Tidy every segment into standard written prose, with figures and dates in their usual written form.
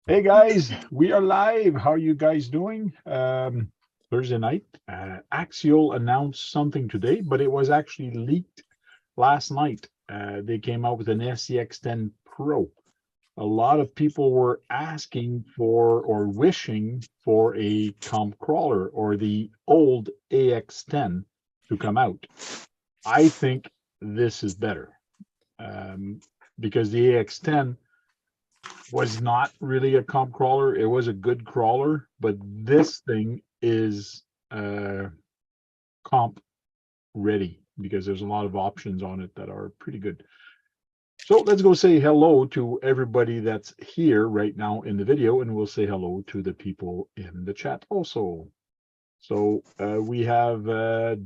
Hey guys, we are live. How are you guys doing? Thursday night. Axial announced something today, but it was actually leaked last night. They came out with an SCX10 Pro. A lot of people were asking for or wishing for a comp crawler or the old AX10 to come out. I think this is better because the AX10 was not really a comp crawler. It was a good crawler, but this thing is comp ready because there's a lot of options on it that are pretty good. So let's go say hello to everybody that's here right now in the video, and we'll say hello to the people in the chat also. So we have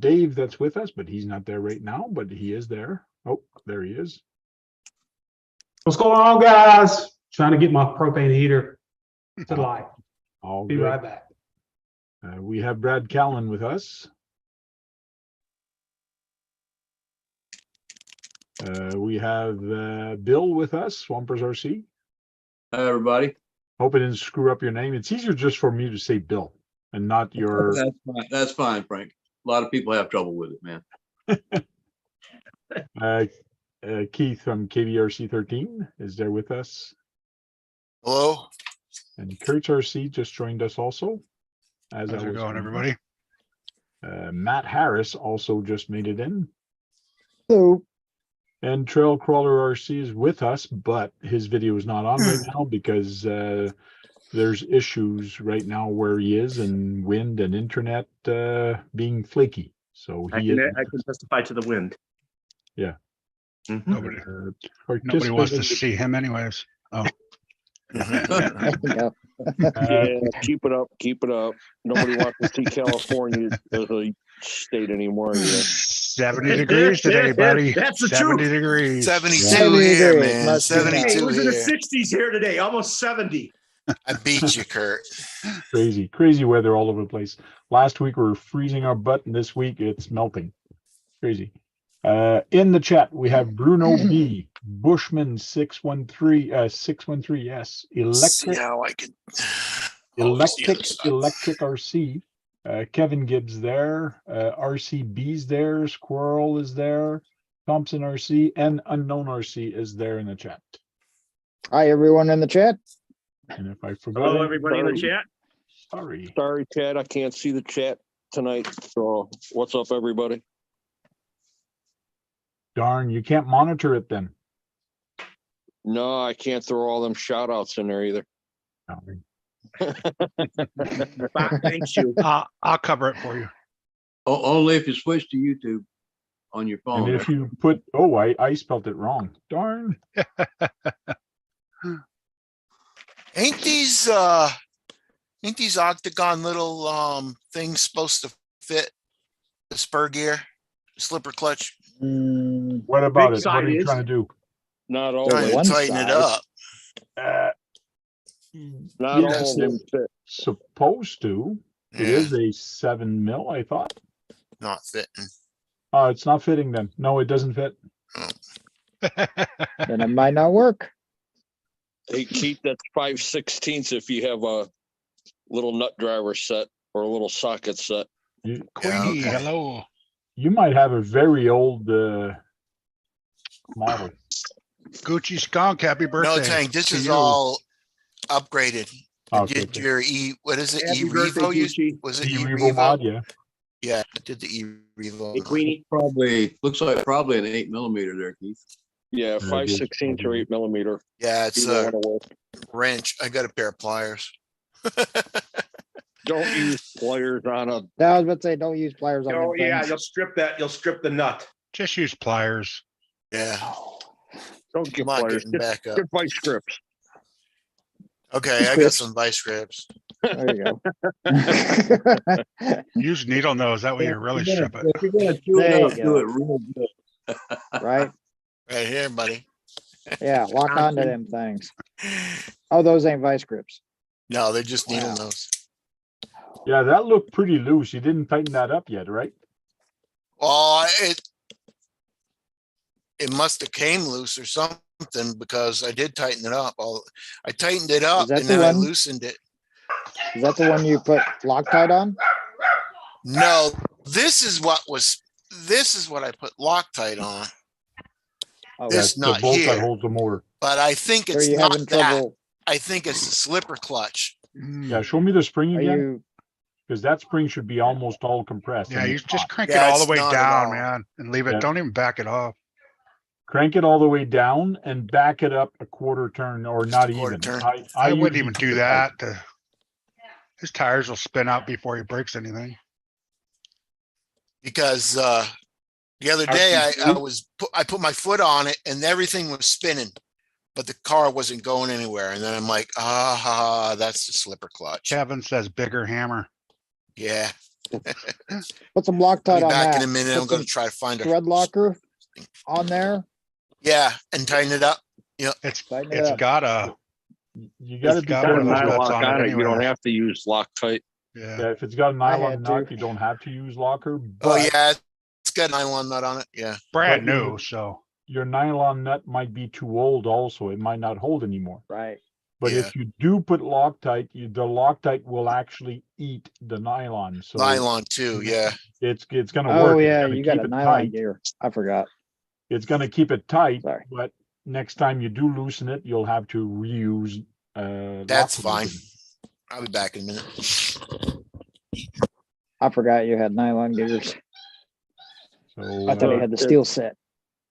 Dave that's with us, but he's not there right now, but he is there. Oh, there he is. What's going on, guys? Trying to get my propane heater to life. I'll be right back. We have Brad Callen with us. We have Bill with us, Swampers RC. Hi, everybody. Hope I didn't screw up your name. It's easier just for me to say Bill and not your. That's fine, Frank. A lot of people have trouble with it, man. Keith from KBRC 13 is there with us. Hello. And Kurtz RC just joined us also. How's it going, everybody? Matt Harris also just made it in. Hello. And Trail Crawler RC is with us, but his video is not on right now because there's issues right now where he is, and wind and internet being flaky. So I can testify to the wind. Yeah. Nobody wants to see him anyways. Oh. Yeah, keep it up. Keep it up. Nobody wants to see California as a state anymore. 70 degrees today, buddy. That's the 70 truth. degrees. 72 here, man. 72 Hey, it was in the here. 60s here today, almost 70. I beat you, Kurt. Crazy weather all over the place. Last week we were freezing our butt, and this week it's melting. Crazy. In the chat we have Bruno B, Bushman 613 yes, electric RC. Kevin Gibbs there, RCB's there, Squirrel is there, Thompson RC, and Unknown RC is there in the chat. Hi, everyone in the chat. And if I forgot, Hello, everybody in the chat. Sorry, chat. I can't see the chat tonight. So, what's up, everybody? darn, you can't monitor it then. No, I can't throw all them shout outs in there either. Thanks you. I'll cover it for you. Only if you switch to YouTube on your phone. And if you put, oh, I spelled it wrong. Darn. Ain't these octagon little things supposed to fit the spur gear, slipper clutch? What about Big it? What are you side trying to do? Not all Trying of to them. tighten it up. Not Yes, all of them fit. supposed to. It Yeah, is a 7 mil, I thought. not fitting. Oh, it's not fitting then. No, it doesn't fit. Then it might not work. Hey, Keith, that's 5/16 if you have a little nut driver set or a little socket set. okay. Queenie, Hello. you might have a very old model. Gucci Skunk, happy birthday. No, Tank, this to is you. all upgraded. You Okay, did your what is it? Happy birthday, E-Revo? Gucci. Was it E-Revo mod, E-Revo? yeah. Yeah, I did the E-Revo. Hey, Queenie. probably looks like probably an 8mm there, Keith. Yeah, 5/16 or 8mm. Yeah, it's Either a one will work. wrench. I got a pair of pliers. Don't use pliers on a. I was about to say, don't use pliers on. Oh them yeah, things. you'll strip that. You'll strip the nut. Just use pliers. Yeah. Don't get Come on, pliers. getting back up. Get vice grips. Okay, I got some vice grips. There you go. Use needle nose. That way you really strip it. If you're gonna do There it you up, go. do it real good. Right? Right here, buddy. Yeah, lock onto them things. Oh, those ain't vice grips. No, they're just needle Wow. nose. Yeah, that looked pretty loose. You didn't tighten that up yet, right? Well, it must have came loose or something something because I did tighten it up. I tightened it up that and the then I one? loosened it. Is that the one you put Loctite on? No, this is what I put Loctite on. Oh, This That's the not bolt that here, holds the motor. but I think so it's you not having that. trouble? I think it's the slipper clutch. Yeah, show me the spring Are again, you? because that spring should be almost all compressed. Yeah, and you it's just not. crank it Yeah, all the it's way not at down, all. man, and leave it. Yeah. Don't even back it off. Crank it all the way down and back it up a quarter turn, or Just not a quarter even. turn. I wouldn't usually even keep do it tight. that. His tires will spin out before he breaks anything. Because the other day I put my foot on it and everything was spinning, but the car wasn't going anywhere. And then I'm like, that's the slipper clutch. Kevin says bigger hammer. Yeah. Put some I'll Loctite be on back that. in a minute. Put I'm going some to try to find a thread locker on there. Yeah, and tighten it up. It's Tighten it it's up. got a You got to it's be got Got a one of those careful. nuts nylock on it on it. You don't anyway. have to use Loctite. Yeah. Yeah, if it's got a nylon had nut, to. you don't have to use locker. Oh But yeah, it's got a nylon nut on it. Yeah. Brand but new, so your nylon nut might be too old also. It might not hold anymore. Right. But Yeah. if you do put Loctite, the Loctite will actually eat the nylon. So Nylon too. Yeah. it's going to Oh work. It's yeah, gonna you got keep a it nylon tight. gear. I forgot. It's going to keep it tight. Sorry. But next time you do loosen it, you'll have to reuse. That's Loctite fine. again. I'll be back in a minute. I forgot you had nylon gears. So I thought he had the steel set.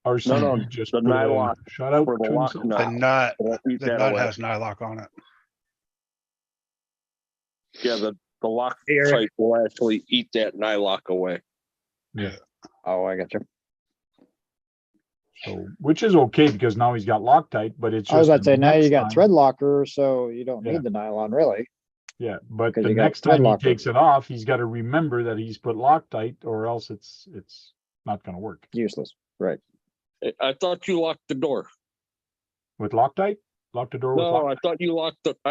RCB No, just the put a nylon shout out for the to lock himself. the nut. nut Won't eat the that nut away. has nylock on it. Yeah, the Here. Loctite will actually eat that nylock away. Yeah. Oh, I got you. So, which is okay because now he's got Loctite, but it's just I was about to say, now you next got time- thread locker, so you don't Yeah. need the nylon really. Yeah, but 'Cause the you got next thread time he locker. takes it off, he's got to remember that he's put Loctite, or else it's not going to work. Useless. Right. I thought you locked the door. With Loctite, lock the door with No, Loctite. I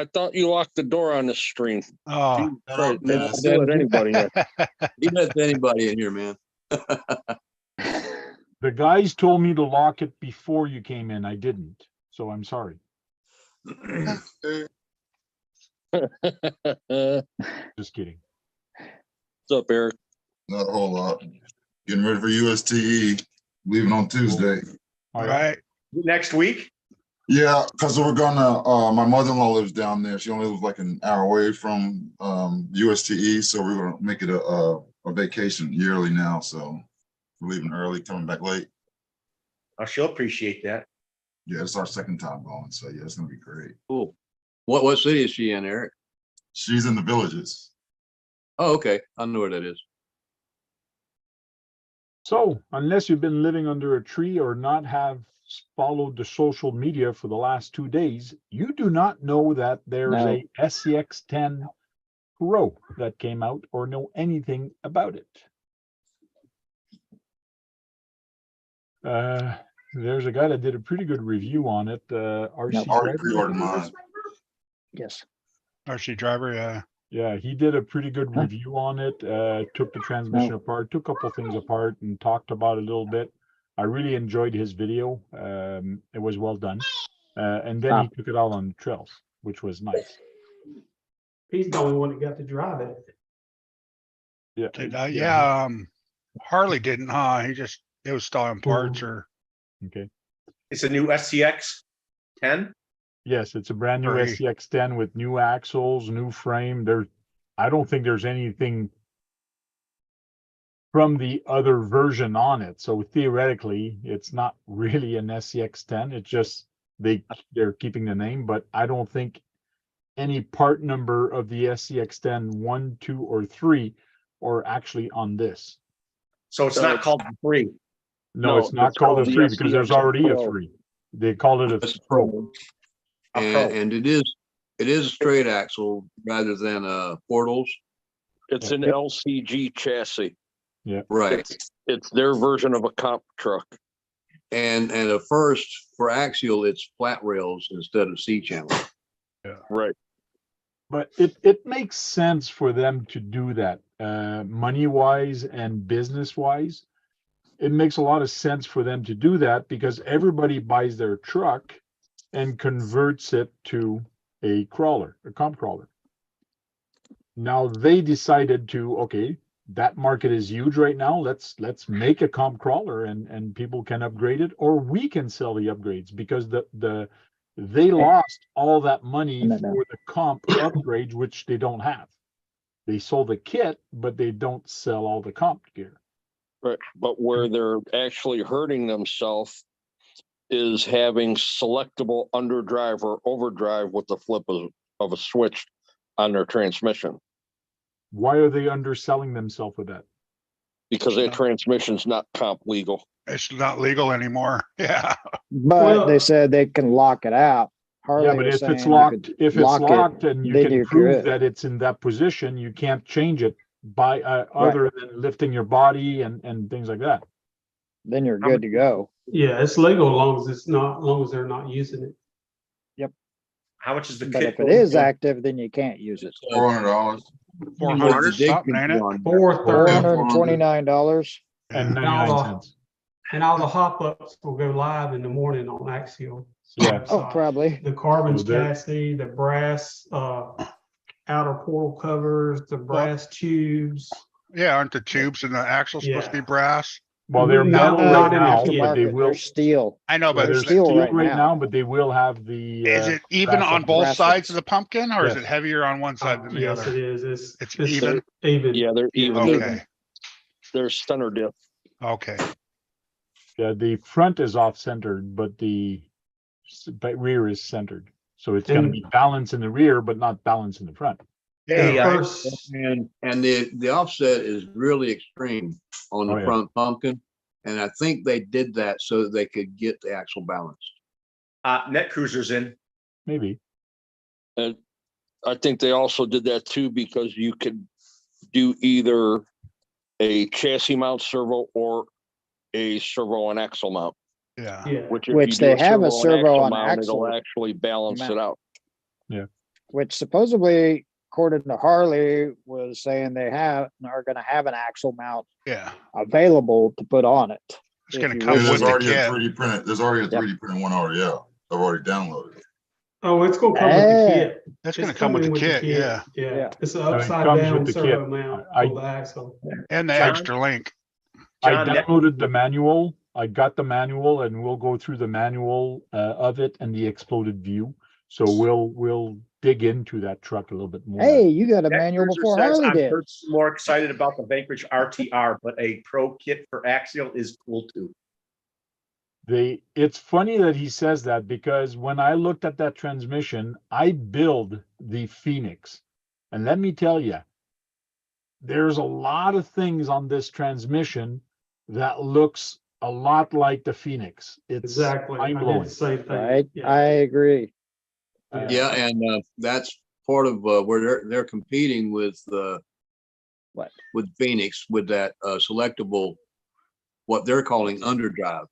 thought you locked the door on the stream. Oh, Right, don't do it anybody. Give that to anybody in here, man. The guys told me to lock it before you came in. I didn't, so I'm sorry. What's Just kidding. up, Eric? Not a whole lot. Getting ready for USTE, leaving on Tuesday. All all right. right. Next week? Yeah, because we're gonna, my mother-in-law lives down there. She only lives like an hour away from USTE, so we're gonna make it a vacation yearly now. So we're leaving early, coming back late. Oh, she'll appreciate that. Yeah, it's our second time going, so yeah, it's gonna be great. Cool. What city is she in, Eric? She's in the Villages. Oh, okay. I know where that is. So, unless you've been living under a tree or not have followed the social media for the last 2 days, you do not know that there's No. a SCX10 Pro that came out or know anything about it. There's a guy that did a pretty good review on it. RC Already Driver, pre-ordered mine. Yes. RC driver, yeah. Yeah, he did a pretty good Huh? review on it. Took the transmission No. apart, took a couple things apart, and talked about it a little bit. I really enjoyed his video. It was well done. And then he took it out on the trails, which was nice. He's the only one that got to drive it. Yeah, Yeah, Harley didn't, huh? It was stalling parts or Okay. It's a new SCX 10. Yes, it's a brand new Very- SCX10 with new axles, new frame. I don't think there's anything from the other version on it. So theoretically, it's not really an SCX10. It's just they're keeping the name, but I don't think any part number of the SCX10 1, 2, or 3 are actually on this. So it's not called the 3. No, No, it's not it's called a called the 3 because there's SCX already a Pro. 3. They call it a That's Pro. A And, Pro. and it is a straight axle rather than portals. It's an LCG chassis. Right. It's their version of a comp truck. And at first for Axial, it's flat rails instead of C channel. Right. But it makes sense for them to do that, money wise and business wise. it makes a lot of sense for them to do that because everybody buys their truck and converts it to a crawler, a comp crawler. Now they decided to, okay, that market is huge right now. Let's make a comp crawler and people can upgrade it, or we can sell the upgrades because they lost all that money No. for the comp upgrades, which they don't have. They sold the kit, but they don't sell all the comp gear. Right, but where they're actually hurting themselves is having selectable underdrive or overdrive with the flip of a switch on their transmission, Why are they underselling themselves with that? because their transmission's not comp legal. It's not legal anymore. Yeah. But Well- they said they can lock it out. Harley Yeah, but was if saying it's you locked, could if it's lock it, locked and you then can you prove could. that it's in that position, you can't change it by other than lifting your body and things like that. Then you're good to go. Yeah, it's legal as long as they're not using it. How much is the But kit? if it is active, then you can't use it. $400. 400 something, ain't it? $429. And Yeah. 99 cents. And all the hop-ups will go live in the morning on Axial. Yeah. Oh, website. probably. The carbon So there- chassis, the brass, outer portal covers, the brass tubes. Yeah, aren't the tubes and the axles supposed to be Yeah. brass? Well, they're No, metal not right in the now, kit. but they Aftermarket, will. they're steel. I know, Yeah, but they're is steel steel right right now, now. but they will have the. it even brass on up both brass sides ones. of the pumpkin, or is Yes. it heavier on one side than the Yes, other? it is. It's even? Even. Yeah, they're even. Okay, They're center diff. okay. Yeah, the front is off-centered, but the rear is centered. So it's going to And- be balanced in the rear, but not balanced in the front. Hey, Yeah, First, And the offset is really extreme on the Oh, yeah. front pumpkin. And I think they did that so that they could get the axle balanced. Net Cruiser's in. Maybe. And I think they also did that too, because you could do either a chassis mount servo or a servo and axle mount. yeah. yeah, Which if Which you do they have a servo and servo on mount, axle it'll actually balance mount. it out. Which supposedly, according to Harley, was saying they are going to have an axle mount Yeah, available to put on it. it's If gonna you come wish Yeah, with there's the already a kit. 3D printed. There's already a Yep. 3D printed one already. Yeah, I've already downloaded it. oh, it's gonna come with the Yeah. kit. That's gonna It's come with coming the kit, yeah. Yeah, it's an it upside comes down with the servo kit. mount I- for the axle. And the John? extra link. I John, that- downloaded the manual. I got the manual and we'll go through the manual of it and the exploded view. So we'll dig into that truck a little bit more. Hey, you got a Net manual Cruiser before says, Harley I'm did. personally more excited about the Vanquish RTR, but a pro kit for Axial is cool too. It's funny that he says that because when I looked at that transmission, I build the Phoenix. And let me tell you, there's a lot of things on this transmission that looks a lot like the Phoenix. It's Exactly. I did mind-blowing. the same thing. Right? Yeah. I agree. Yeah, and that's part of where they're competing with What? with Phoenix with that selectable, what they're calling underdrive.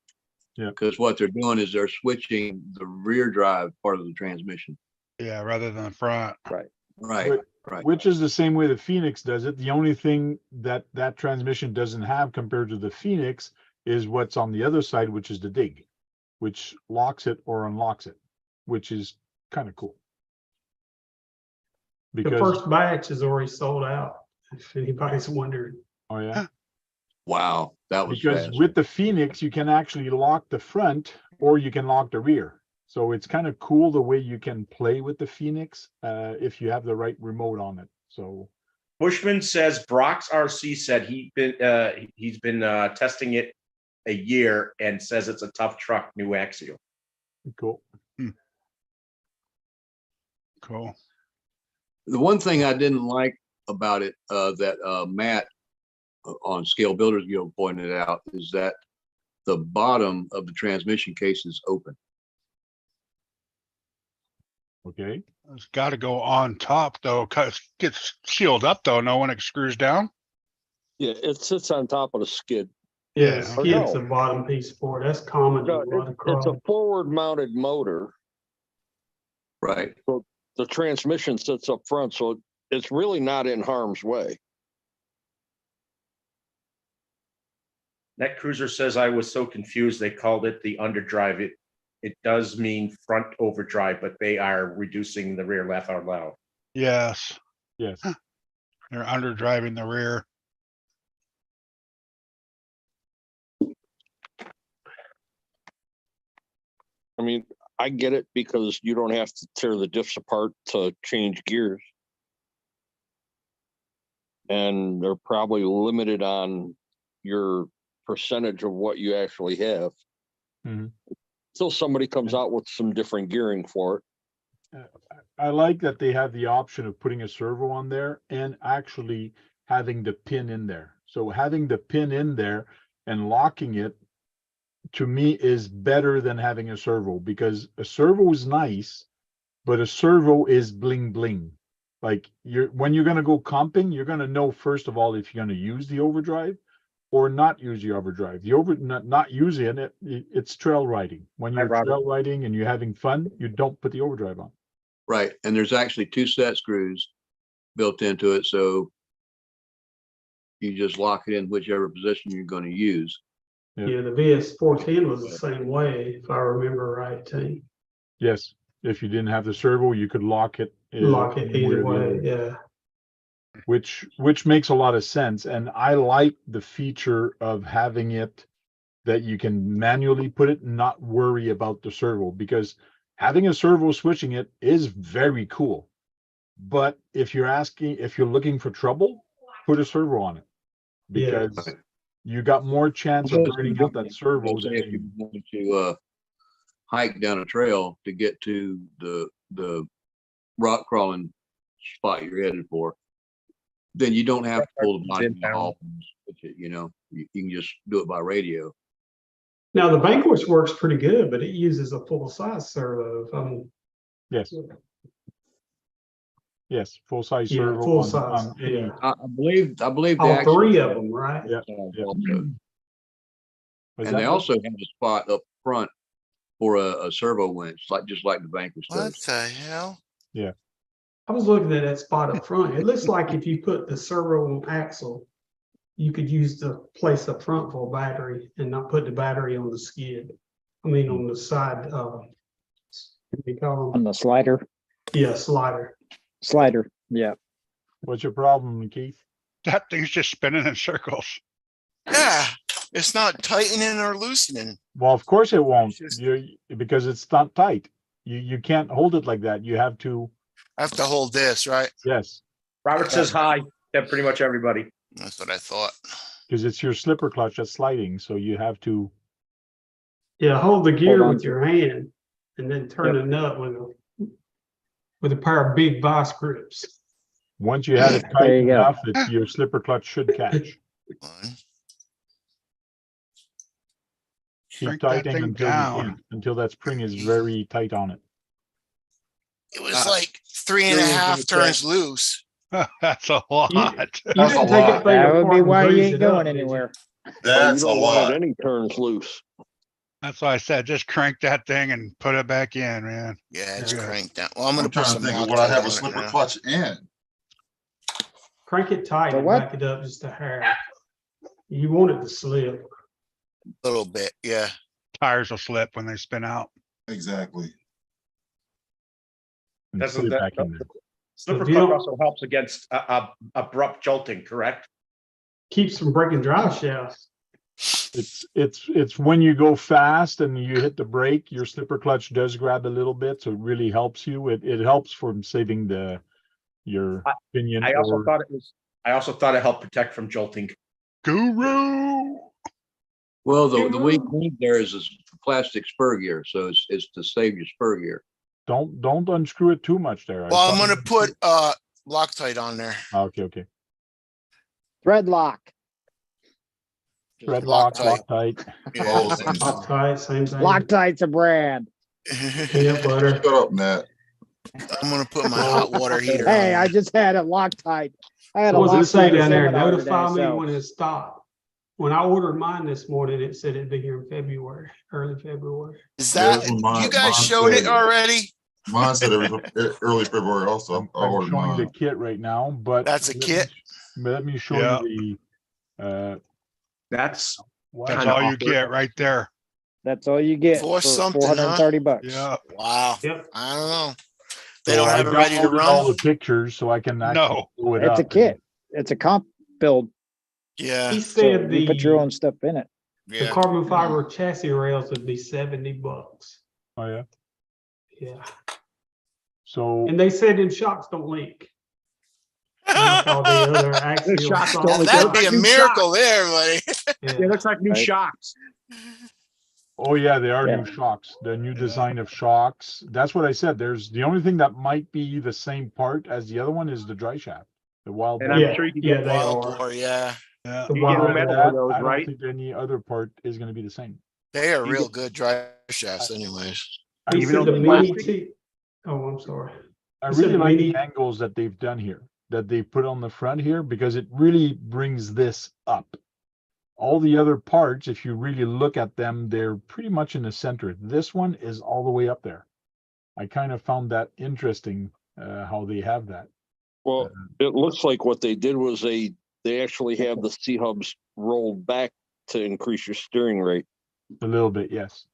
Yeah. Because what they're doing is they're switching the rear drive part of the transmission. Yeah, rather than the front. Right, Right. right. Which is the same way the Phoenix does it. The only thing that transmission doesn't have compared to the Phoenix is what's on the other side, which is the dig, which locks it or unlocks it, which is kind of cool. The Because, first batch is already sold out, if anybody's wondering. oh yeah, Wow, that was because fast. with the Phoenix, you can actually lock the front or you can lock the rear. So it's kind of cool the way you can play with the Phoenix if you have the right remote on it. So Bushman says Brock's RC said he's been testing it a year and says it's a tough truck, new Axial. cool. Cool. The one thing I didn't like about it that Matt on Scale Builders Guild pointed out is that the bottom of the transmission case is open. Okay. It's got to go on top though, cause it gets sealed up though. No one screws down. Yeah, it sits on top of the skid. Yeah, Yeah. skid's the bottom piece for it. That's common in No, a lot of It's a cars. forward mounted motor. Right. The transmission sits up front, so it's really not in harm's way. Net Cruiser says I was so confused. They called it the underdrive. It does mean front overdrive, but they are reducing the rear laugh out loud. Yes, Yes. they're under driving the rear. I mean, I get it because you don't have to tear the diffs apart to change gears. And they're probably limited on your percentage of what you actually have. Mhm. Till somebody comes out with some different gearing for it. I like that they have the option of putting a servo on there and actually having the pin in there. So having the pin in there and locking it, to me, is better than having a servo, because a servo is nice, but a servo is bling bling. Like, when you're gonna go comping, you're gonna know, first of all, if you're gonna use the overdrive or not use the overdrive. Not using it, it's trail riding. When Hi, you're Robert. trail riding and you're having fun, you don't put the overdrive on. Right, and there's actually 2 set screws built into it, so you just lock it in whichever position you're going to use. Yeah, the VS410 was the same way, if I remember right, too. Yes, if you didn't have the servo, you could lock it. Lock it one either or the way, other, yeah. which makes a lot of sense. And I like the feature of having it that you can manually put it and not worry about the servo, because having a servo switching it is very cool. But if you're looking for trouble, put a servo on it, Yeah. because you got more chance of burning out that servo than If you want to hike down a trail to get to the rock crawling spot you're headed for, then you don't have to pull the body off. You know, you can just do it by radio. Now, the Vanquish works pretty good, but it uses a full-size servo. Yes. Yes, full-size Yeah, servo full on size, any. yeah. I believe the All Axial 3 of them, right? Yeah. also. Was And that they what- also have a spot up front for a servo winch, just like the Vanquish What does. the hell? I was looking at that spot up front. It looks like if you put the servo on axle, you could use the place up front for a battery and not put the battery on the skid. I mean, on the side, what do you call On them? the slider, Yeah, slider. yeah. What's your problem, Keith? That thing's just spinning in circles. Yeah, it's not tightening or loosening. Well, of course it won't, Just- because it's not tight. You can't hold it like that. You have to, I have to hold this, right? yes, Robert says hi to pretty much everybody. That's what I thought. because it's your slipper clutch that's sliding, so you have to. Yeah, hold the gear Hold on. with your hand and then turn the nut with a pair of big vice grips. Once you have it There tight you go. enough, your slipper clutch should catch. One. Keep Shrink that tightening thing until you down. can't, until that spring is very tight on it. It was like 3.5 turns loose. That's a lot. You That's didn't a take lot. that thing That would apart be and why you grease ain't it up, going did you? anywhere. That's You a don't want lot. any turns loose. That's why I said, just crank that thing and put it back in, man. Yeah, it's Yeah. cranked down. Well, I'm gonna I'm put trying to some think of what I Loctite have a on it slipper now. clutch in. Crank it tight The and what? back it up just a hair. You want it to slip. A little bit, yeah. Tires will slip when they spin out. Exactly. And That's put it that- back in there. Slipper If you clutch don't- also helps against abrupt jolting, correct? Keeps from breaking drive shafts. It's when you go fast and you hit the brake, your slipper clutch does grab a little bit, so it really helps you. It helps from saving your pinion. I also or- thought it helped protect from jolting. Guru. Well, the weak link there is plastic spur gear, so it's to save your spur gear. Don't unscrew it too much there. I Well, I'm thought gonna you- put Loctite on there. Okay. Thread lock. Thread lock, Loctite. Loctite. Oh, Loctite, same thing. Loctite's a brand. Peanut butter. Shut up, Matt. I'm gonna put my hot water heater Hey, on. I just had a Loctite. I had a What does it say Loctite down there? seminar Notify today, me so- when it stopped. When I ordered mine this morning, it said it'd be here in February, early February. Is Yeah, that, that's what mine- you guys mine showed it said. already? Mine said early February also. I I'm ordered showing the mine. kit right now, but That's a kit? Let me show Yeah. you the That's Wow. That's Kinda all you awkward. get right there. That's all you get For for something, huh? 430 bucks. Yeah. Wow. Yep. I don't know. They So don't I have it ready to downloaded all run. the pictures so I can actually No. blow it It's a up. kit. It's a comp build. Yeah. He So said you put your the own stuff in it. the Yeah. carbon fiber chassis rails would be $70. Oh, yeah. Yeah, So and they said them shocks don't leak. Like all the other axial shocks shocks. don't Now, leak. that'd be a New miracle there, buddy. It Yeah. looks like new Right. shocks. oh yeah, they are Yeah. new shocks. The new Yeah. design of shocks. That's what I said. There's the only thing that might be the same part as the other one is the dry shaft. The wild And boar. I'm Yeah, sure you can yeah, get they Wild are. boar, yeah. Yeah. The You get wild metal boar. for those, I don't right? think any other part is going to be the same. They are You real get- good dry shafts anyways. I He Even said though the they're mini plastic? T. Oh, I'm sorry. I You said really the like mini- the angles that they've done here, that they put on the front here, because it really brings this up. All the other parts, if you really look at them, they're pretty much in the center. This one is all the way up there. I kind of found that interesting, how they have that. Well, it looks like what they did was they actually have the C hubs rolled back to increase your steering rate. A little bit, yes.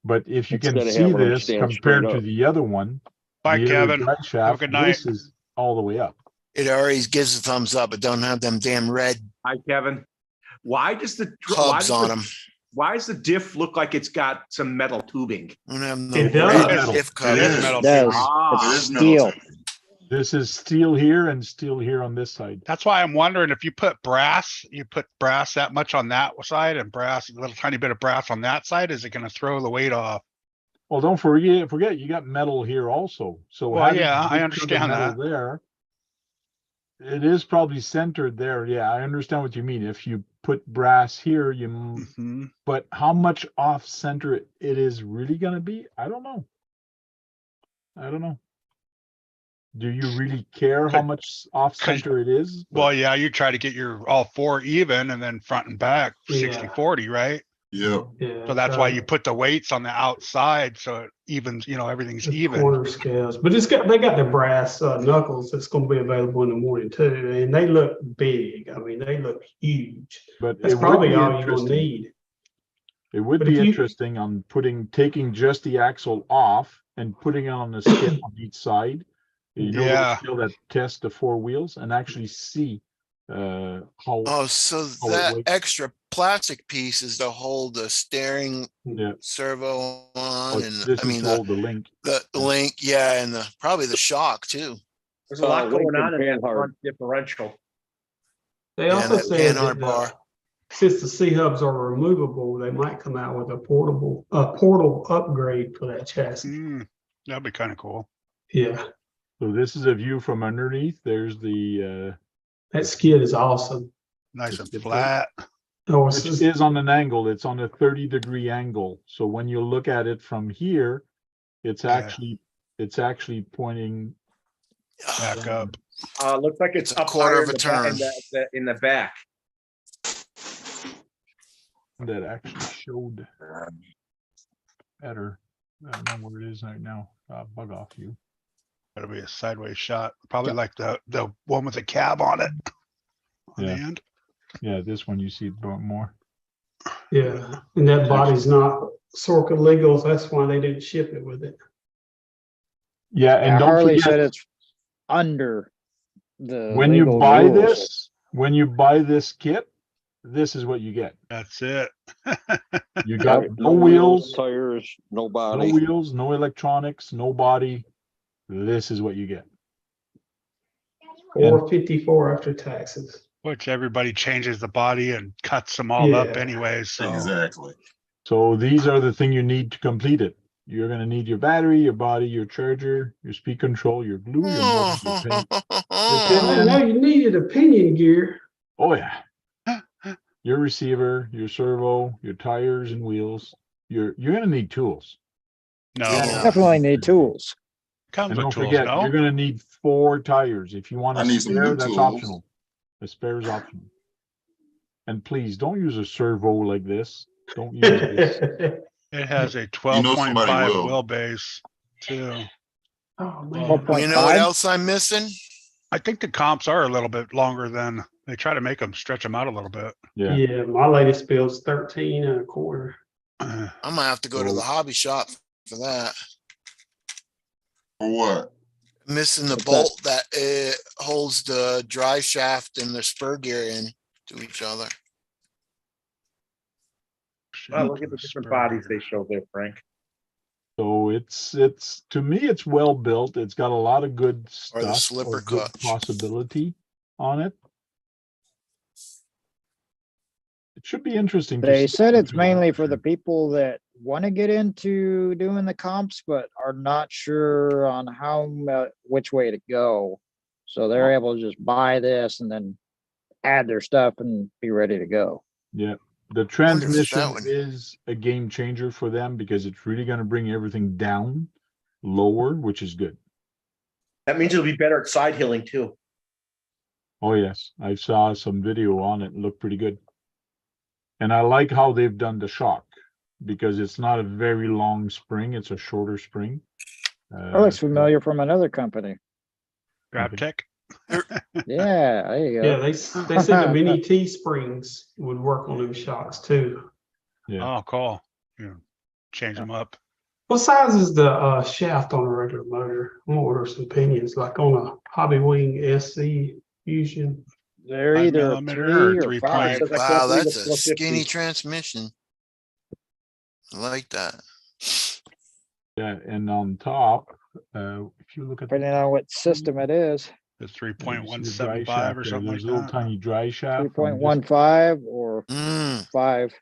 But if you can Instead of see having them this stand compared straight to up. the other one, Bye, the other Kevin. dry shaft, good night. this is all the way up. It already gives a thumbs up. It don't have them damn red Hi, Kevin. Why does the hubs on them. why does the diff look like it's got some metal tubing? Don't have no It does. red Metal. diff It cover. is is. metal It does. tubing. Ah, It's steel. This is steel here and steel here on this side. That's why I'm wondering if you put brass that much on that side and brass, a little tiny bit of brass on that side, is it gonna throw the weight off? Well, don't forget you got metal here also. So Well, having yeah, a I big chunk of understand metal that. there, it is probably centered there. Yeah, I understand what you mean. If you put brass here, Mhm. but how much off center it is really going to be, I don't know. I don't know. Do you really care how much off center it is? Well, yeah, you try to get your all four even and then front and back Yeah. 60-40, right? Yep. Yeah. So that's why you put the weights on the outside, so it evens, everything's the even. corner scales, but they got the brass knuckles that's going to be available in the morning too, and they look big. I mean, they look huge. But That's it would probably be all you're going to interesting. need. It would But be if you- interesting on taking just the axle off and putting it on the scale on each side. Yeah. The scale that tests the four wheels and actually see how. Oh, so Oh, that wait. extra plastic piece is to hold the steering Yeah. servo on, and This I is mean to hold the link. the link, yeah, and probably the shock too. there's a lot going Lincoln on in that Panhard. front differential. They Yeah, also that said Panhard that bar. since the C hubs are removable, they might come out with a portal upgrade for that chassis. That'd be kind of cool. Yeah, So this is a view from underneath. There's the that skid is awesome. Nice and It's flat. Oh, which is on an angle. It's on a 30-degree angle. So when you look at it from here, it's Yeah. actually pointing. Back up. Looks like it's It's a up quarter higher of a in turn. in the back. That actually showed better. I don't know where it is right now. Bug off you. That'll be a sideways shot. Probably like the one with the cab on it. On Yeah. the end. Yeah, this one you see it more. Yeah, and that body's not Sorka legal. That's why they didn't ship it with it. Yeah, and Yeah, don't Harley forget said it's under the when you legal buy rules. this kit, this is what you get. That's it. You got Yep. no wheels, tires, no no body. wheels, no electronics, no body. This is what you get. $454 after taxes. Which everybody changes the body and cuts them all up Yeah. anyways. So Exactly. So these are the thing you need to complete it. You're going to need your battery, your body, your charger, your speed control, your glue, your motor, your pin. Oh, now you needed a pinion gear. Oh yeah. Your receiver, your servo, your tires and wheels. You're going to need tools. no, Yeah. Definitely need tools. comes And with don't tools, forget, no? you're going to need 4 tires. If you want I a need some spare, new that's tools. optional. A spare is optional. And please don't use a servo like this. Don't use this. It has a know somebody 12.5 will. wheelbase too. Oh, man. You know what 12.5? else I'm missing? I think the comps are a little bit longer than, they try to make them stretch them out a little bit. Yeah. Yeah, my latest build's 13 and a quarter. Uh, I'm gonna have to go to the So- hobby shop for that. For what? Missing the What's that? bolt that holds the drive shaft and the spur gear in to each other. Well, look at the different bodies they show there, Frank. So it's to me, it's well built. It's got a lot of good Or the stuff slipper or good clutch. possibility on it. It should be interesting. to They see said how it's it mainly goes. for the people that want to get into doing the comps, but are not sure on which way to go. So they're able to just buy this and then add their stuff and be ready to go. Yeah, the Wonder if transmission that would- is a game changer for them because it's really going to bring everything down lower, which is good. That means it'll be better at side hilling too. Oh yes, I saw some video on it. It looked pretty good. And I like how they've done the shock because it's not a very long spring. It's a shorter spring. That looks familiar from another company. Grab tech. Yeah, there you Yeah, go. they said the mini T springs would work on them shocks too. Yeah. Oh, cool. Yeah. Change them up. What size is the shaft on a regular motor? I'm gonna order some pinions, like on a Hobby Wing SC Fusion. They're 5 either millimeter or 3 or 3 5. point. Wow, that's a skinny transmission. I like that. Yeah, and on top, if you look at Depending on what system it is, The you see the dry 3.175 shaft or there, something like there's a little that. tiny dry shaft. from this- 3.15 or Mm, 5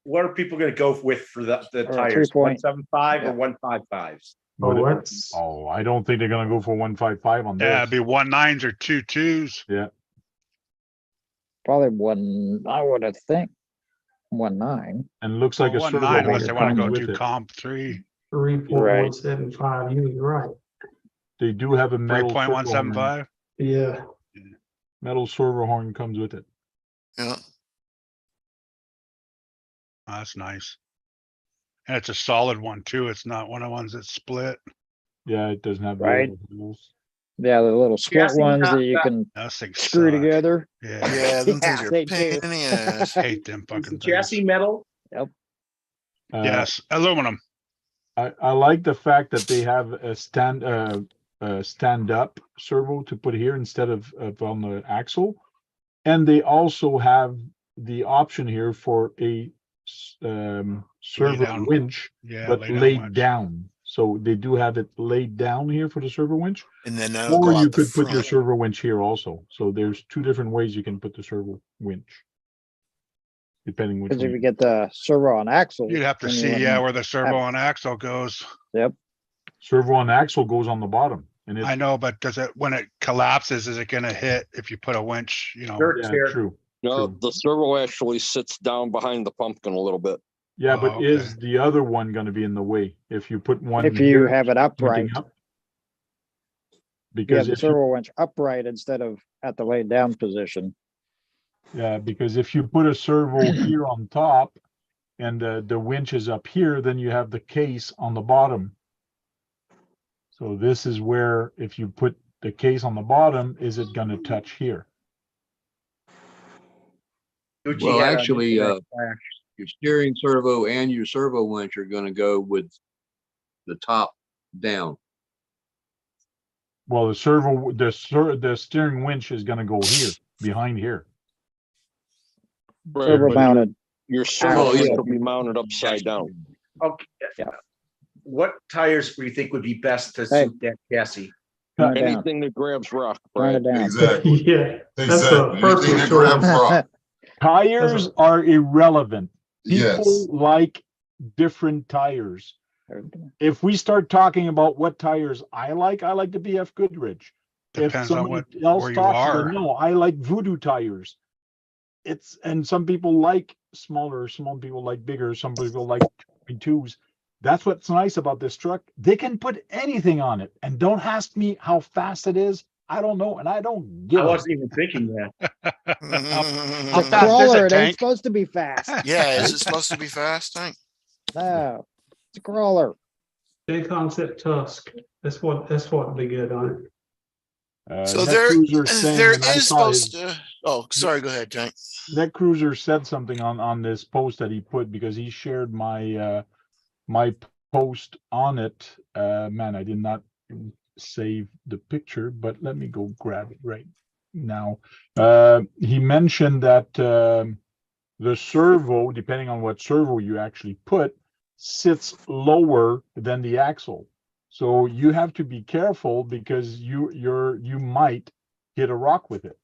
What are people gonna go with for the Or tires? 3 point- 175 yeah. or 155s? What Oh, it- that's Oh, I don't think they're gonna go for 155 on Yeah, this. it'd be 1.9s or 2.2s. Yeah, probably one, I would have think 1.9. and it looks like a Well, servo 1.9 unless they holder want to comes go with to it. comp 3. 3.175. You was right. They do have a metal servo horn. 3.175. Yeah. Metal servo horn comes with it. yeah. Oh, that's nice. And it's a solid one too. It's not one of the ones that split. Yeah, it doesn't have the Right. little holes. Yeah, the little split Chassis ones not that you that- can Those things screw suck. together. Yeah, Yeah, them things Yeah, are they a pain do. in the ass. hate them Is fucking the chassis things. metal? Yes, aluminum. I like the fact that they have a stand up servo to put here instead of on the axle, and they also have the option here for a servo down. winch, Yeah, but lay down laid winch. down. So they do have it laid down here for the servo winch, And then that'll or go you out the could put your front. servo winch here also. So there's two different ways you can put the servo winch, depending which Because if one. you get the servo on axle. You'd have to then you see, yeah, wouldn't- where the servo have- and axle goes. Servo on axle goes on the bottom, and it's I know, but does it, when it collapses, is it gonna hit if you put a winch, you know? Dirt yeah, chair. true. No, True. the servo actually sits down behind the pumpkin a little bit. Yeah, Oh, but okay. is the other one gonna be in the way if you put one? If you here have it upright, pointing up? you have Because the if you, servo winch upright instead of at the laid down position. yeah, because if you put a servo here on top and the winch is up here, then you have the case on the bottom. So this is where, if you put the case on the bottom, is it gonna touch here? Gucci Well, had a- actually, your steering servo and your servo winch are gonna go with the top down. Well, the steering winch is gonna go here, behind here. Servo but- mounted. Your servo Oh, yeah. will be mounted upside down. Okay. Yeah. What tires do you think would be best to Hey. suit that chassis? Turn it down. Anything that grabs rock, Turn Brad. it down. Exactly. Yeah. That's a Exactly. personal Anything that choice. grabs rock. Tires are irrelevant. People Yes. like different tires. If we start talking about what tires I like the BF Goodrich. If Depends on somebody else where you talks, are. no, I like Voodoo tires. And some people like smaller, some people like bigger, some people like 2.2s. That's what's nice about this truck. They can put anything on it, and don't ask me how fast it is. I don't know, and I don't give I a wasn't even thinking that. How It's a fast is crawler. it, It ain't Tank? supposed to be fast. Yeah, is it supposed to be fast? Tank? No, it's a crawler. J Concept Tusk. That's what would be good on it. So Net there, Cruiser saying, there and I is saw supposed his to, oh, sorry, go ahead, Tank. Net Cruiser said something on this post that he put, because he shared my my post on it. Man, I did not save the picture, but let me go grab it right now. He mentioned that the servo, depending on what servo you actually put, sits lower than the axle. So you have to be careful, because you might hit a rock with it.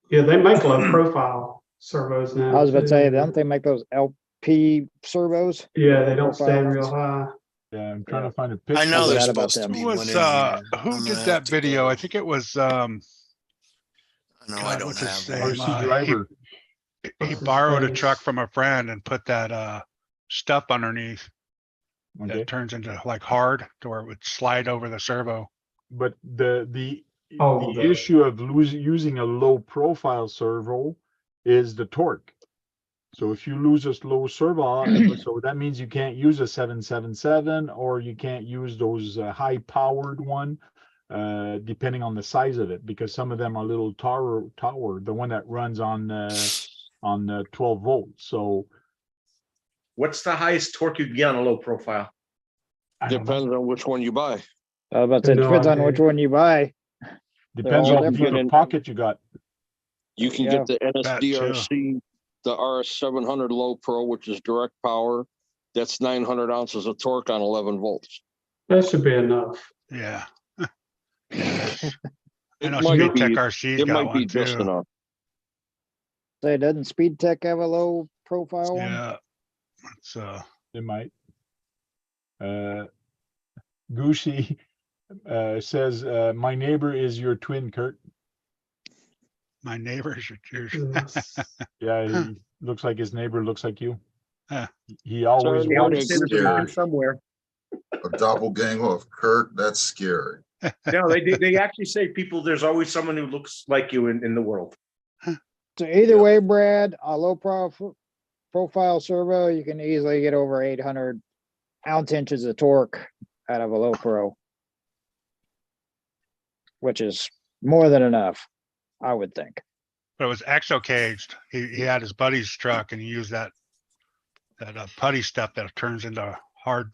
Yeah, they make low profile servos now. I was about to say, too. don't they make those LP servos? Yeah, they don't Profile stand ones? real high. Yeah, I'm trying Yeah. to find a I picture. know I there's forgot about supposed to them. be Who one was in here. who I'm did gonna that have to video? go. I think it was No, I God, don't what's his have name? one. RC He driver. he What's his borrowed a face? truck from a friend and put that stuff underneath Okay, that turns into like hard to where it would slide over the servo. but the Oh, the issue of using a low profile servo is the torque. So if you lose a low servo, so that means you can't use a 777, or you can't use those high powered one, depending on the size of it, because some of them are little tower, the one that runs on 12 volts. So What's the highest torque you can get on a low profile? I don't know. Depends on which one you buy. I was about to say, it No depends on idea. which one you buy. Depends all on the different. type of pocket you got. You can Yeah. get the That too. NSDRC, the RS700 Low Pro, which is direct power. That's 900 ounces of torque on 11 volts. that should be enough. Yeah. I It know might Speed Tech be, RC's it got might be one just too. enough. Say, doesn't Speed Tech have a low profile one? Yeah. So It might. Goosey says, my neighbor is your twin, Kurt. my neighbors are yours. Yes. Yeah, he looks like his neighbor looks like you. Huh. He always Sorry, They always wants say there's a Scary. twin somewhere. A doppelganger of Kurt, that's scary. No, they actually say people, there's always someone who looks like you in the world. So either Yeah. way, Brad, a low profile servo, you can easily get over 800 ounce-inches of torque out of a low pro, which is more than enough, I would think. But it was exo caged. He had his buddy's truck and he used that putty stuff that turns into hard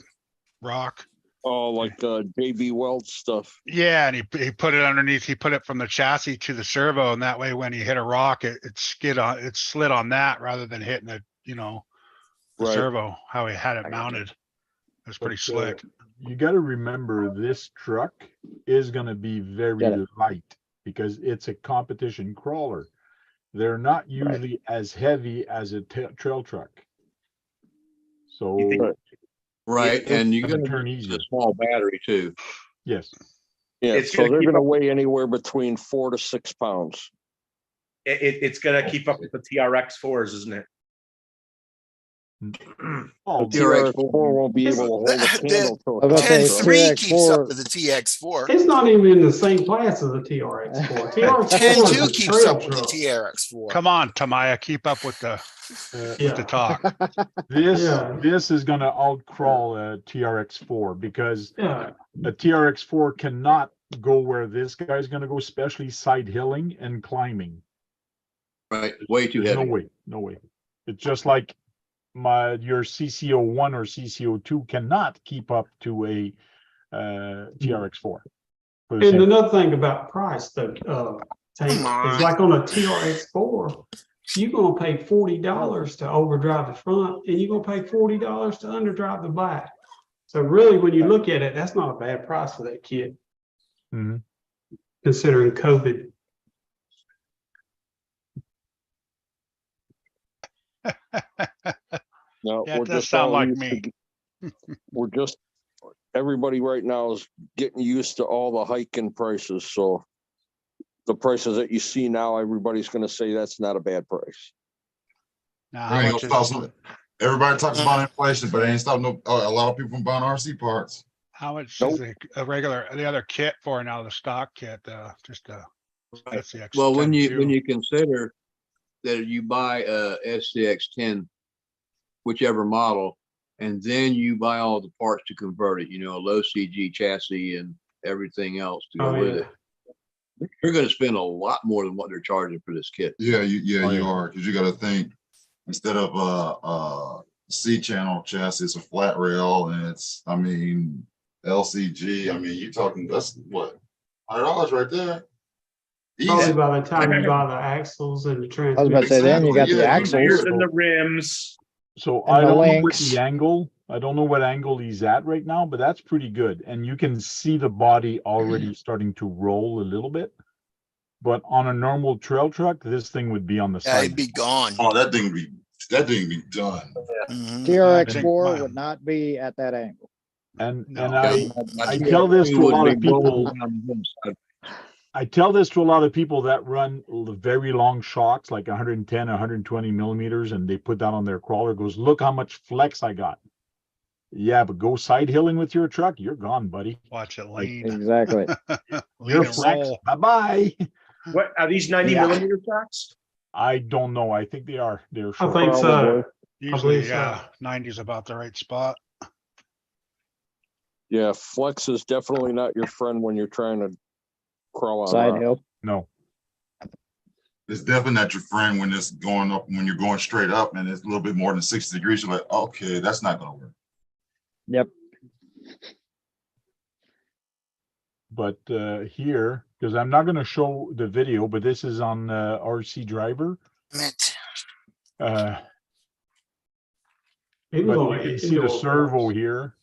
rock. Oh, like JB Weld stuff. Yeah, and he put it underneath. He put it from the chassis to the servo, and that way when he hit a rock, it slid on that rather than hitting the the Right. servo. How he had I it gotcha. mounted. It was pretty But, slick. You got to remember, this truck is going to be very Get it. light, because it's a competition crawler. They're not usually as heavy as a trail truck. So You think- Right, it's and you're gonna gonna turn use easier. a small battery too. Yes. Yeah, It's so gonna they're keep gonna up- weigh anywhere between 4 to 6 pounds. It's gonna keep up with the TRX4s, isn't it? Oh, The TRX4 won't be able to hold a The- candle to I was a about to say, contract. 10-3 keeps up TRX4 with the TX4. It's not even in the same class as the TRX4. TRX4 is 10-2 a keeps trail up with the truck. TRX4. Come on, Tamaya, keep up with the Yeah. talk. Yeah. this is going to outcrawl a TRX4, because Yeah. a TRX4 cannot go where this guy's going to go, especially side hilling and climbing. Right, way too There's heavy. no way, no way. It's just like your CCO1 or CCO2 cannot keep up to a TRX4. for the And same- another thing about price, though, Tank, is like on a TRX4, you're gonna pay $40 to overdrive the front, and you're gonna pay $40 to underdrive the back. So really, when you look at it, that's not a bad price for that kit, Mhm. considering COVID. No, Yeah, it we're does just sound all like used me. we're just, everybody right now is getting used to all the hiking prices, so the prices that you see now, everybody's gonna say that's not a bad price. Now, There how ain't much no is stop. Everybody talks about inflation, but it ain't stopping a lot of people from buying RC parts. is the other kit for now? The stock kit, just Right. SCX10 Well, when too. you consider that you buy a SCX10, whichever model, and then you buy all the parts to convert it, a low CG chassis and everything else to go Oh, with yeah. it. You're gonna spend a lot more than what they're charging for this kit. Yeah, Oh, you yeah. are, because you got to think instead of C channel chassis, it's a flat rail, and it's, I mean, LCG. I mean, you're talking, that's what, $100 right there. Probably Easy. by the time you buy the axles and the I was about to say, transmission. then you got the Yeah, axles. Tires and the rims. So And I the don't know what links. the angle, I don't know what angle he's at right now, but that's pretty good. And you can see the body already starting to roll a little bit. But on a normal trail truck, this thing would be on the Yeah, side. it'd be gone. Oh, that thing be done. Mhm. TRX4 my- would not be at that angle. And No. I tell this to a lot of people. People. I tell this to a lot of people that run very long shocks, like 110, 120 millimeters, and they put that on their crawler. Goes, look how much flex I got. Yeah, but go side hilling with your truck, you're gone, buddy. Watch it Like, lean. Exactly. Lean You're and flex. roll. Bye bye. What are these 90 Yeah. millimeter tracks? I don't know. I think they are. They're I short. think so. Probably. Usually, believe so. yeah, 90 is about the right spot. Yeah, flex is definitely not your friend when you're trying to crawl on Side rock. hill. No. It's definitely not your friend when it's going up, when you're going straight up and it's a little bit more than 60 degrees. You're like, okay, that's not gonna work. Yep. But here, because I'm not going to show the video, but this is on RC Driver. Mint. Uh, It was but on you can a see the hill, servo folks. here,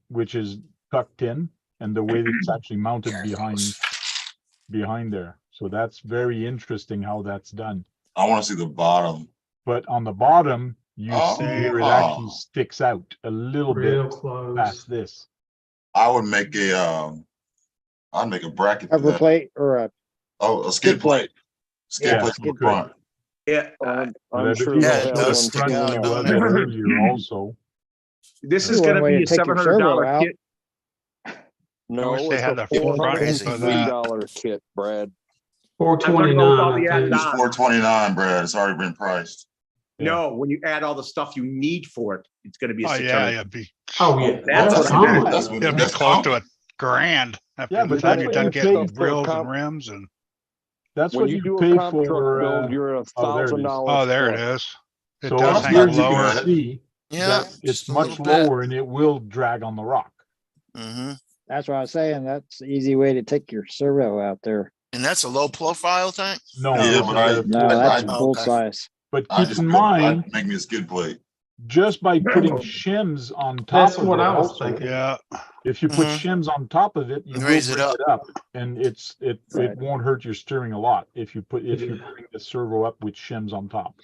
which is tucked in, and the way that it's actually mounted There it behind there. So that's very interesting how that's done. I want to see the bottom. But on the bottom, you see here it actually Oh. sticks out a little Real bit close. past this. I would make I'd make a bracket for Cover that. plate or Oh, a skid plate. Skid Yeah, plate skid from the plate. front. Yeah, I'm But I sure bet Yeah, they'll it have does one stick coming out, out. well don't it? earlier also. this That's is one gonna way be to a take your servo $700 out. kit. No, wish they it's had a the front end for that. $403 kit, Brad. I'm gonna go with all the 429, I added think. It's on. $429, Brad. It's already been priced. Yeah. No, when you add all the stuff you need for it, it's gonna be a Oh, 600. yeah, it'd be, Oh, yeah. That's That's what I'm common. at. That's what it'd be that's close to common. $1,000 after Yeah, the but time that's you're what done you getting pay. grills and rims and, That's When what you you do a pay comp truck for. build, you're at Oh, there it is. $1,000. oh, there it plus. is. It So does up hang here not you too lower. can bad. see Yeah, that it's just a much little bit. lower and it will drag on the rock. Hmm. that's what I was saying. That's the easy way to take your servo out there. And that's a low profile tank? No, No. this Yeah, is but a No, full that's size. full Okay. size. But I keep just in I'd mind, make me a skid plate. just by putting shims on top That's of what it I was also, thinking. Yeah, if you put Mhm. shims on top of it, you will Raise it bring it up, and it Right. won't hurt your steering a lot if you Yeah. bring the servo up with shims on top,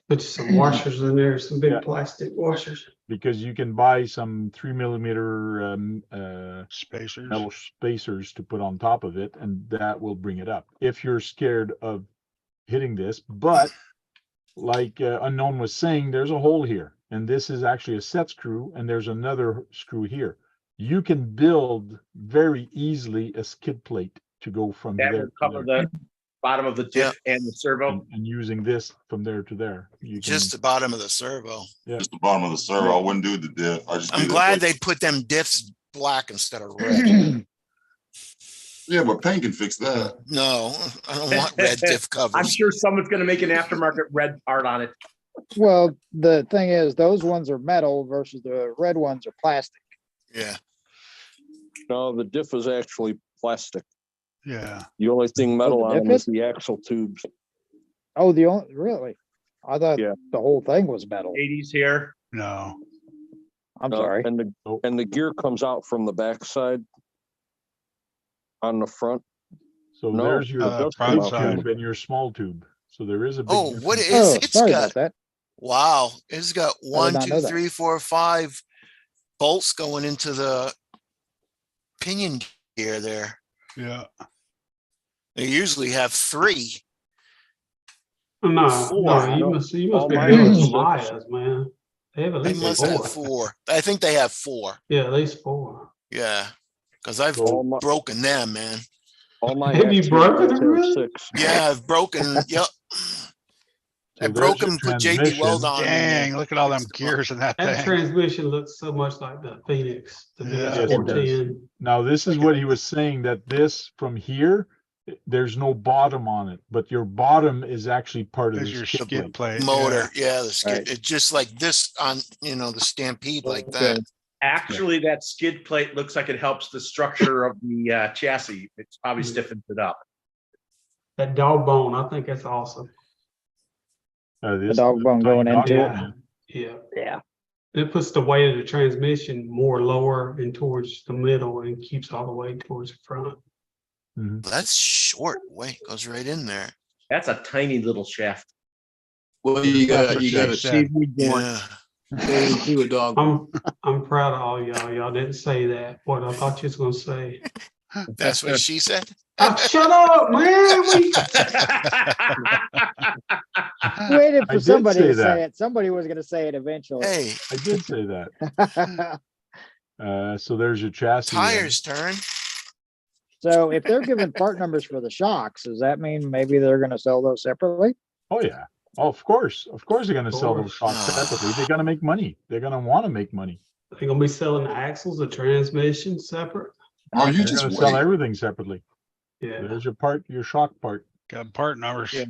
Put some washers in there, some big Yeah. plastic washers. because you can buy some 3mm spacers. metal spacers to put on top of it, and that will bring it up if you're scared of hitting this. But like Unknown was saying, there's a hole here, and this is actually a set screw, and there's another screw here. You can build very easily a skid plate to go from That there will to cover there, the bottom of the diff and the servo. and using this from there to there. You can, Just the bottom of the servo. Just the bottom of the servo. I wouldn't do the diff. I just do I'm the glad plate. they put them diffs black instead of red. Yeah, but paint can fix that. No, I don't want red diff I'm covers. sure someone's gonna make an aftermarket red part on it. Well, the thing is, those ones are metal versus the red ones are plastic. Yeah. No, the diff is actually plastic. Yeah. The only thing metal the on diff them is is? the axle tubes. Oh, the only, really? I thought Yeah. the whole thing was metal. 80s here. No. I'm No, sorry. And the gear comes out from the backside on the front. so No, there's your does come big out from tube and your small tube. So there is a big Oh, what difference. is Oh, it's sorry got? about that. Wow, it's got one, not two, know that. 3, 4, 5 bolts going into the pinion gear there. Yeah. They usually have 3. No, Four. no, you must be All mine building are some six. Mayas, man. They have at They least must have 4. 4. I think they have 4. Yeah, at least 4. Yeah, because I've All my, broken them, man. all my Have you Axial broken kits them, have really? 6. Yeah, I've broken. Yep. So I broke there's your them, put JB Weld transmission. on 'em in there. Dang, look at all them Fixed 'em up. gears in that That thing. transmission looks so much like the Phoenix, the Yeah. Yes, it does. BS410. Now, this is what he was saying, that this from here, there's no bottom on it, but your bottom is actually part of There's the your skid skid plate. plate. Motor, yeah, the skid, Right. it's just like this on, the Stampede like that. Actually, that skid plate looks like it helps the structure of the chassis. It's probably stiffens it up. That dog bone, I think that's awesome. The dog bone going dog into bone, it. Yeah. Yeah. It puts the weight of the transmission more lower and towards the middle and keeps all the way towards the front. Mhm. That's short. Wait, goes right in there. That's a tiny little shaft. Well, you That's got what you she got a said. CV joint Yeah. into a dog. I'm proud of all y'all. Y'all didn't say that. What I thought you was gonna say. That's what she said. Oh, shut up, man. Waited I for did somebody say to that. say it. Somebody was gonna say it eventually. Hey, I did say that. So there's your chassis. then. tires turn. So if they're giving part numbers for the shocks, does that mean maybe they're gonna sell those separately? Oh yeah. Oh, of course they're going to sell those course. shocks separately. They're going to make money. They're going to want to make money. They're gonna be selling the axles, the transmission separate. Oh, you They're just going to sell wait. everything separately. Yeah. There's your shock part. Got part numbers. Yeah.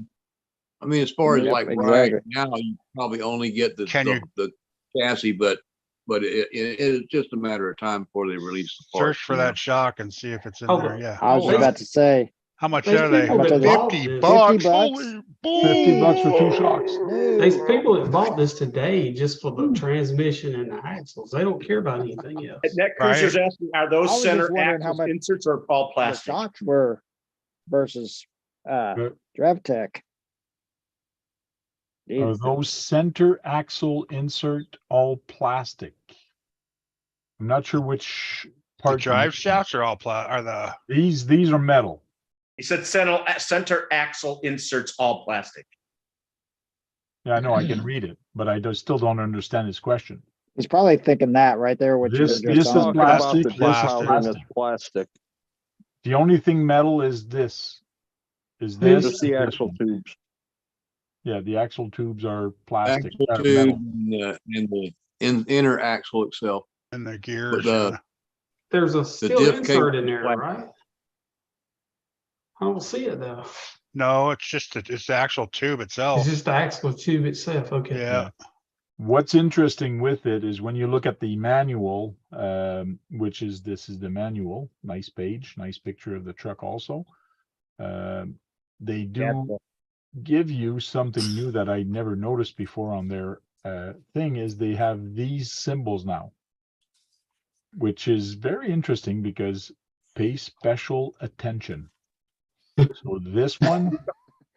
I mean, as far as Yep, like exactly. right now, you probably only get the Can you- the chassis, but it's just a matter of time before they release the parts. Search for that shock and see if it's in Oh, there. Yeah. I was Oh, about to say, How much There's are they? people that bought 50 this. bucks. 50 bucks? Holy 50 bucks for two bull. shocks. There's no. people that bought this today just for the transmission and the axles. They don't care about anything else. Net Cruiser's asking, are I those was just center wondering how axle much inserts or all The plastic? shocks were versus But DrevTech. Are Jesus. those center axle insert all plastic? I'm not sure which The part. drive shafts are all are the These are metal. He said center axle inserts all plastic. Yeah, I know I can read it, but I still don't understand his question. He's probably thinking that right there, what you were This just is talking Talking about. about the plastic, this is disc housing plastic. is plastic. The only thing metal is this. Is This- this? Just the and this axle one. tubes. Yeah, the axle tubes are plastic. axle are tube metal. and the inner axle itself. and the gears. the- yeah. There's a steel diff insert cable in there, plastic. right? I don't see it though. No, it's just it's the actual tube itself. It's just the axle tube itself. Okay. Yeah. What's interesting with it is when you look at the manual, which is this is the manual, nice page, nice picture of the truck also. They do give you something new that I never noticed before on their thing is they have these symbols now, which is very interesting because pay special attention. So this one,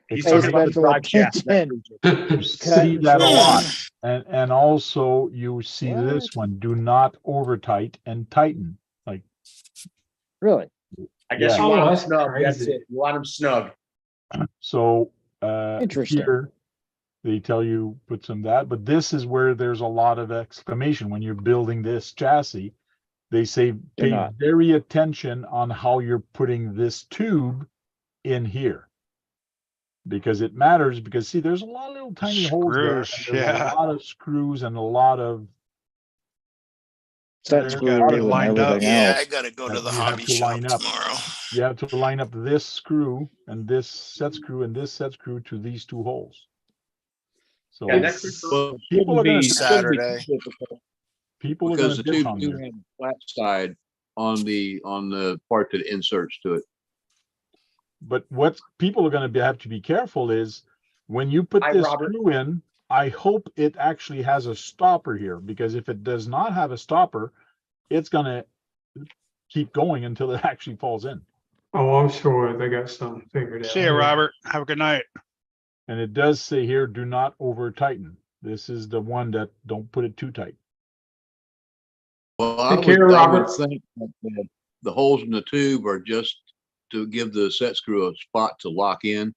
He's Pay talking about the special drive shaft. attention. you see that a through. lot. And also you see this What? one, do not over tight and tighten. Like, Really? I guess Yeah. you want Oh, them that's snug. That's crazy. it. You want them snug. so Interesting. here they tell you put some that, but this is where there's a lot of exclamation when you're building this chassis. They say pay not. very attention on how you're putting this tube in here. Because it matters, because see, there's a lot of little tiny holes there. And Screws, there's yeah. a lot of screws and a lot of Set They're screws gotta be and lined up. everything Yeah, else. I gotta go to the You have hobby to shop line up. tomorrow. you have to line up this screw and this set screw and this set screw to these two holes. So Yeah, next Well, people are going to Saturday. people are because going the to ditch tube on do there. have a flat side on the part that inserts to it. But what people are going to have to be careful is when you put Hi, this Robert. screw in, I hope it actually has a stopper here, because if it does not have a stopper, it's going to keep going until it actually falls in. Oh, I'm sure they got something figured out. See you, Robert. Have a good night. And it does say here, do not over tighten. This is the one that don't put it too tight. Well, I Take would, care, I would Robert. think that the holes in the tube are just to give the set screw a spot to lock in,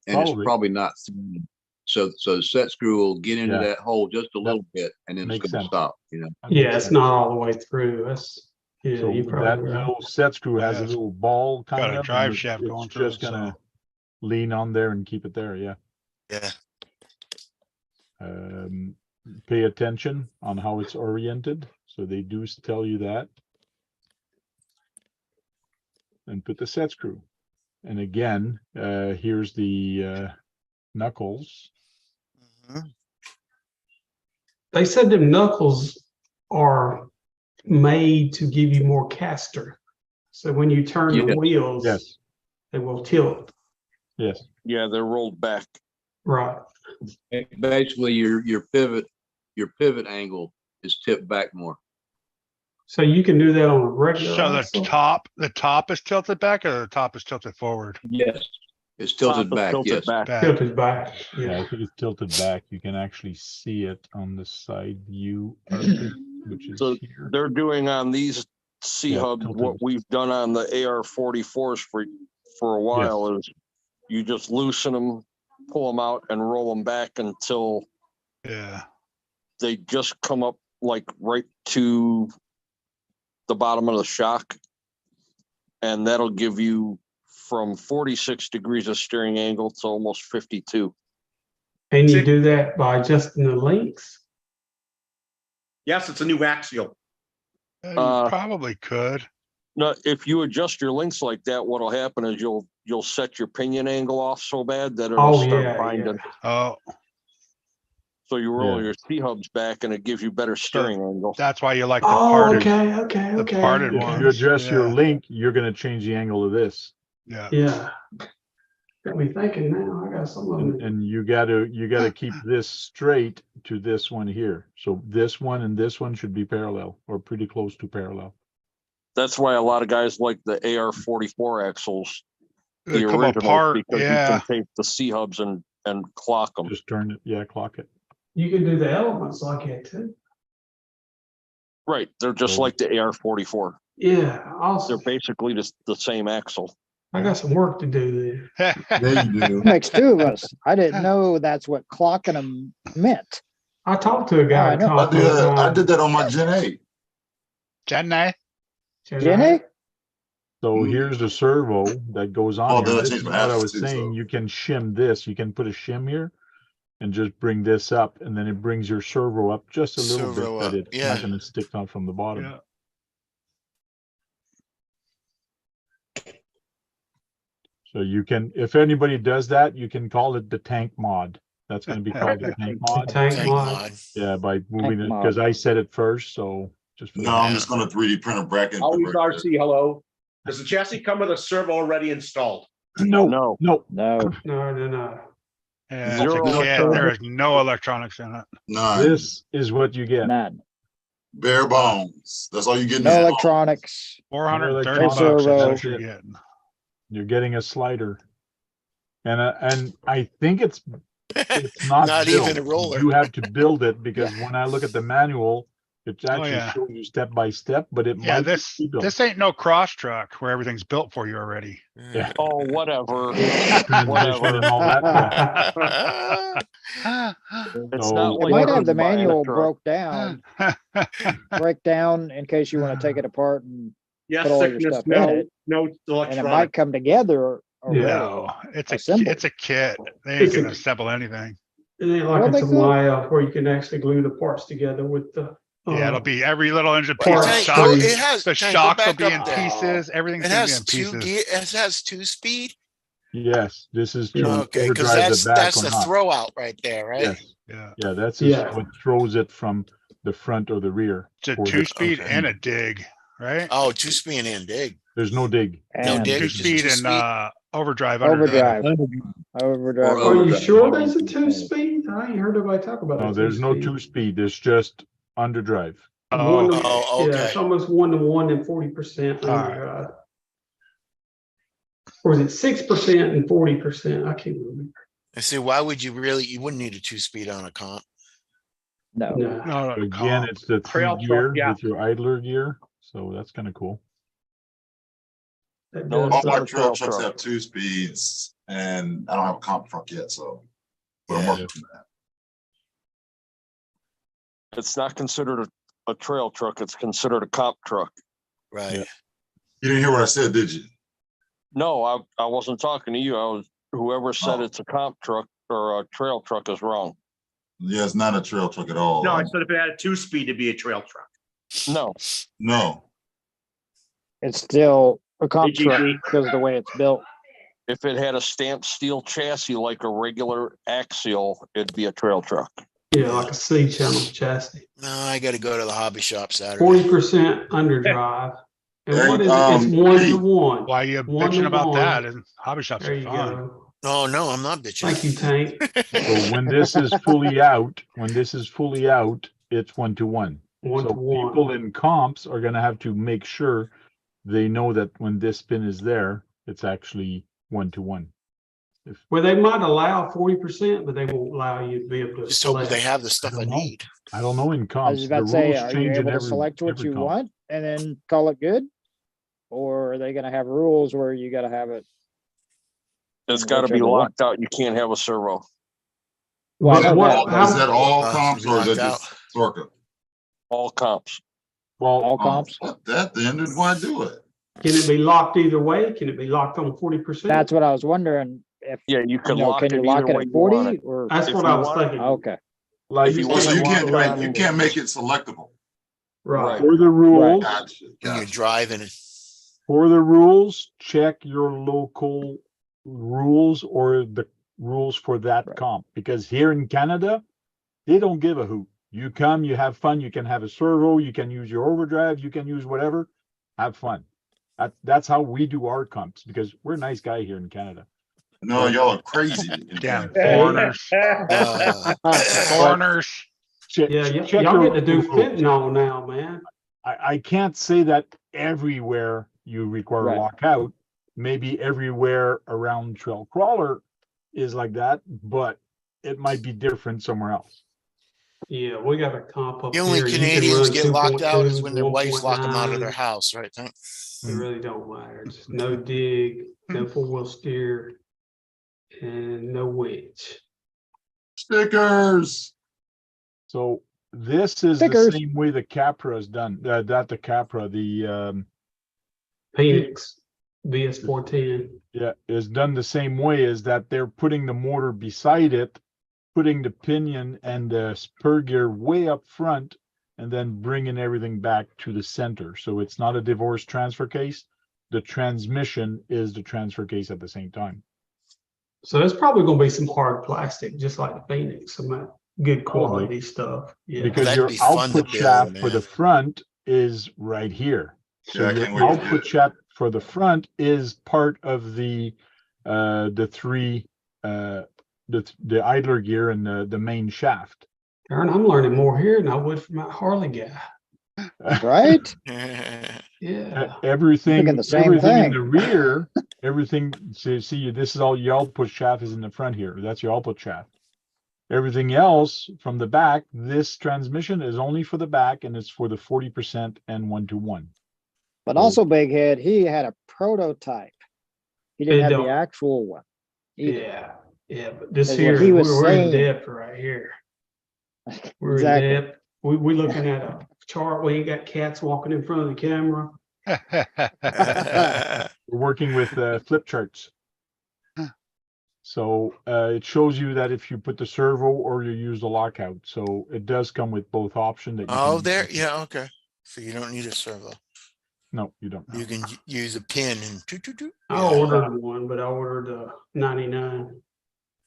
and Probably. it's probably not through. So the set screw will get into Yeah. that hole just a little bit, and then it's Makes going to sense. stop. You know. That Yeah, makes it's sense. not all the way through. That's yeah, So you that probably right. little set screw has Yeah, a it's little ball kind got of. a and drive it's shaft going through just it, gonna so. lean on there and keep it there. Yeah. Yeah. Pay attention on how it's oriented. So they do tell you that. And put the set screw. And again, here's the knuckles. Mhm. They said them knuckles are made to give you more caster. So when you turn the Yes. wheels, Yes, they will tilt. yes. Yeah, they're rolled back. Right. Basically, your pivot angle is tipped back more. So you can do that on a regular So axle? the top is tilted back or the top is tilted forward? Yes. It's tilted Top is back, tilted yes. back. Back. Tilted back. Yeah, I Yeah. think it's tilted back. You can actually see it on the side view of it, which is So here. they're doing on these C Yeah, hubs tilted. what we've done on the AR-44s for a while is you just loosen them, pull them out and roll them back until Yeah. they just come up like right to the bottom of the shock. And that'll give you from 46 degrees of steering angle to almost 52. And you do that by adjusting the links? Yes, it's a new Axial. You Uh, probably could. No, if you adjust your links like that, what'll happen is you'll set your pinion angle off so bad that it'll Oh, start yeah, binding. Oh, So you roll Yeah. your C hubs back and it gives you better steering angle. that's why you like the Oh, parted. okay. the parted If one. you adjust your Yeah. link, you're gonna change the angle of this. Yeah. Yeah. Got me thinking now. I got some of them. And you gotta keep this straight to this one here. So this one and this one should be parallel or pretty close to parallel. That's why a lot of guys like the AR-44 axles, They the come original, apart. because Yeah. you can take the C hubs and clock them. Just turn it, yeah, clock it. You can do the elements like that too. Right, they're just So- like the AR-44. Yeah, They're awesome. basically just the same axle. I got some work to do there. Yeah, you do. Makes two of us. I didn't know that's what clocking them meant. I talked to a guy. I know. I did that on my Gen 8. Jenny. Jenny? So here's the servo that goes on Oh, here. that This changed is my what I axis was too, saying. so. You can shim this. You can put a shim here and just bring this up, and then it brings your servo up just a little Servo bit up, that it's yeah. not gonna stick out from the bottom. Yeah. So you can, if anybody does that, you can call it the tank mod. That's gonna be called the tank mod. Tank Tank mod. mod. Yeah, by moving it, mod. because I said it first, so just for No, that. I'm just gonna 3D print a bracket. Always RC, hello. Does the chassis come with a servo already installed? No, No. no, No. No. Yeah, it's Zero a kit. electronics. There is no electronics in it. None. this is what you get. None. Bare bones. That's all you get. No electronics. 430 No bucks. electronics. That's what you're getting. You're getting a slider. And I think it's not Not built. even a roller. You have to build it because when I look at the manual, it actually yeah. shows you step by step, but it Yeah, might this be built. this ain't no cross truck where everything's built for you already. Yeah. Oh, whatever. Transmission and all that. Yeah. It's So- not It like might have the buying a manual truck. broke down, break down in case you want to take it apart and Yes, Put all your thickness, stuff in no, it, no and it electronic. might come together. already. No, it's Assembled. it's a kit. They ain't It's a- gonna assemble anything. It ain't like Well, it's they a could. layout where you can actually glue the parts together with the. Yeah, it'll be every little engine Well, piece. The Tank, shock, it has, the Tank, go shocks will back be up in there. pieces. Everything's It gonna be in has two pieces. gear, it has 2-speed. Yes, this is to Okay, because overdrive the back that's or the not. throw out right there, right? Yes, Yeah, yeah, that's Yeah. what throws it from the front or the rear. it's a or the- 2-speed okay. and a dig, right? Oh, 2-speed and dig. There's no dig. No And dig. 2-speed and two-speed? overdrive. overdrive. Or Overdrive. Are you overdrive. sure there's a 2-speed? I ain't heard nobody talk about No, a there's no 2-speed. 2-speed. There's just underdrive. Oh, One to- Oh, Yeah, okay. it's almost 1-to-1 and 40% All right. underdrive. Or is it 6% and 40%? I can't remember. I see, why would you wouldn't need a 2-speed on a comp. No. No. no, Again, it's the Trail 3 truck, gear yeah. with your idler gear, so that's kind of cool. That No, does All it's not my a trail trail trucks truck. have 2 speeds, and I don't have a comp truck yet, so. But I'm Yeah. working on that. It's not considered a trail truck. It's considered a comp truck. Right. Yeah. You didn't hear what I said, did you? No, I wasn't talking to you. Whoever said Oh. it's a comp truck or a trail truck is wrong. Yeah, it's not a trail truck at all. No, I said if it had a 2-speed, it'd be a trail truck. No, No. It's still a comp truck AGV. because of the way it's built. If it had a stamped steel chassis like a regular Axial, it'd be a trail truck. Yeah, like a C-channel chassis. No, I gotta go to the hobby shop Saturday. 40% underdrive. And Hey, what is it? It's 1-to-1. Why are you 1 bitching to about 1. that? And hobby shops There are you fun. go. Oh, no, I'm not bitching. Thank you, Tank. So when this is fully out, it's 1-to-1. One So to one. people in comps are gonna have to make sure they know that when this pin is there, it's actually 1-to-1. Well, they might allow 40%, but they won't allow you to be able to Just hope select. they have the stuff I don't know. need. I don't know in I was comps, the about to say, rules are you change in able to every select what you comp. want and then call it good? Or are they gonna have rules where you gotta have it? It's got to be Whichever one. locked out. You can't have a servo. Well, I But know what, that, Is that all it's comps gonna or be is that locked just Sorka? All comps. Well, all Oh, comps. fuck that then, then why do it? can it be locked either way? Can it be locked on 40%? That's what I was wondering. If, Yeah, you you could know, lock can it you lock either it way at you want 40 it. or? That's if what you I was want- thinking. Okay, like If you Oh, want so to you walk can't around you and- can't make it selectable. Right. for the rules, Gotcha, When you're gotcha. driving. check your local rules or the rules for that Right. comp. Because here in Canada, they don't give a hoot. You come, you have fun, you can have a servo, you can use your overdrive, you can use whatever, have fun. That's how we do our comps because we're a nice guy here in Canada. No, y'all are crazy. in Damn Canada. foreigners. Foreigners. Check, Yeah, check y'all your get to do local rules. fentanyl now, man. I can't say that everywhere you require Right. lockout. Maybe everywhere around trail crawler is like that, but it might be different somewhere else. Yeah, we got a comp up The only here. You can Canadians run get locked out is 2.2, when their wives lock them out of their 1.9. house, right? Tank? It really don't matter. Just no dig, no 4-wheel steer, and no winch. Stickers. So this is Stickers. the same way the Capra is done. That the Capra, the Phoenix BS410. yeah, is done the same way. Is that they're putting the motor beside it, putting the pinion and the spur gear way up front, and then bringing everything back to the center. So it's not a divorce transfer case. The transmission is the transfer case at the same time. So it's probably going to be some hard plastic, just like the Phoenix, some good Probably. quality stuff. Yeah. Because That'd your be fun to output build, shaft for the man. front is right here. So Yeah, I your can't wait to output get it. shaft for the front is part of the three the idler gear and the main shaft. Aaron, I'm learning more here than I would from that Harley guy. right? Yeah. Everything Thinking the same everything in thing. the rear, everything, so see, this is all your output shaft is in the front here. That's your output shaft. Everything else from the back, this transmission is only for the back and it's for the 40% and 1-to-1. But also Big Head, he had a prototype. He didn't It have don't- the actual one. either. Yeah. Yeah. But this That's here, what he was we're in saying. depth right here. We're Exactly. in depth. We looking at a chart. We ain't got cats walking in front of the camera. We're working with flip charts. So it shows you that if you put the servo or you use the lockout. So it does come with both option that you Oh, can there, use. yeah, okay. So you don't need a servo. No, you don't. You can use a pin and I ordered one, but I ordered a 99.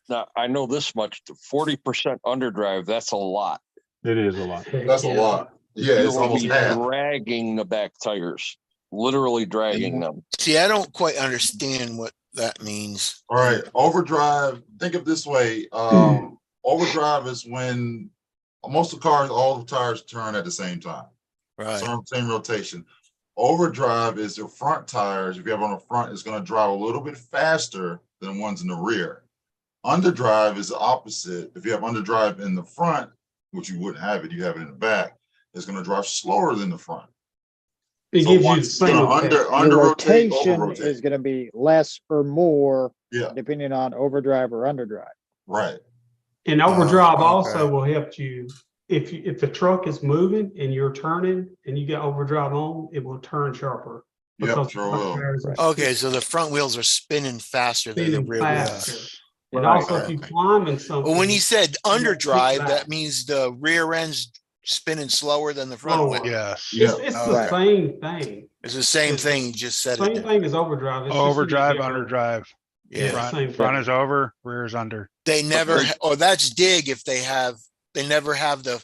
Now, I know this much, 40% underdrive, that's a lot. It is a lot. Heck That's a yeah. lot. Yeah, it's You'll almost be half. dragging the back tires, literally dragging them. See, I don't quite understand what that means. All right, overdrive. Think of it this way. Overdrive is when most of the cars, all the tires turn at the same time. Right. Same rotation. Overdrive is your front tires. If you have on the front, it's going to drive a little bit faster than ones in the rear. Underdrive is the opposite. If you have underdrive in the front, which you wouldn't have it, you have it in the back, it's going to drive slower than the front. It So gives you the once it's same gonna effect. under Your rotate, rotation over rotate. is going to be less or more Yeah, depending on overdrive or underdrive. right. And overdrive okay. also will help you if the truck is moving and you're turning and you got overdrive on, it will turn sharper. Yep, because sure the front will. tires are Okay, so the front wheels are spinning faster than the spinning rear wheels. faster. And Right. also, if you climbing something, Well, when he said underdrive, back. that means the rear end's spinning slower than the front Slower. wheel. Yes. Yeah. it's Okay. the same thing. It's the same It's thing, you just said it Same different. thing as overdrive. It's just in a Overdrive, different- underdrive. Yeah, Front, same front thing. is over, rear is under. they never, or that's dig if they never have the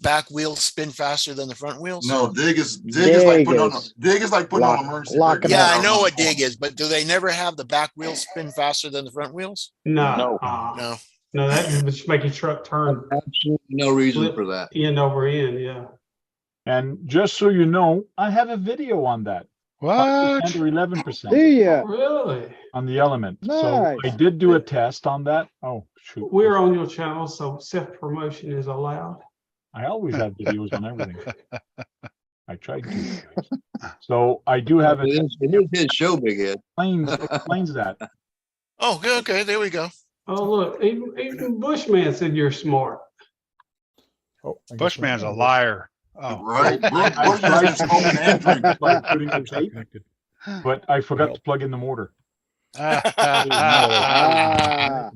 back wheels spin faster than the front wheels. No, dig is like putting on is dig is like putting on lock- emergency locking brake. Yeah, up. I know what dig is, but do they never have the back wheels spin faster than the front wheels? No, No. no, that just make your truck turn Absolutely no reason flip for that. end over end, yeah. And just so you know, I have a video on that. 5% What? or Do 11% ya? Really? on the element. So I Nice. did do a test on that. Oh, shoot. We're on your channel, so self-promotion is allowed. I always have videos on everything. I tried to. So I do have It it is his show, big head. explains that. Oh, okay, okay, there we go. Oh, look, even Bushman said you're smart. Oh, I guess Bushman's a I'm liar. Oh. Right? I Bushman's tried been smoking and drinking. by putting the tape, connected. but I forgot to plug in the motor. Ah,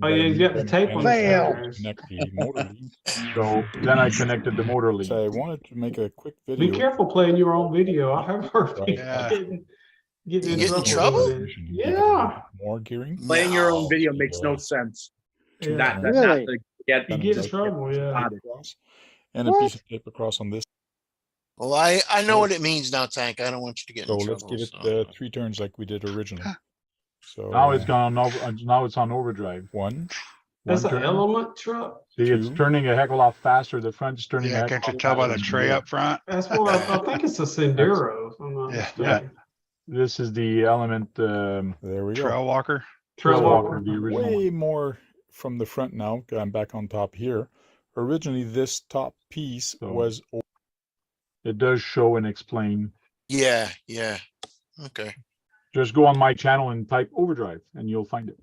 Oh, yeah, you got the tape on the Fail. tires. Connect the motor lead. So then I connected the motor lead. So I wanted to make a quick Be video. careful playing your own video. I have heard people Yeah. getting You get in trouble? doing it. Yeah. More gearing. Playing your own No. video makes no sense. Yeah. Not Really? to get You get in trouble, yeah. Across, and a What? piece of tape across on this. Well, I know what it means now, Tank. I don't want you to get So in trouble. let's give it so. 3 turns like we did originally. So Now it's gone over. Now it's on overdrive. 1, That's One an turn. element truck. See, it's two. turning a heck of a lot faster. The front's turning a Yeah, heck can't of a you lot tell by faster the than tray rear. up front? That's what I think it's a Sendero, if I'm not Yeah. mistaken. This is the element there we go. Trail walker. Trail Walker, Walker. the original one. Way more from the front now. I'm back on top here. Originally, this top piece So- was It does show and explain. Yeah, yeah. Okay. Just go on my channel and type overdrive and you'll find it.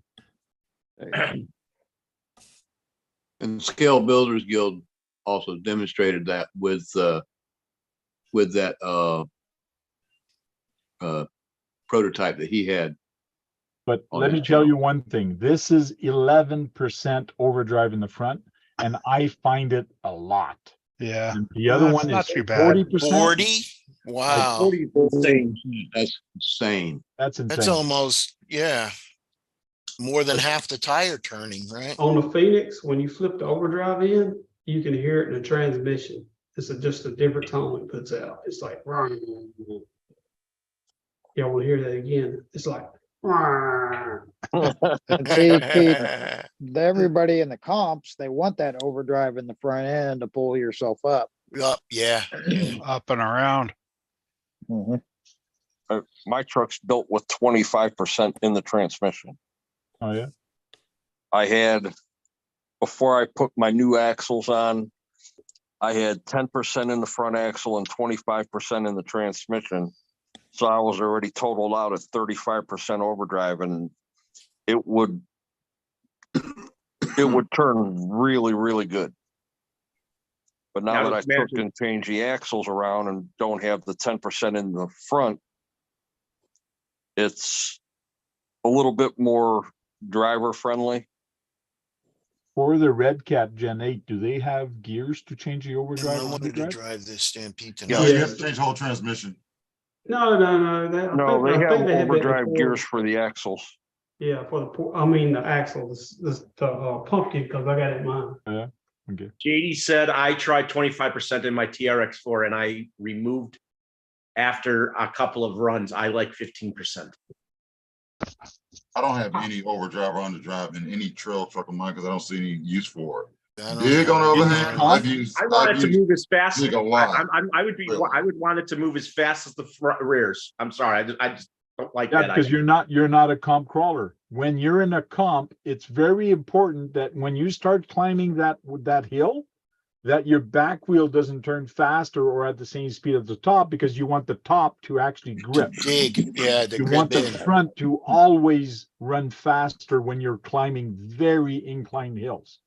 And Scale Builders Guild also demonstrated that with that prototype that he had. But On let his me tell channel. you one thing. This is 11% overdrive in the front, and I find it a lot. Yeah. And the other That's one not is too bad. 40%. 40? Wow. 40 is insane. That's insane. That's insane. That's almost, yeah. More than half the tire turning, right? On the Phoenix, when you flip the overdrive in, you can hear it in the transmission. It's just a different tone it puts out. It's like, y'all want to hear that again? It's like, and see, Pete, everybody in the comps, they want that overdrive in the front end to pull yourself up. Yup, yeah. Up and around. Mhm. My truck's built with 25% in the transmission. Oh, yeah. I had, before I put my new axles on, I had 10% in the front axle and 25% in the transmission. So I was already totaled out at 35% overdrive, and it would turn really, really good. But now Now, that I imagine- took and changed the axles around and don't have the 10% in the front, it's a little bit more driver friendly. For the Red Cat Gen 8, do they have gears to change the I overdrive? and wanted to underdrive? drive this Stampede Yeah, tonight. you have to change the whole transmission. no. No, they have had that overdrive before. gears for the axles. Yeah, for the axle, the pumpkin, because I got it in mine. Okay. JD said I tried 25% in my TRX4 and I removed after a couple of runs. I like 15%. I don't have any overdrive or underdrive in any trail truck of mine because I don't see any use for it. I don't Dig, on the know. other hand, I've used. I want I've it to used move as fast. dig a lot. I would be. Really. I would want it to move as fast as the front rears. I'm sorry. I just don't like Yeah, that. because you're not a comp crawler. When you're in a comp, it's very important that when you start climbing that hill, that your back wheel doesn't turn faster or at the same speed as the top, because you want the top to actually grip. Dig, yeah, the You want grip the in. front to always run faster when you're climbing very inclined hills.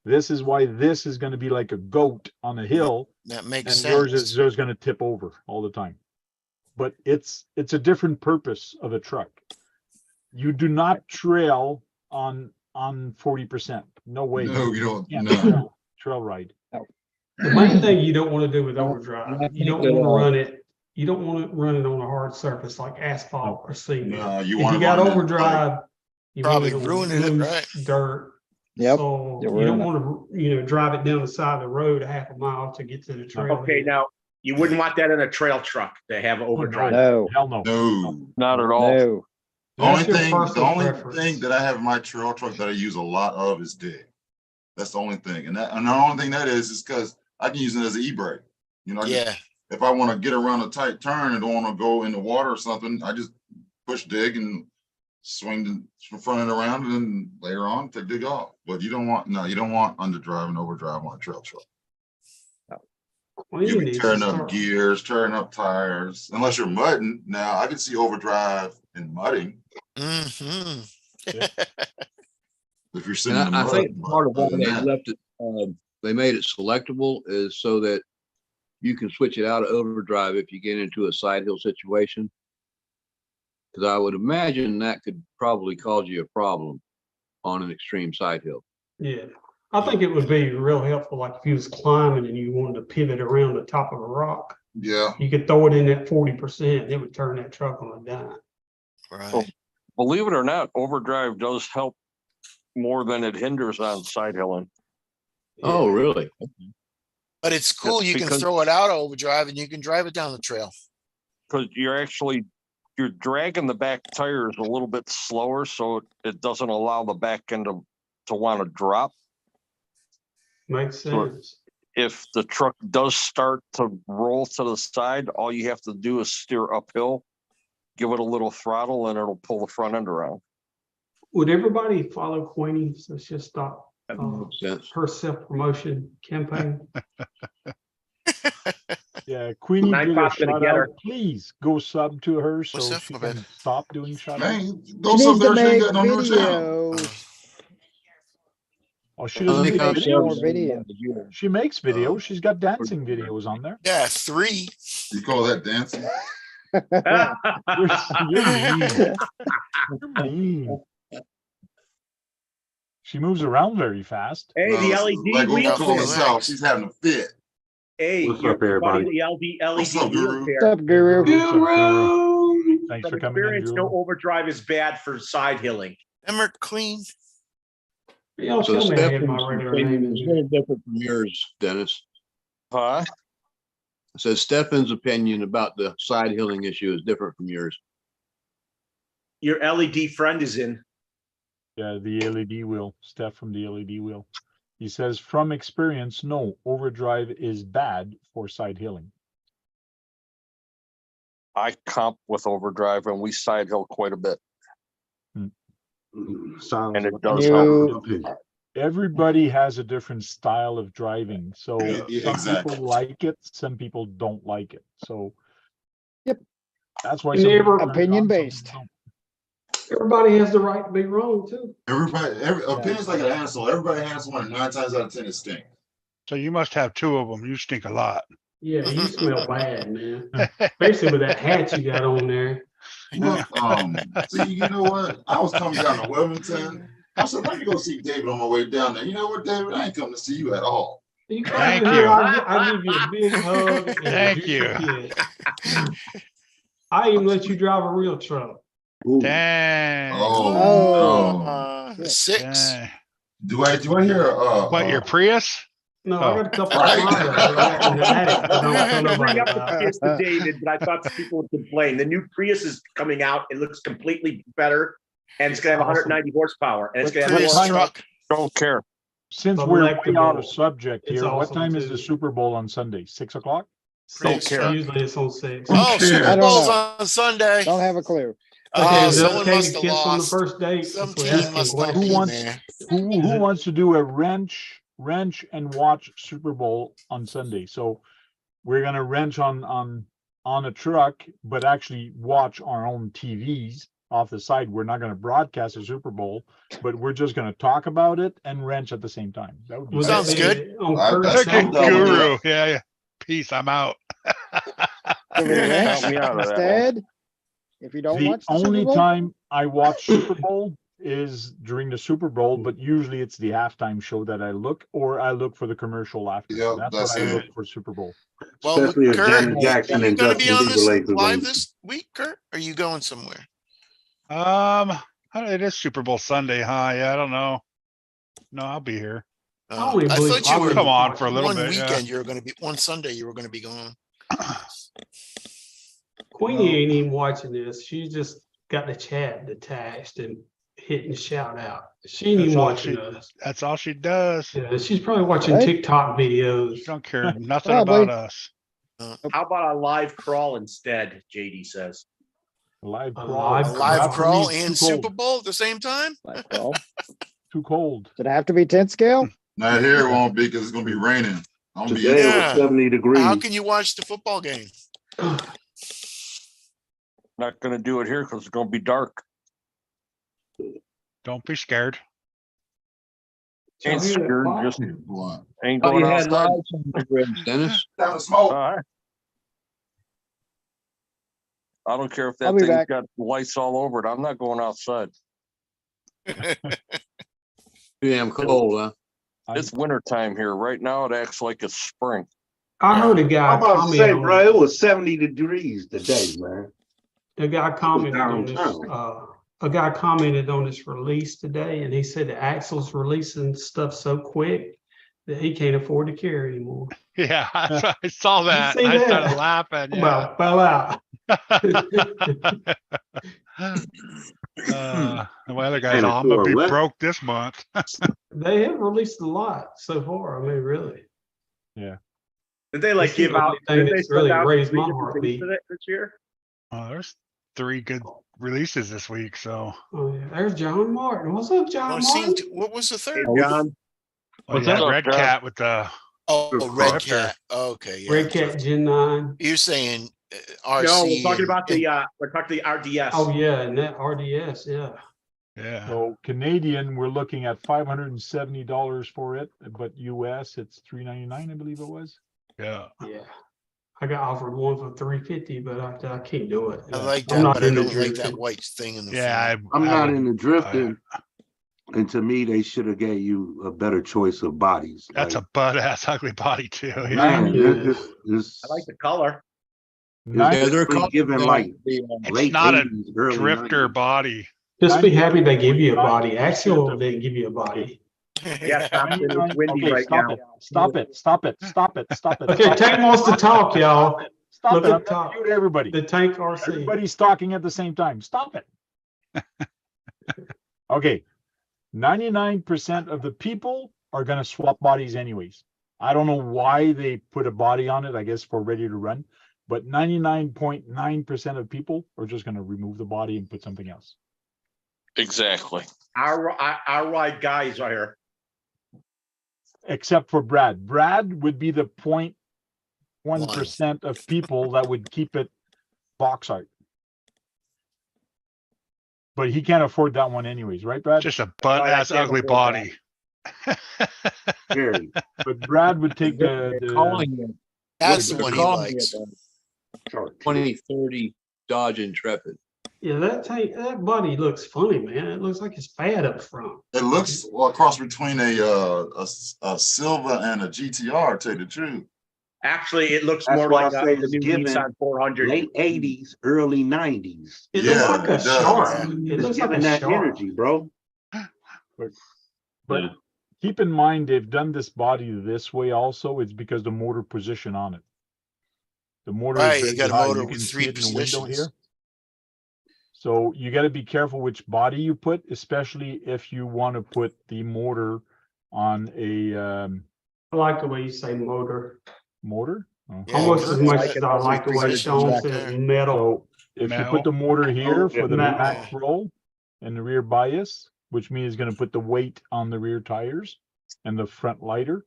This is why this is going to be like a goat on a hill, That makes and yours is sense. just going to tip over all the time. But it's a different purpose of a truck. You do not trail on 40%. No way. No, you don't. Yeah, No. trail ride. The main thing you don't want to do with overdrive, you don't want to run it. You don't want to run it on a hard surface like asphalt or cement. No, you If want you to got run it overdrive You Probably really don't ruining it, lose right? Dirt. Yep. So You're you don't ruining want to, drive it down the side of the road a half a mile to get to the trail. Okay, now you wouldn't want that in a trail truck to have overdrive. No, Hell no. No. Not at all. no. The only That's your thing, the personal only preference. thing that I have in my trail truck that I use a lot of is dig. That's the only thing. And the only thing that is because I can use it as an e-brake. You know, Yeah. if I want to get around a tight turn and don't want to go in the water or something, I just push dig and swing the front end around and then later on take dig off. But you don't want underdrive and overdrive on a trail truck. Well, You'll be needs to tearing up start. gears, tearing up tires, unless you're mudding. Now I can see overdrive and mudding Mm-hmm. if you're sitting And in the I mud. think but part of why other than they that, left it, they made it selectable is so that you can switch it out of overdrive if you get into a side hill situation. Because I would imagine that could probably cause you a problem on an extreme side hill. Yeah. I think it would be real helpful, like if you was climbing and you wanted to pivot around the top of a rock, yeah. you could throw it in at 40%. It would turn that truck on a dime. Right. Believe it or not, overdrive does help more than it hinders on side hilling. Oh, really? But it's cool. You can because- throw it out of overdrive and you can drive it down the trail. Because you're dragging the back tires a little bit slower, so it doesn't allow the back end to want to drop. Makes So- sense. If the truck does start to roll to the side, all you have to do is steer uphill, give it a little throttle, and it'll pull the front end around. Would everybody follow Queenie? So she'll stop That makes sense. her self-promotion campaign. Yeah, Queenie Nine did a Pop's gonna shout get out. her. Please go sub to her so What's up, she my can bad? stop doing shout outs. Man, She those up needs to there, she ain't make got no new channel. videos. Oh, she I doesn't think make I've Make videos. more seen videos. She makes videos. She's got dancing videos on there. Yeah, 3. You call that dancing? You're mean. She moves around very fast. Hey, the No, LED like over wheels calling there. herself, she's having a fit. Hey, What's your up, everybody? buddy, the What's LED up, wheels Guru? there. What's up, Guru? Guru! Thanks From for coming in, experience, Drew. no overdrive is bad for side hilling. Them are clean. Y'all So tell me I had my Stefan's regular name opinion in is here. very different from yours, Dennis. Huh? So Stefan's opinion about the side hilling issue is different from yours. Your LED friend is in. Yeah, the LED wheel. Steph from the LED wheel. He says, from experience, no, overdrive is bad for side hilling. I comp with overdrive and we side hill quite a bit. Sounds And it like does help. Everybody has a different style of driving. So Yeah, some exactly. people like it, some people don't like it. So Yep. That's why And some people every- turn it Opinion on, some based. people don't. Everybody has the right to be wrong too. Every opinion's like an asshole. Everybody has one, and 9 times out of 10 it stinks. So you must have 2 of them. You stink a lot. Yeah, you smell bad, man. Especially with that hat you got on there. Look, see, you know what? I was coming down to Wilmington. I said, let me go see David on my way down there. You know what, David? I ain't coming to see you at all. You come Thank in here, you. I give you a big hug and a Thank juicy you. kiss. I even let you drive a real truck. Ooh, Dang. Oh. 6. Dang. Do I hear What, your Prius? No, Oh. I got a couple Right. of Hondas that I got in the attic that I don't tell Bring nobody up the about. Prius to David, but I thought people would complain. The new Prius is coming out. It looks completely better, and it's gonna have Awesome. 190 horsepower, and it's gonna have Prius more. truck. Don't care. Since we're way out of Delectable. subject It's here, what awesome, time is too. the Super Bowl on Sunday? 6 o'clock? Don't Six, care. usually it's on 6. Who Oh, cares? Super I don't Bowl's know. on Sunday. Don't have a clue. Okay, Oh, is it someone okay must to have kiss on the lost. first date? Some Since we're team asking must have questions. Who wants- man. Who Is it- wants to do a wrench and watch Super Bowl on Sunday? So we're gonna wrench on a truck, but actually watch our own TVs off the side. We're not gonna broadcast the Super Bowl, but we're just gonna talk about it and wrench at the same time. That would be Would Sounds that be good. On I- Kurt's that's Look at I'm down with Guru. Yeah. Peace. I'm out. Give it a wrench Help me out of that one. instead. If you don't the watch the only Super Bowl. time I watch Super Bowl is during the Super Bowl, but usually it's the halftime show that I look, or I look for the commercial after. Yep, That's that's what I it. look for Super Bowl. Well, especially if Kurt, Janet Jackson are you and gonna Justin be on Bieber this lays the live baby. this week, Kurt? Are you going somewhere? Um, It is Super Bowl Sunday, huh? Yeah, I don't know. No, I'll be here. I only I believe thought you were Come on for a little one bit. Yeah. weekend. You were going to be one Sunday. You were going to be gone. Queenie ain't even watching this. She just got the chat detached and hitting shout out. She ain't That's even all watching she- us. That's all she does. Yeah, she's probably watching Right? TikTok videos. She don't care nothing Probably. about us. How about a live crawl instead? JD says. Live A crawl. live A live Crawl. crawl Too and cold. Super Bowl at the same time. Like, well, Too cold. does it have to be 10 scale? Not here, it won't be because it's gonna be raining. I'm gonna be Today it inside. was 70 degrees. How can you watch the football game? Not gonna do it here because it's gonna be dark. Don't be scared. Ain't scared, just Blunt. ain't Oh, going you had outside. lights on the grids, Dennis. Down the smoke. All right. I don't care if I'll that be thing's back. got lights all over it. I'm not going outside. Too damn cold, huh? It's winter time here. Right now, it acts like it's spring. I heard a guy I'm about to comment say, on bro, it was 70 degrees today, man. the guy commented on this. downtown. A guy commented on this release today, and he said that Axel's releasing stuff so quick that he can't afford to carry anymore. Yeah, I saw that. see I that? started laughing. Yeah. Well, fell out. The other guy's And all, I'm gonna be what? broke this month. They have released a lot so far. I mean, really. Yeah. Did they like This is give the out? only thing Did they that's send really out raised my three different heartbeat. things this year? There's 3 good releases this week, so. Oh, yeah. There's John Martin. What's up, John Oh, it Martin? seemed what was the Hey, third? John. Well, What's yeah, up, Red John? Cat with the Oh, Red Drifter. Cat. Okay, yeah. Red Cat Gen 9. You're saying No, RC. we're talking about and- we're talking the RDS. Oh, yeah, and that RDS, yeah. yeah. So Canadian, we're looking at $570 for it, but US it's $399, I believe it was. Yeah. Yeah. I got offered one for $350, but I can't do it. I like I'm that, not but I into don't like that drifting. white thing in the Yeah. front. I'm not would- into drifting. And to me, they should have gave you a better choice of bodies. That's Like, a butt ass ugly body too. Yeah. man, Yeah. it's I like the color. Nine- Yeah, they're basically giving like It's late not a 80s, early drifter 90s. body. Just be happy they give you a 99% body. Axial of- didn't give you a body. Yeah, Thompson, it's windy Okay, right stop now. it. Stop it. Stop it. Stop it. Stop it. Okay, stop Tank it. wants to talk, y'all. Stop Look it. at I'm top. gonna mute everybody. The Tank RC. Everybody's talking at the same time. Stop it. Okay. 99% of the people are going to swap bodies anyways. I don't know why they put a body on it, I guess for ready to run, but 99.9% of people are just going to remove the body and put something else. Exactly. Our ride guys are here. Except for Brad. Brad would be the 0.1% of people that would keep it box art. But he can't afford that one anyways, right, Brad? Just a butt I ass can't ugly afford body. Very. But Brad would take They're the calling it. That's the they're one he calling likes. it a Short. 2030 Dodge Intrepid. Yeah, that body looks funny, man. It looks like it's fat up front. It looks a cross between a Silva and a GTR, to tell you the truth. Actually, it looks That's more why like I say the it's new given Nissan 400. Late 80s, early 90s. It Yeah, looks like it a does. shark. Yeah. It It's looks like giving a that shark. energy, bro. But Yeah. keep in mind, they've done this body this way also. It's because the motor position on it. The motor Right, is you very got a high. motor You with can 3 see it in the window positions. here. So you got to be careful which body you put, especially if you want to put the motor on a I like the way you say motor. motor. Oh. Yeah, Almost as it's much like as I like the way positions Sean back says there. metal. So if you put the motor here for the metal. back roll and the rear bias, which means it's going to put the weight on the rear tires and the front lighter,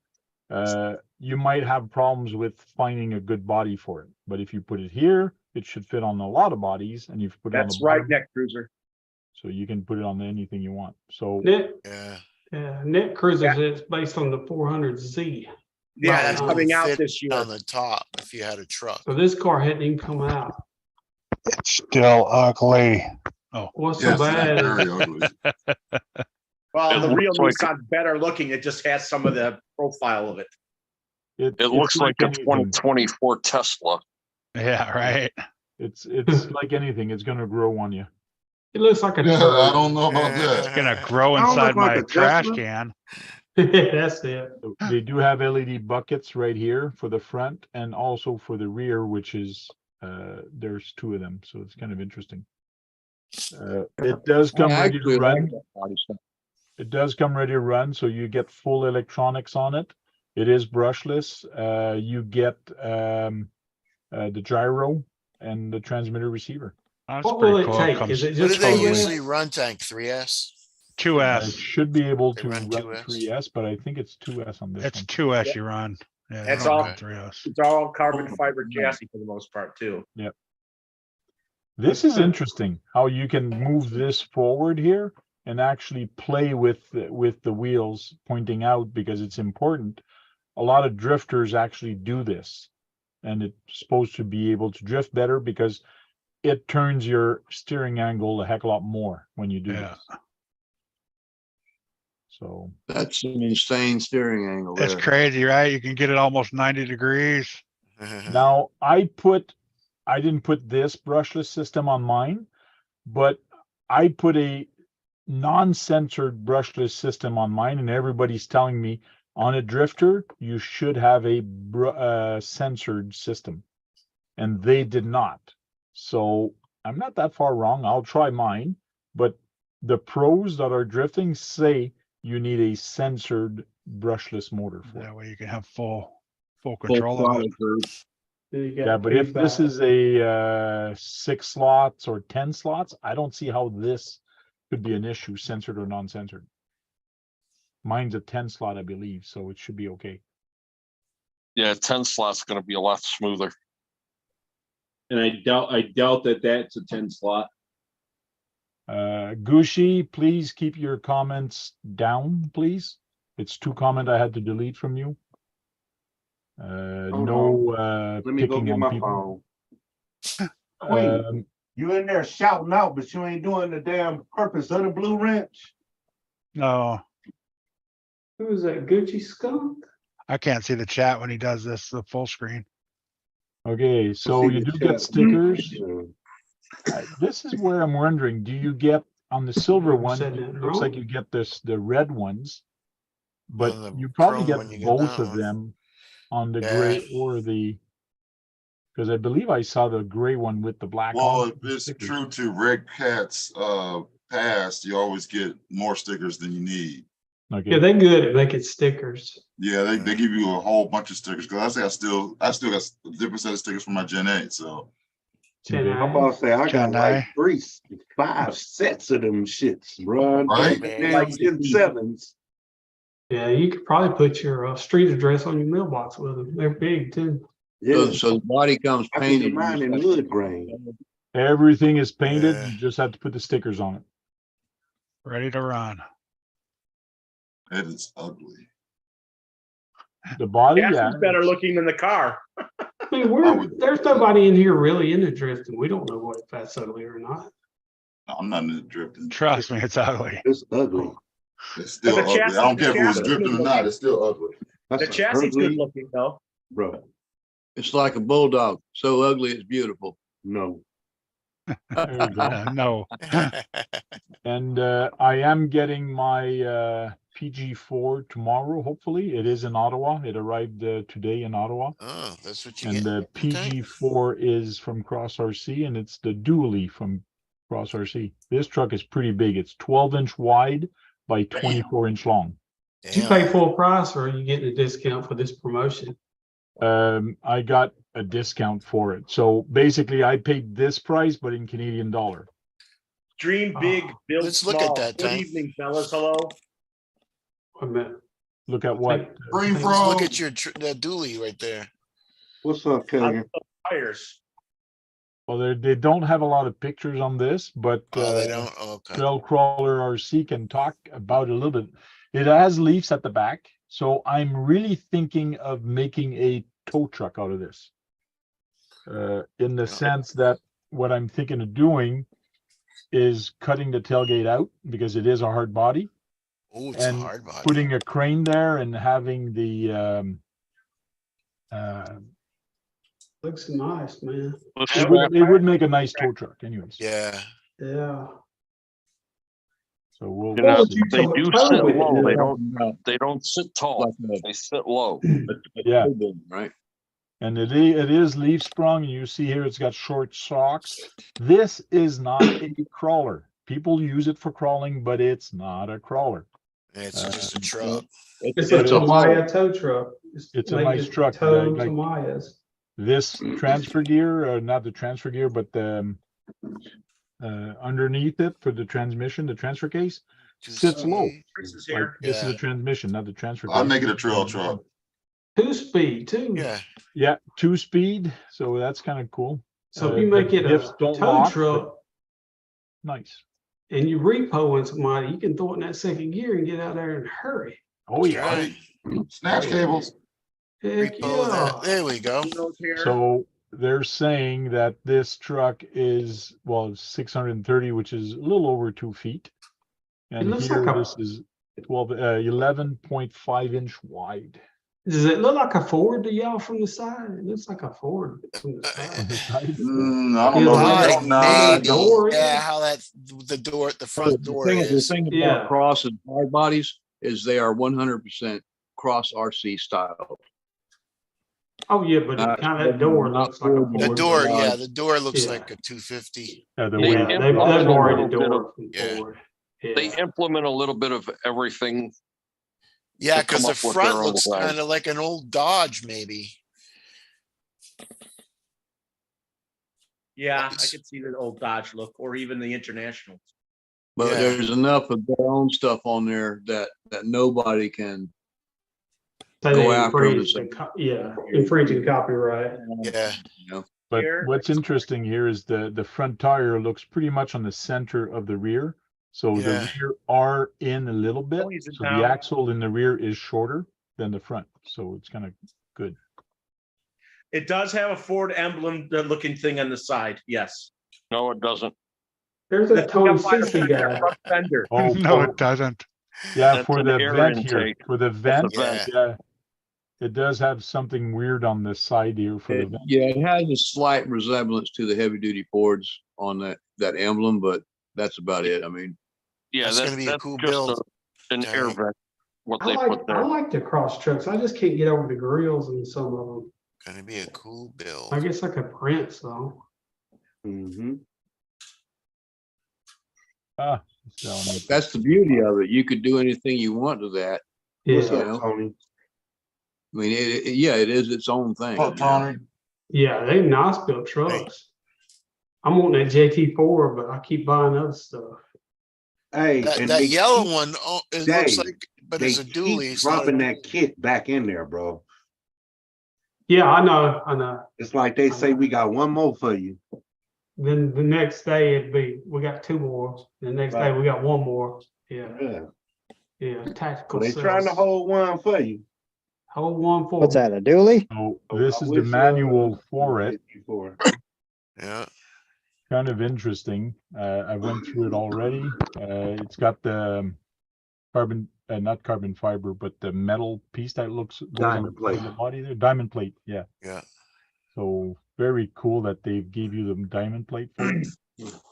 you might have problems with finding a good body for it. But if you put it here, it should fit on a lot of bodies, and if you put it on That's the right, bottom, Neck Cruiser. so you can put it on anything you want. So Net, Yeah. Net Cruisers is based on the 400Z. Yeah, Right, that's it coming would out fit this year. on the top if you had a truck. So this car hadn't even come out. It's still ugly. What's Yes, so it's bad very is ugly. Well, It the real looks like Nissan's better looking. It just has some of the profile of it. It it's looks like a anything. 2024 Tesla. Yeah, right. It's like anything. It's going to grow on you. It looks like a Yeah, I turd. don't know about that. It's gonna grow I don't inside look like my a trash Tesla. can. That's it. They do have LED buckets right here for the front and also for the rear, which is, there's two of them. So it's kind of interesting. It does come I ready to actually like run. that body style. It does come ready to run, so you get full electronics on it. It is brushless. You get the gyro and the transmitter receiver. That's What will pretty it cool. take? Comes Is it What just do they totally- usually run, Tank? 3S? 2S. It should be able They to run run 2S? 3S, but I think it's 2S on this It's one. 2S you run. Yeah, you That's don't all. run 3S. It's all carbon fiber chassis for the most part too. This is interesting how you can move this forward here and actually play with the wheels pointing out, because it's important. A lot of drifters actually do this, and it's supposed to be able to drift better because it turns your steering angle a heck of a lot more when you do Yeah. this. So That's an insane steering angle It's there. crazy, right? You can get it almost 90 degrees. now I didn't put this brushless system on mine, but I put a non-censored brushless system on mine, and everybody's telling me on a drifter you should have a censored system, and they did not. So I'm not that far wrong. I'll try mine, but the pros that are drifting say you need a censored brushless motor for it. That way you can have full Full control of throttle it. curve. Yeah, but if this is a 6 slots or 10 slots, I don't see how this could be an issue, censored or non-censored. Mine's a 10 slot, I believe, so it should be okay. Yeah, 10 slot's gonna be a lot smoother. And I doubt that that's a 10 slot. Gushi, please keep your comments down, please. It's 2 comment I had to delete from you. No Let me go picking get on my people. phone. Queen, Um, you in there shouting out, but you ain't doing the damn purpose of the blue wrench. No, Who is that? Gucci Skunk? I can't see the chat when he does this, the full screen. okay, so See you the do get chat. stickers. Yeah. This is where I'm wondering, do you get on the silver one, said it that looks like wrong. you get the red ones, but On the you probably chrome get one, you get both that of one. them on the Yeah. gray or the, because I believe I saw the gray one with the black Well, on. if it's true to Red Cat's past, you always get more stickers than you need. Yeah, Okay, they're good at making stickers. Yeah, they give you a whole bunch of stickers because I still got a different set of stickers from my Gen 8. So Gen Okay. I'm about to say I got like Chennai. 5 sets of them shits, bro. Right? Damn Gen 7s. Yeah, you could probably put your street address on your mailbox with them. They're big too. Yeah, So the body comes I can painted. do mine in You just have wood to- grain. everything is painted, Yeah. you just have to put the stickers on it. Ready to run. it is ugly. The body, Gas yeah. is better looking than the car. I mean, there's nobody in here really into drifting. We don't know what if that's ugly or not. No, I'm not into drifting. Trust me, it's ugly. It's ugly. It's still the ugly. chassis- I don't care if it was the chassis drifting is or not. It's still ugly. That's The chassis is good ugly, looking though. bro. It's like a bulldog. So ugly, it's beautiful. No. There you go. No. And I am getting my PG4 tomorrow, hopefully. It is in Ottawa. It arrived today in Ottawa. Oh, that's what you And get. the PG4 is from Cross RC, and it's the dually from Cross RC. This truck is pretty big. It's 12-inch wide by 24-inch long. Did you pay full price or are you getting a discount for this promotion? I got a discount for it. So basically, I paid this price, but in Canadian dollar. Dream big, build Let's small. look at that, Good Tank. evening, fellas. Hello. I meant, Look at what? Green Let's Frog. look at your the dually right there. What's up, Kagan? Tires. Well, they don't have a lot of pictures on this, but Oh, they don't. Okay. Trail Crawler RC can talk about it a little bit. It has leaves at the back, so I'm really thinking of making a tow truck out of this. In the sense that what I'm thinking of doing is cutting the tailgate out because it is a hard body, Oh, it's a and hard body. putting a crane there and having the looks nice, man. it would make a nice tow truck anyways. Yeah. Yeah. So we'll. You know, What would you they tow- do tow sit with? low. You're talking about They don't sit tall. like They sit low. Yeah. right? And it is leaf sprung. You see here, it's got short socks. This is not a crawler. People use it for crawling, but it's not a crawler. It's just a truck. It's a But Tamiya tow truck. it's a Make nice it truck. Tow Like Tamiyas. this transfer gear, not the transfer gear, but the underneath it for the transmission, the transfer case sits low. Chris is Like here. this is Yeah. a transmission, not the transfer I'd case. make it a trail truck. 2-speed too. Yeah. Yeah, 2-speed. So that's kind of cool. So if you The make it a diffs don't tow lock, but truck nice. and you repoing somebody, you can throw it in that second gear and get out there and hurry. Oh yeah. Right. Snatch cables. Heck Repo that. yeah. There we go. So they're saying that this truck is, well, 630, which is a little over 2 feet. And looks here like a- this is 11.5-inch wide. Does it look like a Ford to y'all from the side? It looks like a Ford from the On the side. side. I don't know. Yeah, They like don't know. maybe. door is. Yeah, how that the door, the front door The is. thing about Yeah. cross and hard bodies is they are 100% cross RC style. Oh, yeah, but Uh, it kind of, that door looks like a the The Ford. door, Lodge. yeah, the door looks Yeah. like a 250. Yeah, the They weight. Yeah, they've implement a already little bit door from yeah. Ford. They Yeah. implement a little bit of everything. Yeah, To because come the up with front their own looks design. kind of like an old Dodge, maybe. Yeah, I could see the old Dodge look, or even the International. But Yeah. there's enough of their own stuff on there that nobody can So go they after them. infringe the, infringing copyright. Yeah. You know, But Here. what's interesting here is the front tire looks pretty much on the center of the rear. So Yeah. the rear are in a little bit. Tony's in So town. the axle in the rear is shorter than the front. So it's kind of good. It does have a Ford emblem looking thing on the side. Yes. No, it doesn't. There's a Tony Sissy guy. Front fender. Oh, No, it doesn't. yeah, That's for an the air vent here, intake. for the That's vent, a vent. yeah. It does have something weird on the side here for the vent. yeah, it has a slight resemblance to the heavy duty Fords on that emblem, but that's about it. I mean, Yeah, That's gonna be a that's cool just build, an air Terry. vent, what I they like, put I there. like the cross trucks. I just can't get over the grills in some of them. Gonna be a cool build. I guess I could print some. Mm-hmm. So, that's the beauty of it. You could do anything you want to that. What's Yeah, You up, know? Tony? I mean, yeah, it is its own thing. Oh, Tony. yeah, they nice built trucks. I'm wanting that JT4, but I keep buying other stuff. Hey, That, and that they yellow keep- one, oh, it looks Dave, like, but they it's a keep dually. It's not a dropping that dually. kit back in there, bro. Yeah, I know. It's like they say we got one more for you. Then the next day it'd be, we got 2 more. The next day Right. we got 1 more. Yeah, Yeah. yeah, So tactical they trying to sales. hold one for you. Hold one for What's me. that, a dually? so Oh, this I is the wish, manual for it. before. Yeah. Kind of interesting. I went through it already. It's got the carbon, not carbon fiber, but the metal piece that looks goes on Diamond the front of plate. the body there. Diamond plate, yeah. Yeah. So very cool that they gave you the diamond plate for it.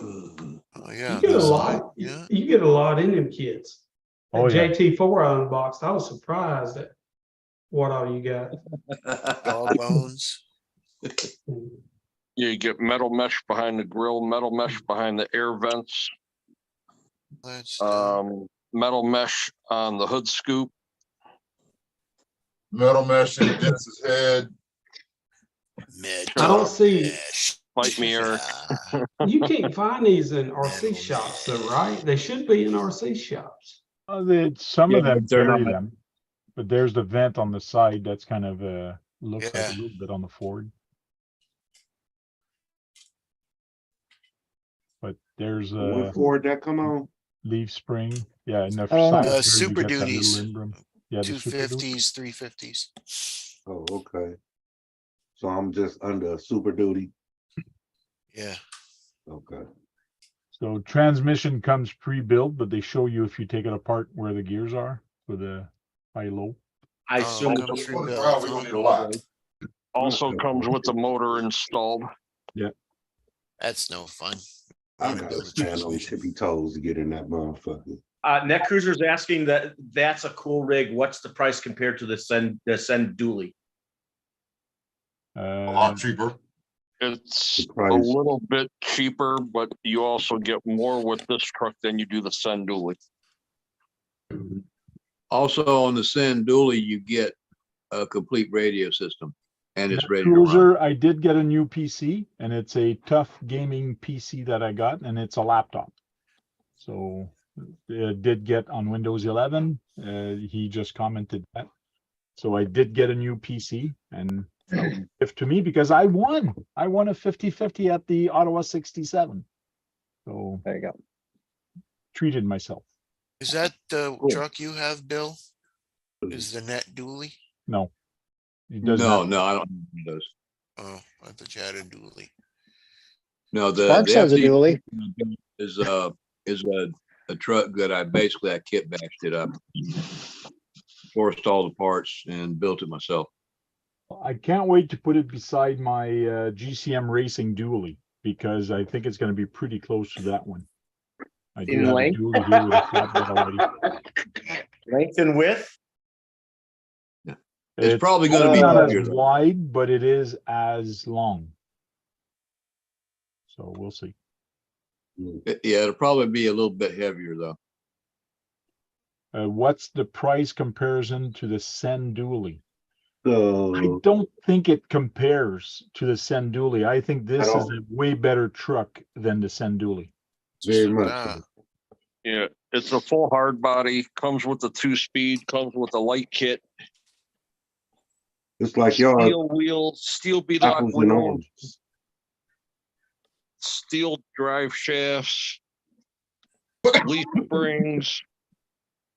Oh, yeah. You get a this lot, side, Yeah. you get a lot in them kits. Oh, That yeah. JT4 I unboxed, I was surprised at what all you got. Dog bones. You get metal mesh behind the grill, metal mesh behind the air vents, Let's, metal mesh on the hood scoop. Metal mesh in Dennis's head. I don't see- mesh. Bite me, Eric. Yeah. You can't find these in RC Metal shops though, mesh. right? They should be in RC shops. Some of Yeah, them but they're carry not. them, but there's the vent on the side that's kind of looks like Yeah. a little bit on the Ford. But there's What a Ford that come on? leaf spring, yeah, and the Oh, side no. here you Super get that little Duties. emblem. Yeah, the Super Duty. 250s, 350s. Oh, okay. So I'm just under Super Duty. Yeah. Okay. So transmission comes pre-built, but they show you if you take it apart where the gears are for the high-low. I Oh, assume it comes Well, pre-built. probably gonna need a lot. Also comes with the motor installed. That's no fun. I Trying to gotta build a stand on transmission. tippy toes to get in that motherfucker. Net Cruiser's asking that's a cool rig. What's the price compared to the Send Dually? A lot cheaper. It's The a price. little bit cheaper, but you also get more with this truck than you do the Sun Dually. Also on the Send Dually, you get a complete radio system and it's Net ready to run. Cruiser, I did get a new PC, and it's a tough gaming PC that I got, and it's a laptop. So did get on Windows 11. He just commented that. So I did get a new PC, and gift to me because I won. I won a 50-50 at the Ottawa 67. So There you go. treated myself. Is that the Cool. truck you have, Bill? Is the Net Dually? No. It doesn't No, have- no, I don't think it does. Oh, I thought you had a Dually. No, the Sparks has a FD dually. is a truck that I basically kit bashed it up, sourced all the parts and built it myself. I can't wait to put it beside my GCM Racing Dually because I think it's going to be pretty close to that one. I do In have length? a Dually here with a flatbed already. Length and width? It's probably going to be not as heavier, though. wide, but it is as long. So we'll see. Yeah, it'll probably be a little bit heavier though. What's the price comparison to the Sen Dually? I So don't think it compares to the Sen Dually. I think this At is all. a way better truck than the Sen Dually. very much. Ah, so. Yeah, it's a full hard body, comes with the 2-speed, comes with a light kit, It's like y'all steel wheels, steel beadlock apples and wheels, oranges. steel drive shafts, leaf springs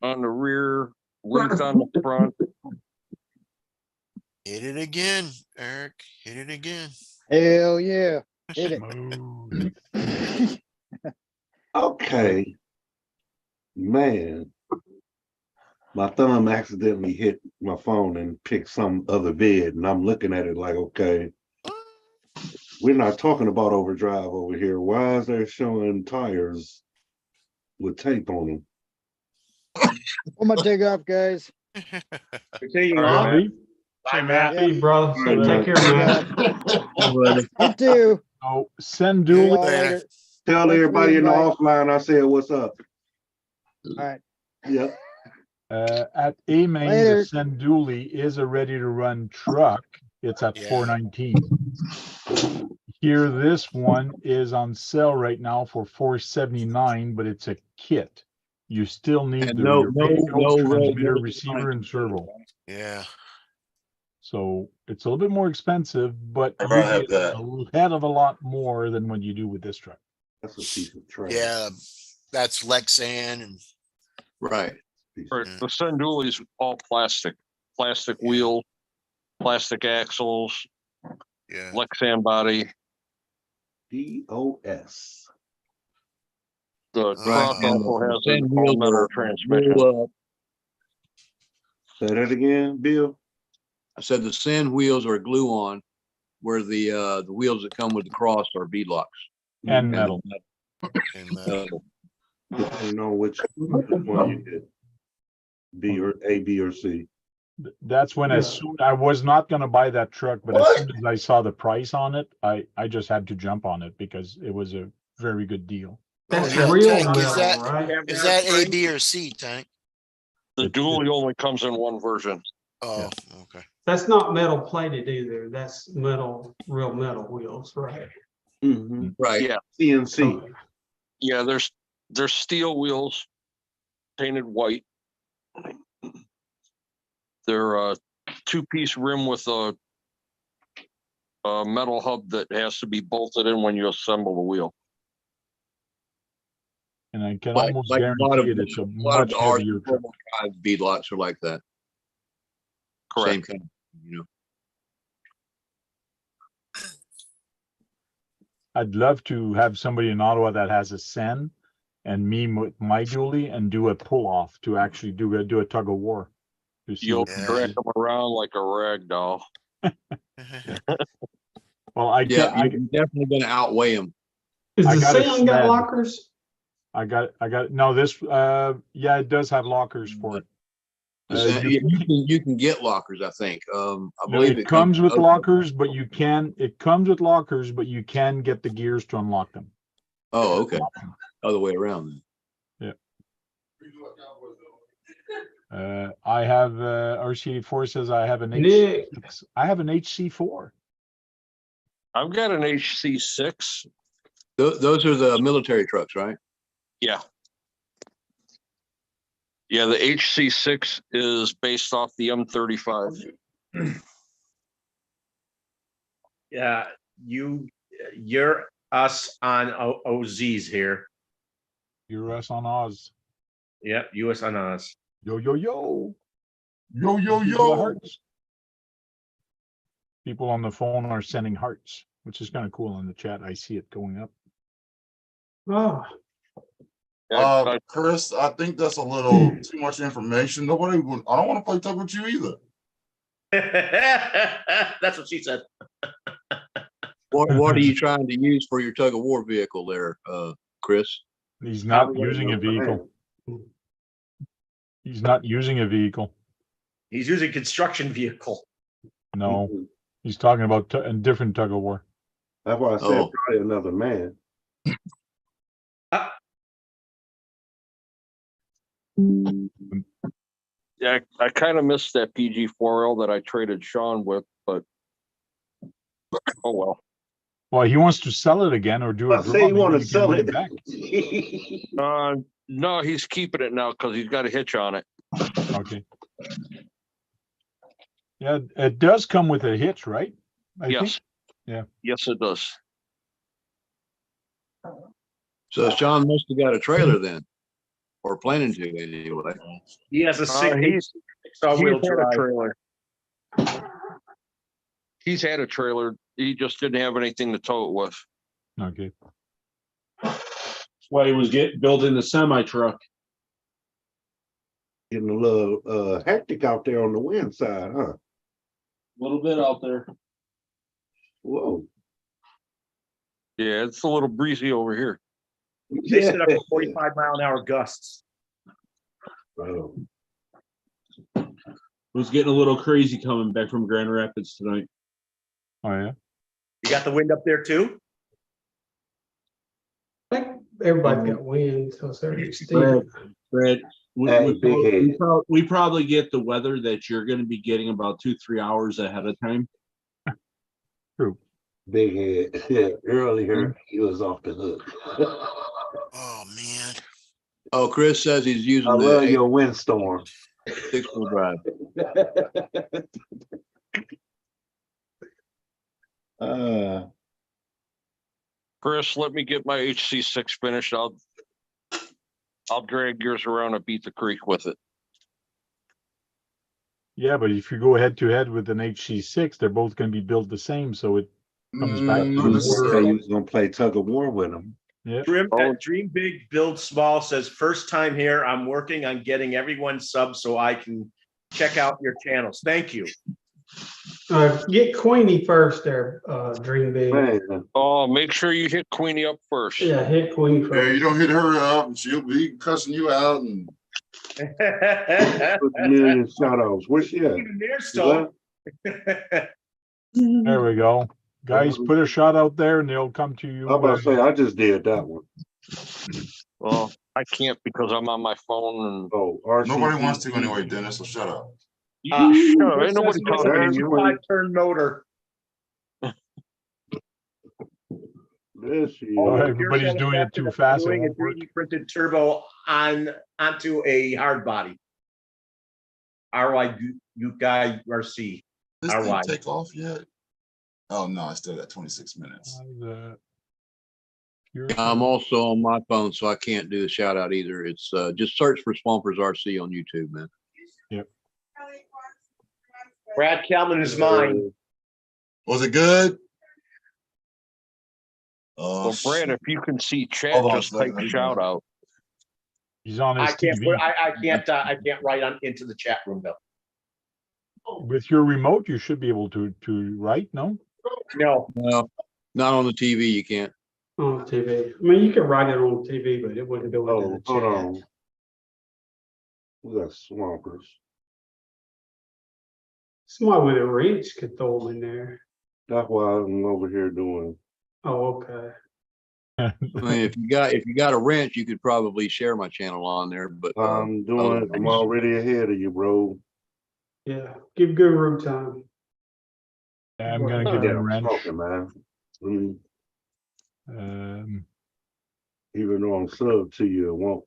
on the rear, length on the front. hit it again, Eric. Hit it again. Hell yeah. Hit it. Smooth. Okay. Man. My thumb accidentally hit my phone and picked some other vid, and I'm looking at it like, okay, we're not talking about overdrive over here. Why is there showing tires with tape on them? I'm gonna take off, guys. You're taking All off? right. Bye, Matt. Hey, brother. All right, Take care, man. You too. Oh, Sen See Dually. y'all Later. later. Tell Thanks for everybody the in the invite. offline I said what's up. All right. Yep. At A-Main, the Later. Sen Dually is a ready-to-run truck. It's at Yeah. $419. Here, this one is on sale right now for $479, but it's a kit. You still need And the no radio, red transmitter, no receiver, and servo. Yeah. So it's a little bit more expensive, but you I have get that. a heck of a lot more than what you do with this truck. That's a piece of trash. Yeah. That's Lexan and Right. Piece Right, of- the Sun Dually's all plastic wheel, plastic axles, yeah. Lexan body. DOS. The Right, truck and also the has Send an wheels all-metal are transmission. Say that again, Bill. I said the Send wheels are glue on, where the wheels that come with the cross are beadlocks. And metal. And, Depending on which one you get. B or A, B, or C. That's when as soon I was not going to buy that truck, but as soon as I saw the price on it, I just had to jump on it because it was a very good deal. That's yeah, real Tank, metal, is that- right? is that A, B, or C, Tank? The It's- Dually only comes in one version. Oh, okay. That's not metal plated either. That's metal, real metal wheels, right? Mm-hmm. Right. Yeah. CNC. Yeah, there's steel wheels painted white. They're a 2-piece rim with a metal hub that has to be bolted in when you assemble the wheel. And I can Like- almost like a lot of- guarantee it, it's a A lot of much the R heavier truck. beadlocks are like that. Same Correct. kind of, you know. I'd love to have somebody in Ottawa that has a Sen and me with my dually and do a pull off to actually do a tug of war. To see You'll what- Yeah. drag them around like a rag doll. Well, I Yeah, can't. you're definitely going to outweigh them. Is I the got a Sam got sled. lockers? I got it. No, this, yeah, it does have lockers for it. You can get lockers, I think. I No, believe it comes with with lockers, but you can get the gears to unlock them. Oh, okay. Other way around then. I have, RC84 says I have an Nick. HC4. I've got an HC6. Those are the military trucks, right? Yeah. Yeah, the HC6 is based off the M35. Yeah, you're us on OZs here. You're us on Oz. Yep, US on Oz. Yo, yo, yo. Yo, yo, People yo. hearts. People on the phone are sending hearts, which is kind of cool in the chat. I see it going up. Oh, Chris, I think that's a little too much information. I don't want to play tug with you either. That's what she said. What are you trying to use for your tug of war vehicle there, Chris? He's not using a vehicle. He's not using a vehicle. He's using construction vehicle. No, he's talking about a different tug of war. That's why I said probably another man. Yeah, I kind of missed that PG4L that I traded Sean with, but oh well. Well, he wants to sell it again or do a draw. Say you want to Maybe sell can it. win back. No, he's keeping it now because he's got a hitch on it. Okay. Yeah, it does come with a hitch, right? I Yes. think. Yeah. Yes, it does. So Sean must have got a trailer then, or planning to anyway. He has a He's wheel had a drive. trailer. He's had a trailer. He just didn't have anything to tow it with. Okay. That's why he was building the semi truck. Getting a little hectic out there on the wind side, huh? A little bit out there. Whoa. Yeah, it's a little breezy over here. They set up 45-mile-an-hour gusts. Oh. It was getting a little crazy coming back from Grand Rapids tonight. Oh yeah. You got the wind up there too? I think everybody's got wind to a certain extent. Fred, Hey, we probably get the weather that you're going to be getting about 2-3 hours ahead of time. True. Big head. Yeah, earlier he was off the hook. Oh, man. Oh, Chris says he's using I love your windstorm. 6-wheel drive. Chris, let me get my HC6 finished. I'll drag yours around and beat the creek with it. Yeah, but if you go head to head with an HC6, they're both going to be built the same, so it comes back to You the say order. you was gonna play tug of war with him. Yeah. Dream Big, Build Small says, first time here. I'm working on getting everyone subs so I can check out your channels. Thank you. Get Queenie first there, Dream Big. Man, Oh, make sure you hit Queenie up first. Yeah, hit Queen Yeah, first. you don't hit her up and she'll be cussing you out and put a million shout outs. Where's she at? Even they're still. There we go. Guys, put a shot out there and they'll come to you. I'm about to say I just did that one. Well, I can't because I'm on my phone and Oh, RC. nobody wants to anyway, Dennis, so shut up. shut up. Ain't nobody talking to you. 5-turn motor. There she is. Oh, everybody's doing it too fast. It Doing a won't work. 3D printed turbo onto a hard body. RYUKRC. This RY. didn't take off yet. Oh no, I still got 26 minutes. I'm also on my phone, so I can't do the shout out either. It's just search for Swampers RC on YouTube, man. Yep. Brad Kalman is mine. Was it good? Well, Brad, if you can see chat, Hold on a just type second. shout out. He's on his I can't. TV. I can't write on into the chat room though. With your remote, you should be able to write, no? No. No, not on the TV. You can't. On TV. I mean, you can write it on TV, but it wouldn't go into Oh, the hold chat. on. We got swampers. Somebody with a wrench could throw them in there. That's why I'm over here doing. Oh, okay. I mean, if you got a wrench, you could probably share my channel on there, but I'm doing. I'm already ahead of you, bro. Yeah, give Guru time. I'm gonna give him a wrench. Smoking, man. Mm, Um, even though I'm sub to you, it won't.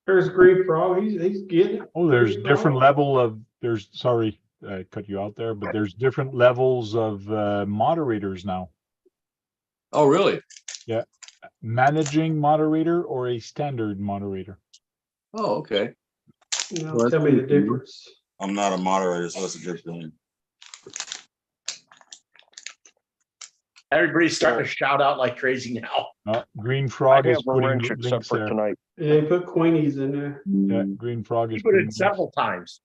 There's Green Frog. He's getting it. oh, there's Green different Frog. level of, there's, sorry, I cut you out there, but there's different levels of moderators now. oh, really? Yeah. Managing moderator or a standard moderator. Oh, okay. You know, Well, that's tell me the pretty cool. difference. I'm not a moderator, so that's a good thing. Everybody's starting to shout out like crazy now. Green I Frog is have a putting wrench except links for there. tonight. Yeah, put Queenies in there. Yeah, Green Frog He is put putting it links. several times.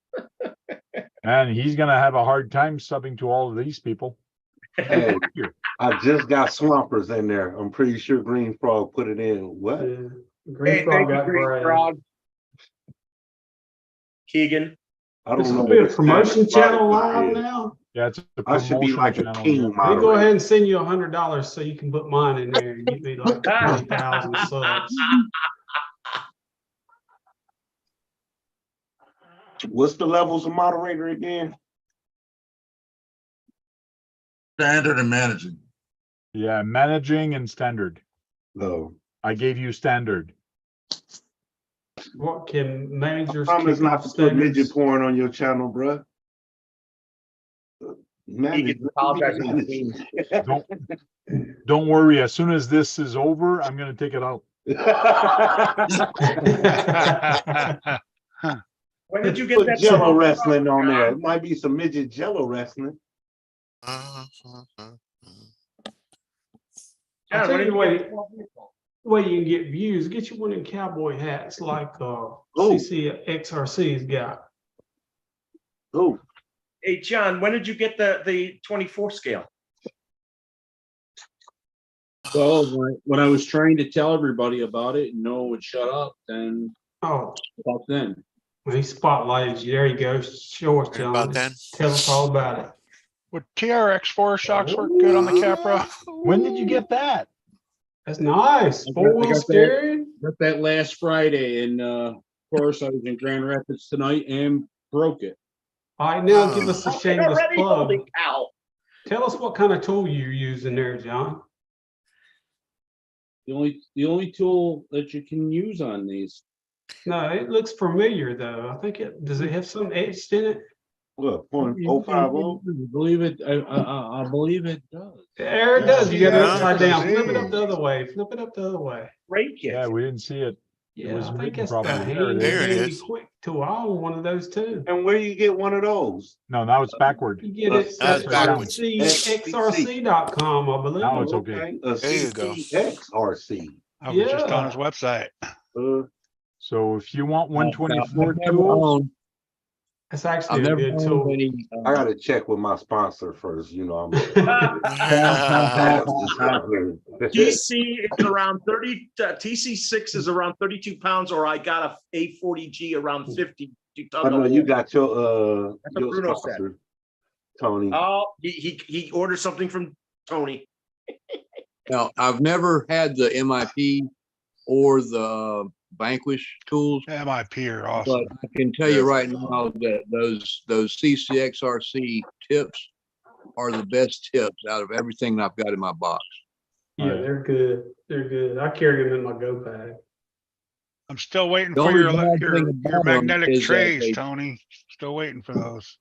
And he's gonna have a hard time subbing to all of these people. Hey, I just got swampers in there. I'm pretty sure Green Frog put it in. What? Yeah. Green Hey, Frog thank you, got Green Brad. Frog. Keegan. I This don't know. will be a what promotion that channel put it live in. now. Yeah, it's a I should be promotion like a channel, king yeah. Let me go moderator. ahead and send you $100 so you can put mine in there and you'd be like 20,000 subs. What's the levels of moderator again? Standard and managing. Yeah, managing and standard. No. I gave you standard. What can managers Promise kick not off to put midget standards? porn on your channel, bruh. Keegan apologizing to me. Don't worry. As soon as this is over, I'm gonna take it out. When did you get Put that? Jello song? wrestling on there. It might be some midget Jello wrestling. I'll John, tell when you did the you get way you can get views. Get you one of them cowboy hats like CCXRC's got. Oh, Hey, John, when did you get the 24 scale? Well, when I was trying to tell everybody about it and no one would shut up, then Oh, about then. when he spotlighted you, there you go. Show us, John. About then. Tell us all about it. Would TRX4 shocks work good on the Capra? When did you get that? That's nice. I Four-wheel got that. steering. Got that last Friday, and of course I was in Grand Rapids tonight and broke it. All right, now give us a shameless Already, plug. holy cow. Tell us what kind of tool you're using there, John. The only tool that you can use on these. No, it looks familiar though. I think does it have some etched in it? what? I 0.050? believe it. I believe it does. There it does. You got it Yeah. upside down. Flip it up the other way. Flip it up the other way. Break it. Yeah, we didn't see it. Yeah, was I think written that's the properly. There it is. handy quick tool. I own one of those too. And where you get one of those? No, now it's backward. You get it That's at backwards. SCX10.com, I believe. Now it's okay. A There you go. CCXRC. I was just Yeah. on his website. So if you want I've 124 never tools, owned- That's I've actually a never good owned tool. any. I gotta check with my sponsor first, you know. I'm TC is around 30, TC6 is around 32 pounds, or I got a A40G around 50. I know you got your That's what Bruno said. sponsor, Tony. Oh, he ordered something from Tony. Now, I've never had the MIP or the Vanquish tools, MIP are awesome. but I can tell you right now that those CCXRC tips are the best tips out of everything I've got in my box. Yeah, they're good. They're good. I carry them in my go bag. I'm still waiting The for only your bad thing about 'em magnetic is that trays, they- Tony. Still waiting for those.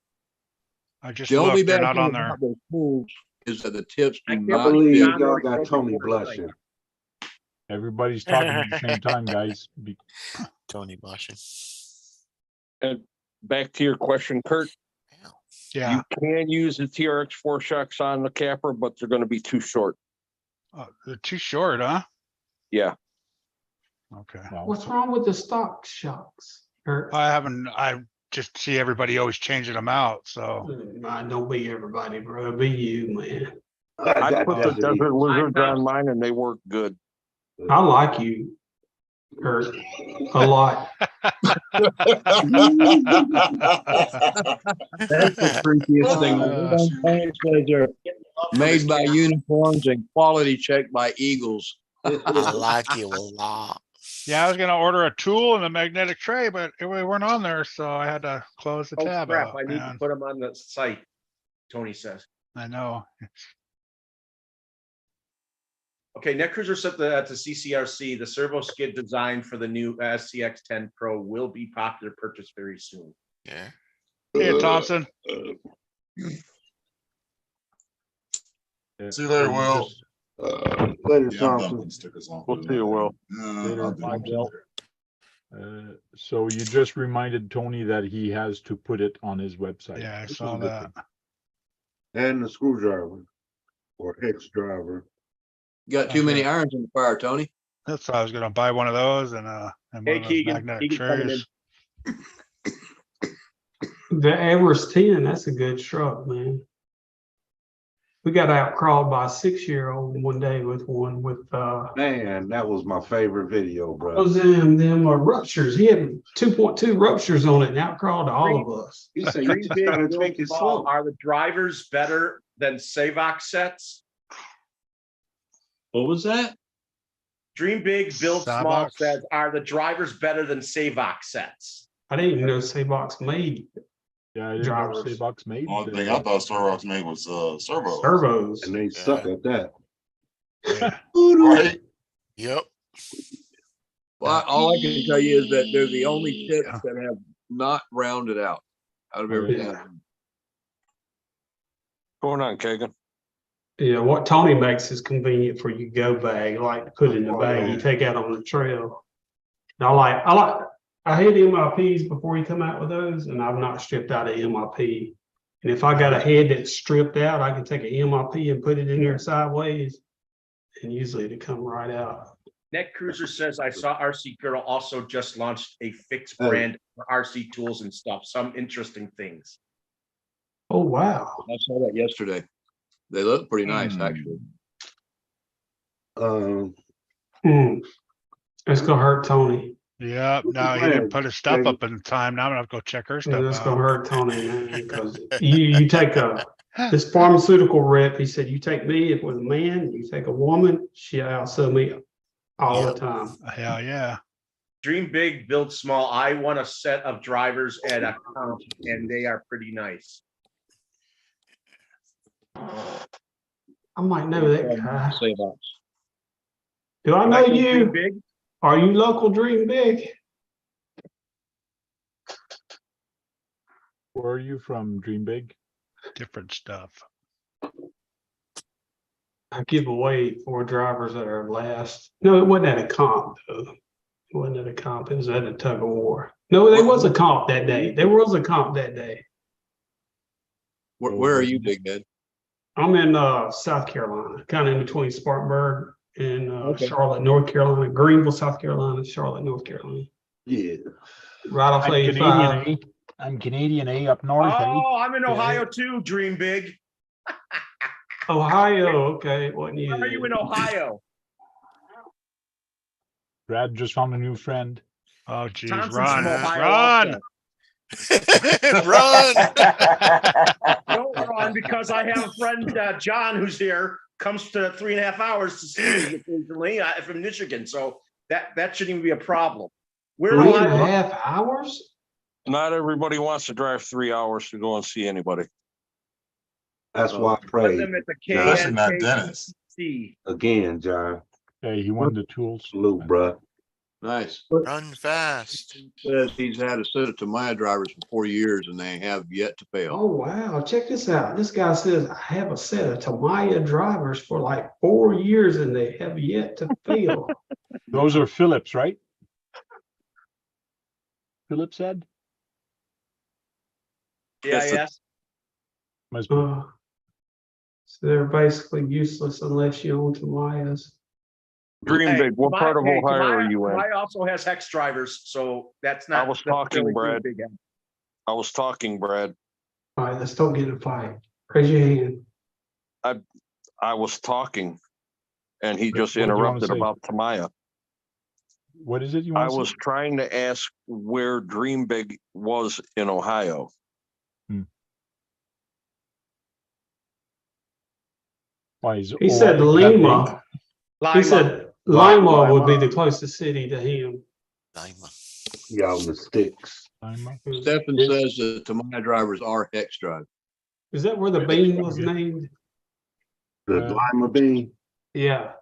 I just The only looked, they're bad not thing on there. about those tools is that the tips do I I can't not believe fit. John y'all already got broke Tony it for us blushing. everybody's talking at the same time, guys. Tony blushing. And back to your question, Kurt, Yeah. you can use the TRX4 shocks on the Capra, but they're going to be too short. They're too short, huh? Yeah. Okay. Well, What's wrong with the stock shocks? I just see everybody always changing them out. So Don't be everybody, bro. Be you, man. I put the Definitely. Desert Lizards on mine and they work good. I like you, Kurt, a lot. That's the creepiest thing. Made by unicorns and quality checked by eagles. I like you a lot. Yeah, I was gonna order a tool and a magnetic tray, but we weren't on there, so I had to close the Oh tab crap, out, I need to man. put them on the site, Tony says. I know. Okay, Net Cruiser said that to CCRC, the servo skid design for the new SCX10 Pro will be popular purchase very soon. Yeah. Hey, Thompson. See you later, Will. Later, Yeah, I'm done Thompson. putting stickers on. We'll see you, Will. Later, I'll do bye, that Will. later. So you just reminded Tony that he has to put it on his website. Yeah, I which is saw a good that. thing. And the screwdriver or ex-driver. You got too many irons in the fire, Tony. That's why I was gonna buy one of those and one Hey, of those Keegan, magnetic Keegan's coming trays. The Everest 10, that's a good truck, man. We got outcrawled by a 6-year-old one day with one with Man, that was my favorite video, bro. those them ruptures. He had 2.2 ruptures on it and outcrawled all of us. He said, Dream you just Big, gotta Build take it Small, slow. are the drivers better than Savox sets? What was that? Dream Big, Build Small Savox? says, are the drivers better than Savox sets? I didn't even know Saybox made Yeah, I didn't drivers. know Saybox made Only thing I thought Starbucks made was servos. servos. And they suck at that. Yeah. Right? Yep. Well, all I can tell you is that they're the only tips that have not rounded out of everything. Yeah. Going on, Kagan. Yeah, what Tony makes is convenient for you go bag, like put in the bag you take out on the trail. And I had MIPs before you come out with those, and I've not stripped out an MIP. And if I got a head that's stripped out, I can take an MIP and put it in there sideways, and usually it'll come right out. Net Cruiser says, I saw RC Girl also just launched a fixed brand for RC tools and stuff. Some interesting things. Oh, wow. I saw that yesterday. They look pretty nice, actually. It's gonna hurt Tony. Yeah, no, he didn't put his stuff up in time. Now I'm gonna have to go check her stuff That's out. gonna hurt Tony, man, because you take this pharmaceutical rep, he said, you take me, if it was a man, you take a woman, she outsell me all the time. Hell yeah. Dream big, build small. I want a set of drivers at a comp, and they are pretty nice. I might know that guy. Savox. Do I know Dream you? Big? Are you local Dream Big? Where are you from, Dream Big? Different stuff. I give away 4 drivers that are last. No, it wasn't at a comp though. It wasn't at a comp. It was at a tug of war. No, there was a comp that day. There was a comp that day. Where are you, Big Ned? I'm in South Carolina, kind of in between Spartanburg and Okay. Charlotte, North Carolina, Greenville, South Carolina, Charlotte, North Carolina. Yeah. Right off I'm 85. Canadian, I'm Canadian, up north. Oh, I'm in Ohio too, Dream Big. Ohio, okay. What Where are you in Ohio? Brad just found a new friend. Oh, geez, Thompson's run, from Ohio run. Run. Don't run, because I have a friend, John, who's here, comes to 3.5 hours to see me occasionally from Michigan. So that shouldn't even be a problem. We're in Ohio. 3.5 hours? Not everybody wants to drive 3 hours to go and see anybody. That's why I Put pray. them at the Especially not Dennis. KNKC. Again, John. Hey, he won the tools. Salute, bro. Nice. Run fast. Says he's had a set of Tamiya drivers for 4 years and they have yet to fail. Oh, wow. Check this out. This guy says, I have a set of Tamiya drivers for like 4 years and they have yet to fail. Those are Phillips, right? Phillips said? Yeah, yes. Must be. So they're basically useless unless you own Tamiyas. Dream big. What part of Ohio are you in? Tamiya also has hex drivers, so that's not. I was talking, necessarily Brad. big. I was talking, Brad. All right, let's don't get in a fight. Raise your hand. I was talking and he What- just what do you wanna interrupted say? about Tamaya. What is it you I want? was trying to ask where Dream Big was in Ohio. Why is He said Ohio that big? Lima. He Lima. said Lima would be Lima. the closest city to him. Lima. Y'all the sticks. Lima? Stefan Is- says that to my drivers are hex drive. Is that where the Where did bean you was get- named? The Uh, lima bean. Yeah.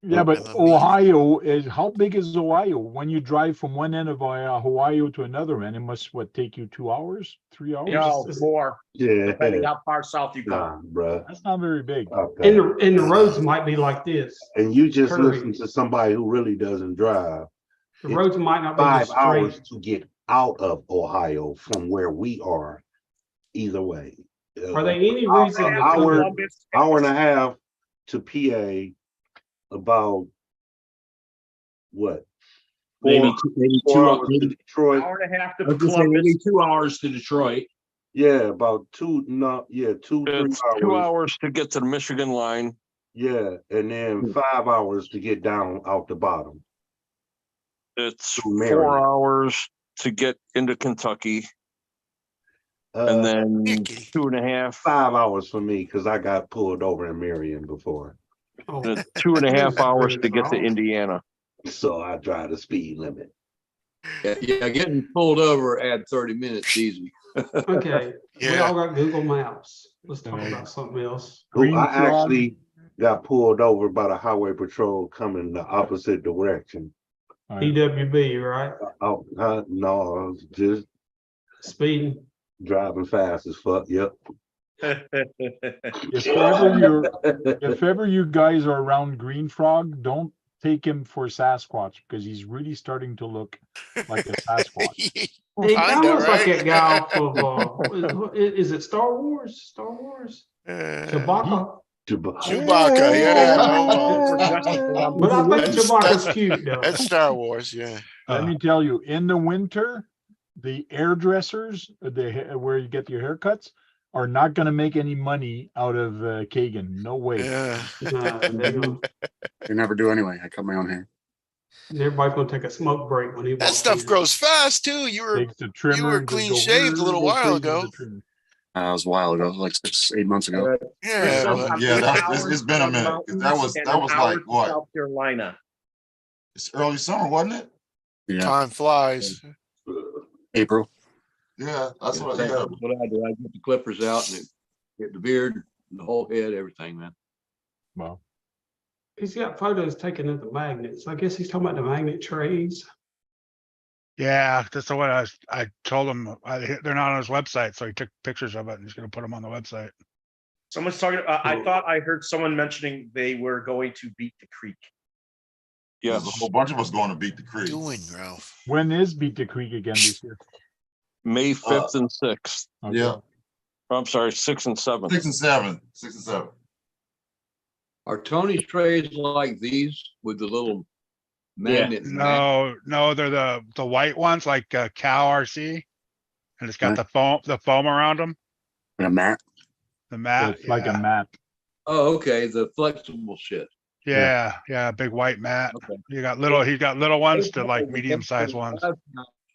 Yeah, but Lima bean. Ohio is, how big is Ohio? When you drive from one end of Ohio to another end, it must, what, take you 2 hours, 3 hours? No, more, Yeah. depending how far south you go. Nah, bruh. That's not very big. Okay. And the roads might be like this. And you just curvy. listen to somebody who really doesn't drive. The It's roads might not be 5 just straight. hours to get out of Ohio from where we are. Either way. Are there any reason An to hour, Columbus, hour and a half to PA, about what? Maybe 4 2 hours to Detroit. hour and a half to I was gonna say Columbus. maybe 2 hours to Detroit. Yeah, about 2, no, yeah, 2, 3 It's hours. 2 hours to get to the Michigan line. Yeah, and then 5 hours to get down out the bottom. It's To 4 Marion. hours to get into Kentucky. Uh, And then Yickety. 2.5, 5 hours for me because I got pulled over in Marion before. Oh, 2.5 hours to get to Indiana. Indiana. So I drive the speed limit. Yeah, getting pulled over add 30 minutes easy. Okay, we Yeah. all got Google Maps. Let's talk Right. about something else. Green I frog. actually got pulled over by the highway patrol coming the opposite direction. EWB, right? Oh, no, I was just Speeding. driving fast as fuck. Yep. If ever you guys are around Green Frog, don't take him for Sasquatch because he's really starting to look like a Sasquatch. He kind of Kinda, looks like right? that guy off of, is it Star Wars? Star Wars? Chewbacca? Chewbacca, yeah. But I think That's- Chewbacca's that's- cute though. That's Star Wars, yeah. Let me tell you, in the winter, the hairdressers, where you get your haircuts, are not going to make any money out of Kagan. No way. Yeah. They never do anyway. I cut my own hair. Everybody's gonna take a smoke break when he That walks stuff in. grows fast too. You were Takes the trimmer and just clean go shaved a little go while crazy ago. with the trimmer. It was a while ago, like 8 months ago. Yeah, Chris, but I'm Yeah, 8 it's hours been a from the minute, 'cause that mountains was- and that an was hour like to what? South Carolina. It's early summer, wasn't it? Yeah, time flies. April. Yeah, that's what. That's Yeah, what I do. I get the clippers out and get the beard, the whole head, everything, man. Well, He's got photos taken of the magnets. I guess he's talking about the magnet trays. Yeah, that's the way I told him, they're not on his website, so he took pictures of it and he's gonna put them on the website. Someone's talking, I thought I heard someone mentioning they were going to beat the creek. there's a Yes, whole bunch of us going to beat the creek. Doing, Ralph. when is Beat the Creek again this year? May 5th and 6th. Okay. Yeah, I'm sorry, 6th and 7th. 6 and 7, 6 and 7. Are Tony's trays like these with the little magnet? No, they're the white ones like Cow RC. And it's got the foam around them, And a mat. the So mat. it's like a mat. Oh, okay, the flexible shit. Yeah, big white mat. Okay. He's got little ones to like medium-sized ones.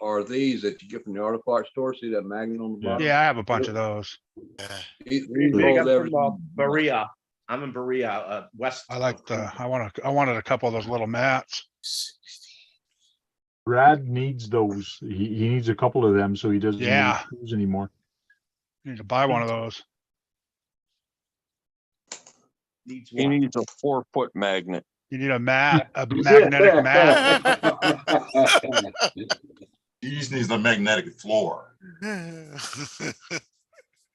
Are these that you get from the auto parts store? See that magnet on the bottom? Yeah, I have a bunch of those. Yeah. These Big hold up from everything. Berea. I'm in Berea, west. I like I wanted a couple of those little mats. Brad needs those. He needs a couple of them so he doesn't Yeah. need shoes anymore. Need to buy one of those. Needs He one. needs a 4-foot magnet. You need a magnetic mat. He just needs a magnetic floor.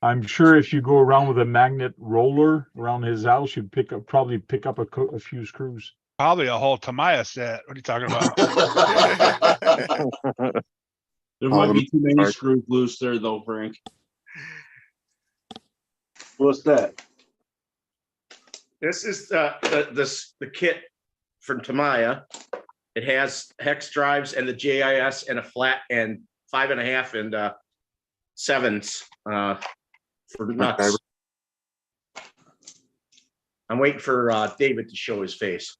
I'm sure if you go around with a magnet roller around his house, you'd probably pick up a few screws. Probably a whole Tamaya set. What are you talking about? There might be too many Alright. screws loose there though, Frank. What's that? This is the kit from Tamaya. It has hex drives and the JIS and a flat and 5.5 and 7s for nuts. I'm waiting for David to show his face.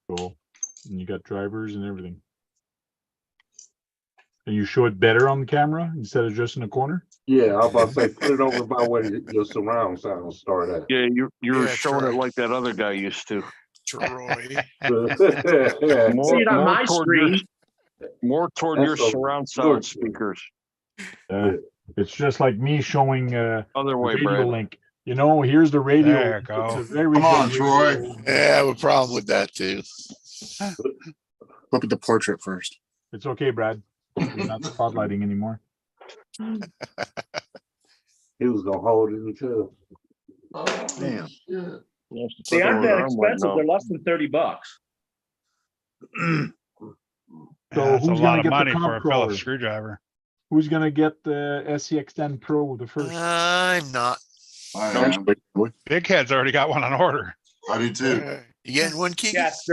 Cool. And you got drivers and everything. And you show it better on the camera instead of just in the corner? Yeah, I was about to say, put it over by where your surround sound start at. Yeah, you were Yeah, showing Troy. it like that other guy used to. Troy. See it on my screen. More toward That's your a surround good sound one. speakers. It's just like me showing Other way, radio Brad. link. You know, here's the radio. There you go. It's a very Come on, good Troy. radio. Yeah, I have a problem with that too. Look at the portrait first. It's okay, Brad. You're not spotlighting anymore. He was gonna hold it until. Damn. They aren't that expensive. They're less than $30. So That's a who's lot gonna of get the money for comp a crawler? Phillips screwdriver. Who's gonna get the SCX10 Pro the first? I'm not. I No, am. Big Head's already got one on order. I do too. You getting one, Keegan? Yes,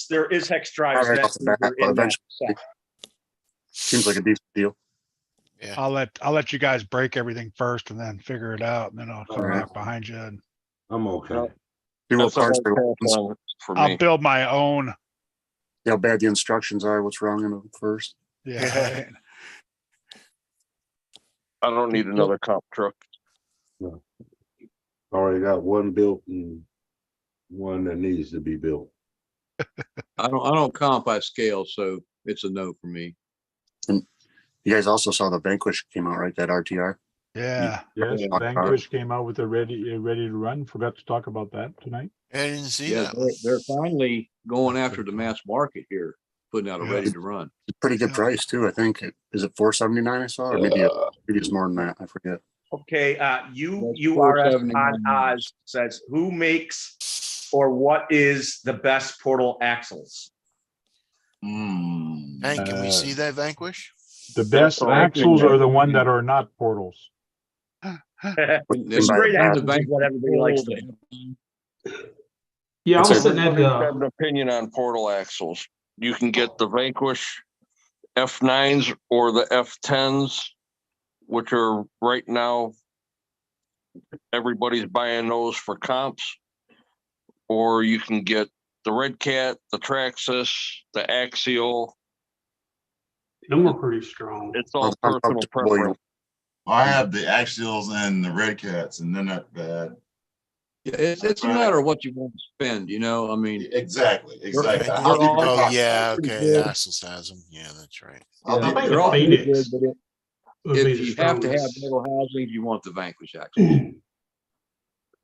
there is hex drives. All right, that off the bat, are but in that eventually- set. Seems like a decent deal. Yeah. I'll let you guys break everything first and then figure it out, and then I'll come Alright. back behind you. And I'm okay. See what That's parts about they want, all for I'll me. build my own. see how bad the instructions are, what's wrong in them first. Yeah. Right. I don't need another comp truck. Already got one built and one that needs to be built. I don't comp by scale, so it's a no for me. You guys also saw the Vanquish came out, right? That RTR. Yeah. Yes, Yeah. Vanquish came out with a ready to run. Forgot to talk about that tonight. I didn't see Yeah, that. they're finally going after the mass market here, putting out a Yeah. ready to run. It's a pretty good Yeah. price too. I think is it $479 I saw, or maybe it's more than that. I forget. Okay, That's URS on $479. Oz says, who makes or what is the best portal axles? Hank, can we see that Vanquish? The best all. axles are the one that are not portals. This Straight the axles is Vanquish what everybody likes to do. Yeah, I was It's sitting at Everybody's got the, an opinion on portal axles. You can get the Vanquish F9s or the F10s, which are right now, everybody's buying those for comps. Or you can get the Red Cat, the Traxxas, the Axial. them were pretty strong. It's all I'm personal comfortable, preference. I have the Axials and the Red Cats, and they're not bad. Yeah, it's a matter of what you want to spend, you know, I mean. Exactly. They're I'll do all- my Oh, pocket. yeah, pretty okay. good. Axles has them. Yeah, that's right. I'll I do think my the all pocket. pretty Phoenix good, but would be if the you have to have strongest. metal housing, you want the Vanquish axle.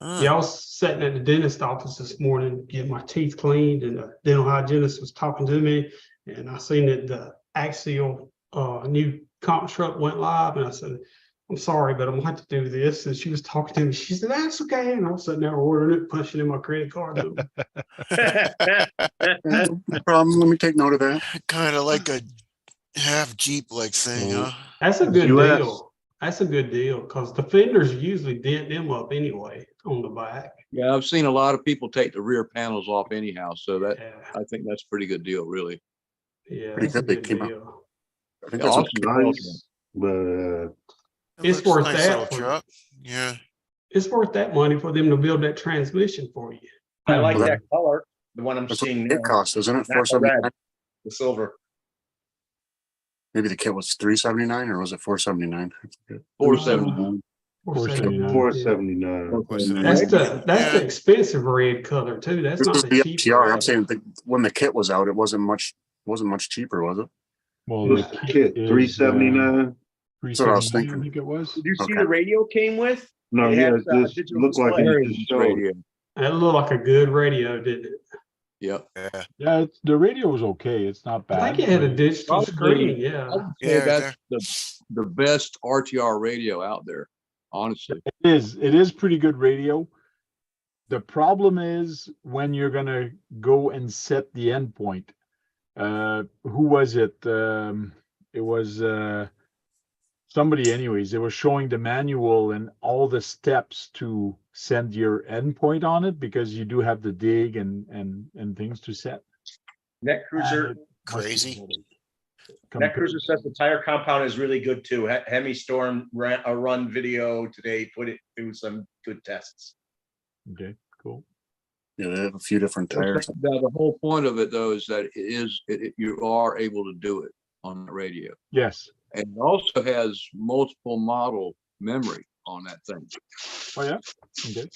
Yeah, I was sitting at the dentist office this morning, getting my teeth cleaned, and the dental hygienist was talking to me, and I seen that the Axial new comp truck went live, and I said, I'm sorry, but I'm gonna have to do this. And she was talking to me. She said, that's okay. And I was sitting there ordering it, punching in my credit card. No problem. Let me take note of that. Kind of like a half Jeep-like thing, huh? That's a good US. deal. That's a good deal because the fenders usually dent them up anyway on the back. Yeah, I've seen a lot of people take the rear panels off anyhow, so that, Yeah, I think that's a pretty good deal, really. yeah, Pretty that's a good they good came out. deal. I think Yeah, that's awesome. Nice, but It It's looks worth nice that little for- truck. Yeah. It's worth that money for them to build that transmission for you. I like Well, that color, the one I'm That's what seeing it now, costs, isn't it? not the red, $479. the silver. Maybe the kit was $379 or was it $479? 479. 479. 479. That's the expensive red color too. That's This not is the the cheap. FTR. red. I'm saying when the kit was out, it wasn't much cheaper, was it? Well, What's the kit? is, 379? That's what I was 379, thinking. I think it was. Did you see Okay. the radio came with? No, It yeah, has, it just digital looked like display. it just showed. Radio. That looked like a good radio, didn't it? Yep. Yeah. Yeah, the radio was okay. It's not bad. I think it had a but digital Probably- screen. Yeah. I would Yeah, say right that's the best RTR radio out there, honestly. It is pretty good radio. The problem is when you're gonna go and set the endpoint. Who was it? It was somebody anyways. It was showing the manual and all the steps to send your endpoint on it because you do have the dig and things to set. Net Cruiser, Crazy. Net Cruiser says the tire compound is really good too. Hemi Storm ran a run video today, put it through some good tests. Okay, cool. Yeah, they have a few different tires. Now, the whole point of it though is that you are able to do it on the radio. Yes. And it also has multiple model memory on that thing. Oh yeah. Okay.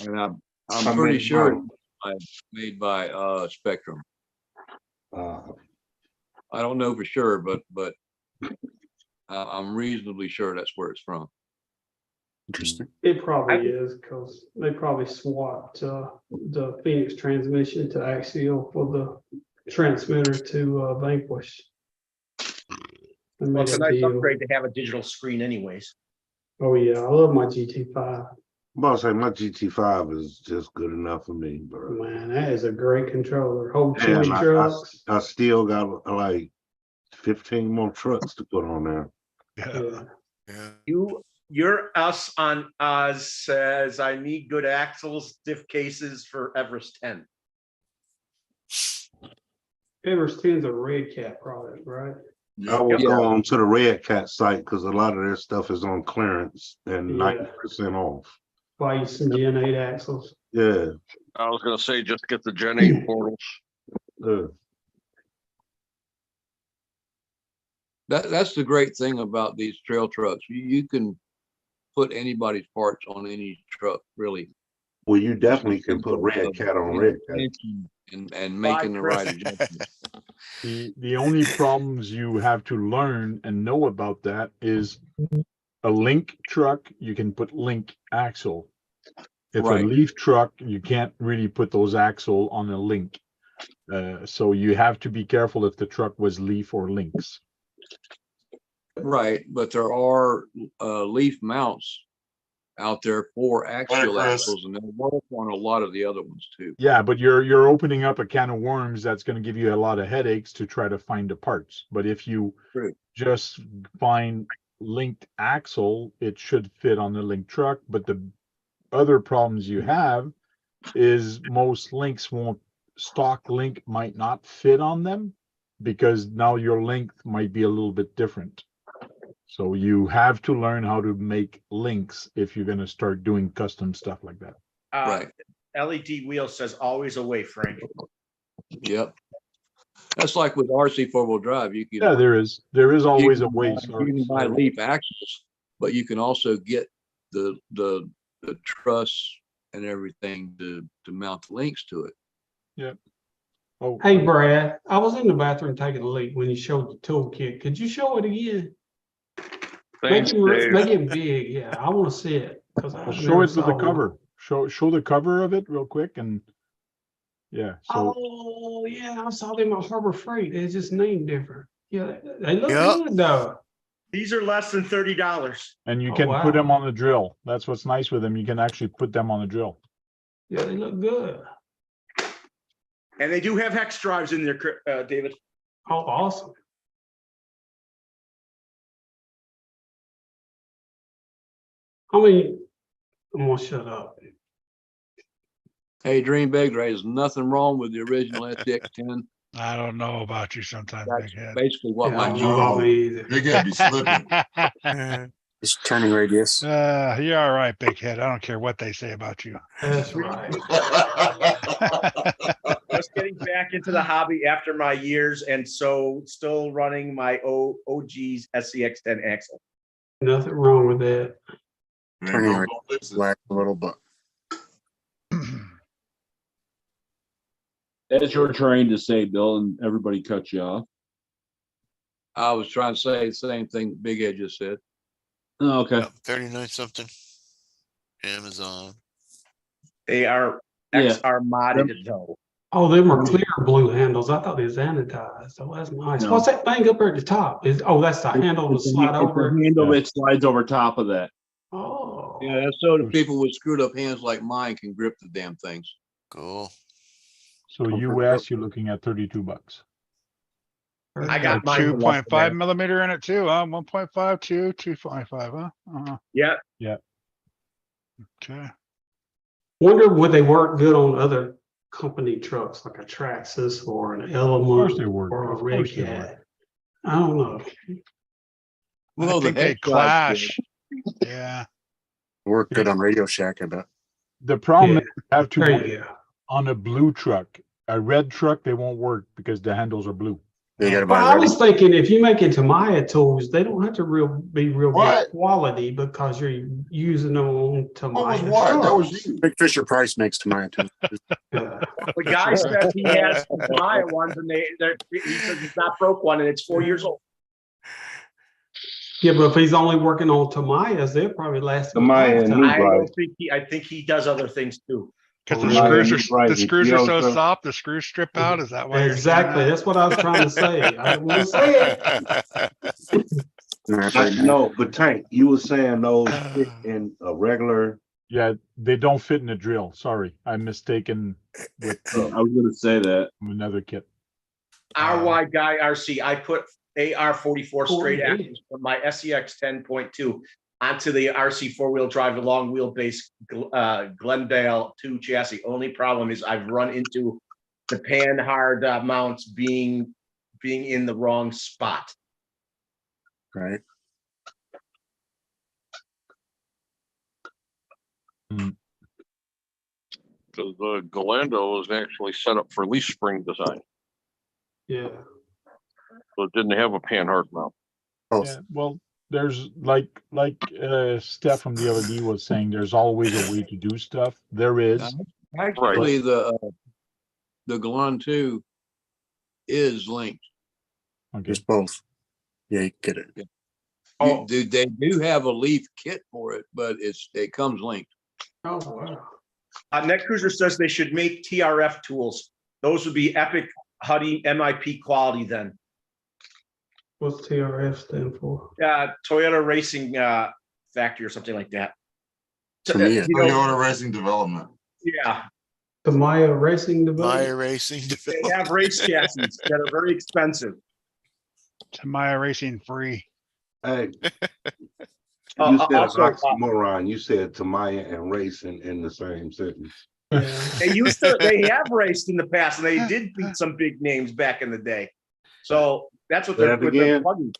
And I'm pretty sure it's made by Spectrum. I don't know for sure, but I'm reasonably sure that's where it's from. Interesting. It probably is, because they probably swapped the Phoenix transmission to Axial for the transmitter to Vanquish. And Well, made it's a a nice deal. upgrade to have a digital screen anyways. Oh yeah, I love my GT5. I'm about to say my GT5 is just good enough for me, bro. Man, that is a great controller. Hold And 20 trucks. I still got like 15 more trucks to put on there. Yeah. Your us on Oz says I need good axles, diff cases for Everest 10. Everest 10's a Red Cat product, right? I will go on to the Red Cat site because a lot of their stuff is on clearance and Yeah. 90% off. Buy you some Gen 8 axles. Yeah. I was gonna say, just get the Gen 8 portals. That's the great thing about these trail trucks. You can put anybody's parts on any truck, really. Well, you definitely can put Red Cat on Red Cat. And making the right adjustment. The only problems you have to learn and know about that is a link truck, you can put link axle. If a leaf truck, you can't really put those axle on a link. So you have to be careful if the truck was leaf or links. Right, but there are leaf mounts out there for axial axles, and they'll work on a lot of the other ones too. Yeah, but you're opening up a can of worms that's going to give you a lot of headaches to try to find the parts. But if you just find linked axle, it should fit on the link truck. But the other problems you have is most links stock link might not fit on them because now your length might be a little bit different. So you have to learn how to make links if you're going to start doing custom stuff like that. LED wheel says always away, Frank. Yep. That's like with RC four-wheel drive. You can, yeah, there is always a way. You can buy leaf axles, but you can also get the truss and everything to mount the links to it. Yeah. Oh, hey Brad, I was in the bathroom taking a leak when you showed the toolkit. Could you show it again? Thanks, make Dave. it big. Yeah, I want to see it because I'll show it with the cover. Show the cover of it real quick, and yeah. So oh yeah, I saw them at Harbor Freight. It's just named different. Yeah, they look good though. These are less than $30. And you can put them on the drill. That's what's nice with them. You can actually put them on the drill. Yeah, they look good. And they do have hex drives in there, David. Oh, awesome. I mean, I'm gonna shut up. Hey, Dream Big, there's nothing wrong with the original SCX10. I don't know about you sometimes, That's Big Head. basically what my Big Head be slipping. It's turning radius. You're all right, Big Head. I don't care what they say about you. That's right. Just getting back into the hobby after my years, and so still running my OG's SCX10 axle. Nothing wrong with that. Turning radius black a little, but As you're trying to say, Bill, and everybody cut you off. I was trying to say the same thing Big Ed just said. Oh, okay. 39 something. Amazon. They are XR modded though. Oh, they were clear blue handles. I thought they was anodized. So that's nice. No. What's that thing up there at the top? That's the handle to slide over. The handle that slides over top of that. Oh. Yeah, that's so the people with screwed up hands like mine can grip the damn things. Cool. So US, you're looking at $32. I got mine. 2.5 millimeter in it too, huh? 1.5, 2, 2.5, huh? Yeah. Yeah. Okay. Wonder would they work good on other company trucks like a Traxxas or an Element course they work. or a Of Red course they Cat? I don't know. I think they clash. Yeah. work good on Radio Shack, I bet. The problem is Yeah. you have to There work you go. on a blue truck. A red truck, they won't work because the handles are blue. You gotta But buy I red. was thinking if you make it Tamiya tools, they don't have to be real What? good quality because you're using them on What was Tamiya what? That was trucks. you. Big Fisher Price makes Tamiya too. Yeah. The guy says he has the Tamiya ones and he says he's not broke one and it's 4 years old. Yeah, but if he's only working on Tamiyas, they'll probably last him a Tamiya and lifetime. new I bright. don't think I think he does other things too. Because Really? the screws are so Toyota. soft, the screws strip out. Is that why Exactly. you're That's what I was trying to say. I didn't want to say it. That's right, man. No, but Tank, you were saying those fit in a regular. Yeah, they don't fit in a drill. Sorry, I'm mistaken with I was gonna say that. another kit. RY Guy RC, I put AR44 straight 48. axles from my SCX 10.2 onto the RC four-wheel drive, the long wheelbase Glendale 2 chassis. Only problem is I've run into the pan hard mounts being in the wrong spot. Right. Because the Galando is actually set up for leaf spring design, Yeah. so it didn't have a panhard mount. Oh, Yeah, well, there's like Steph from the LED was saying, there's always a way to do stuff. There is. Actually, the Galan 2 is linked. Okay. there's both. Yeah, you get it. Oh. They do have a leaf kit for it, but it comes linked. Oh, wow. Net Cruiser says they should make TRF tools. Those would be Epic Huddy MIP quality then. What's TRF stand for? Toyota Racing Factory or something like that. Tamiya. You know, Toyota Racing Development. yeah, Tamiya Racing Maya Development. Racing. they have race chassis that are very expensive. Tamiya Racing free. Hey, you said Also, oxymoron. You said Tamiya and racing in the same sentence. they have raced in the past and they did beat some big names back in the day. So that's what Say they're that again. plugging.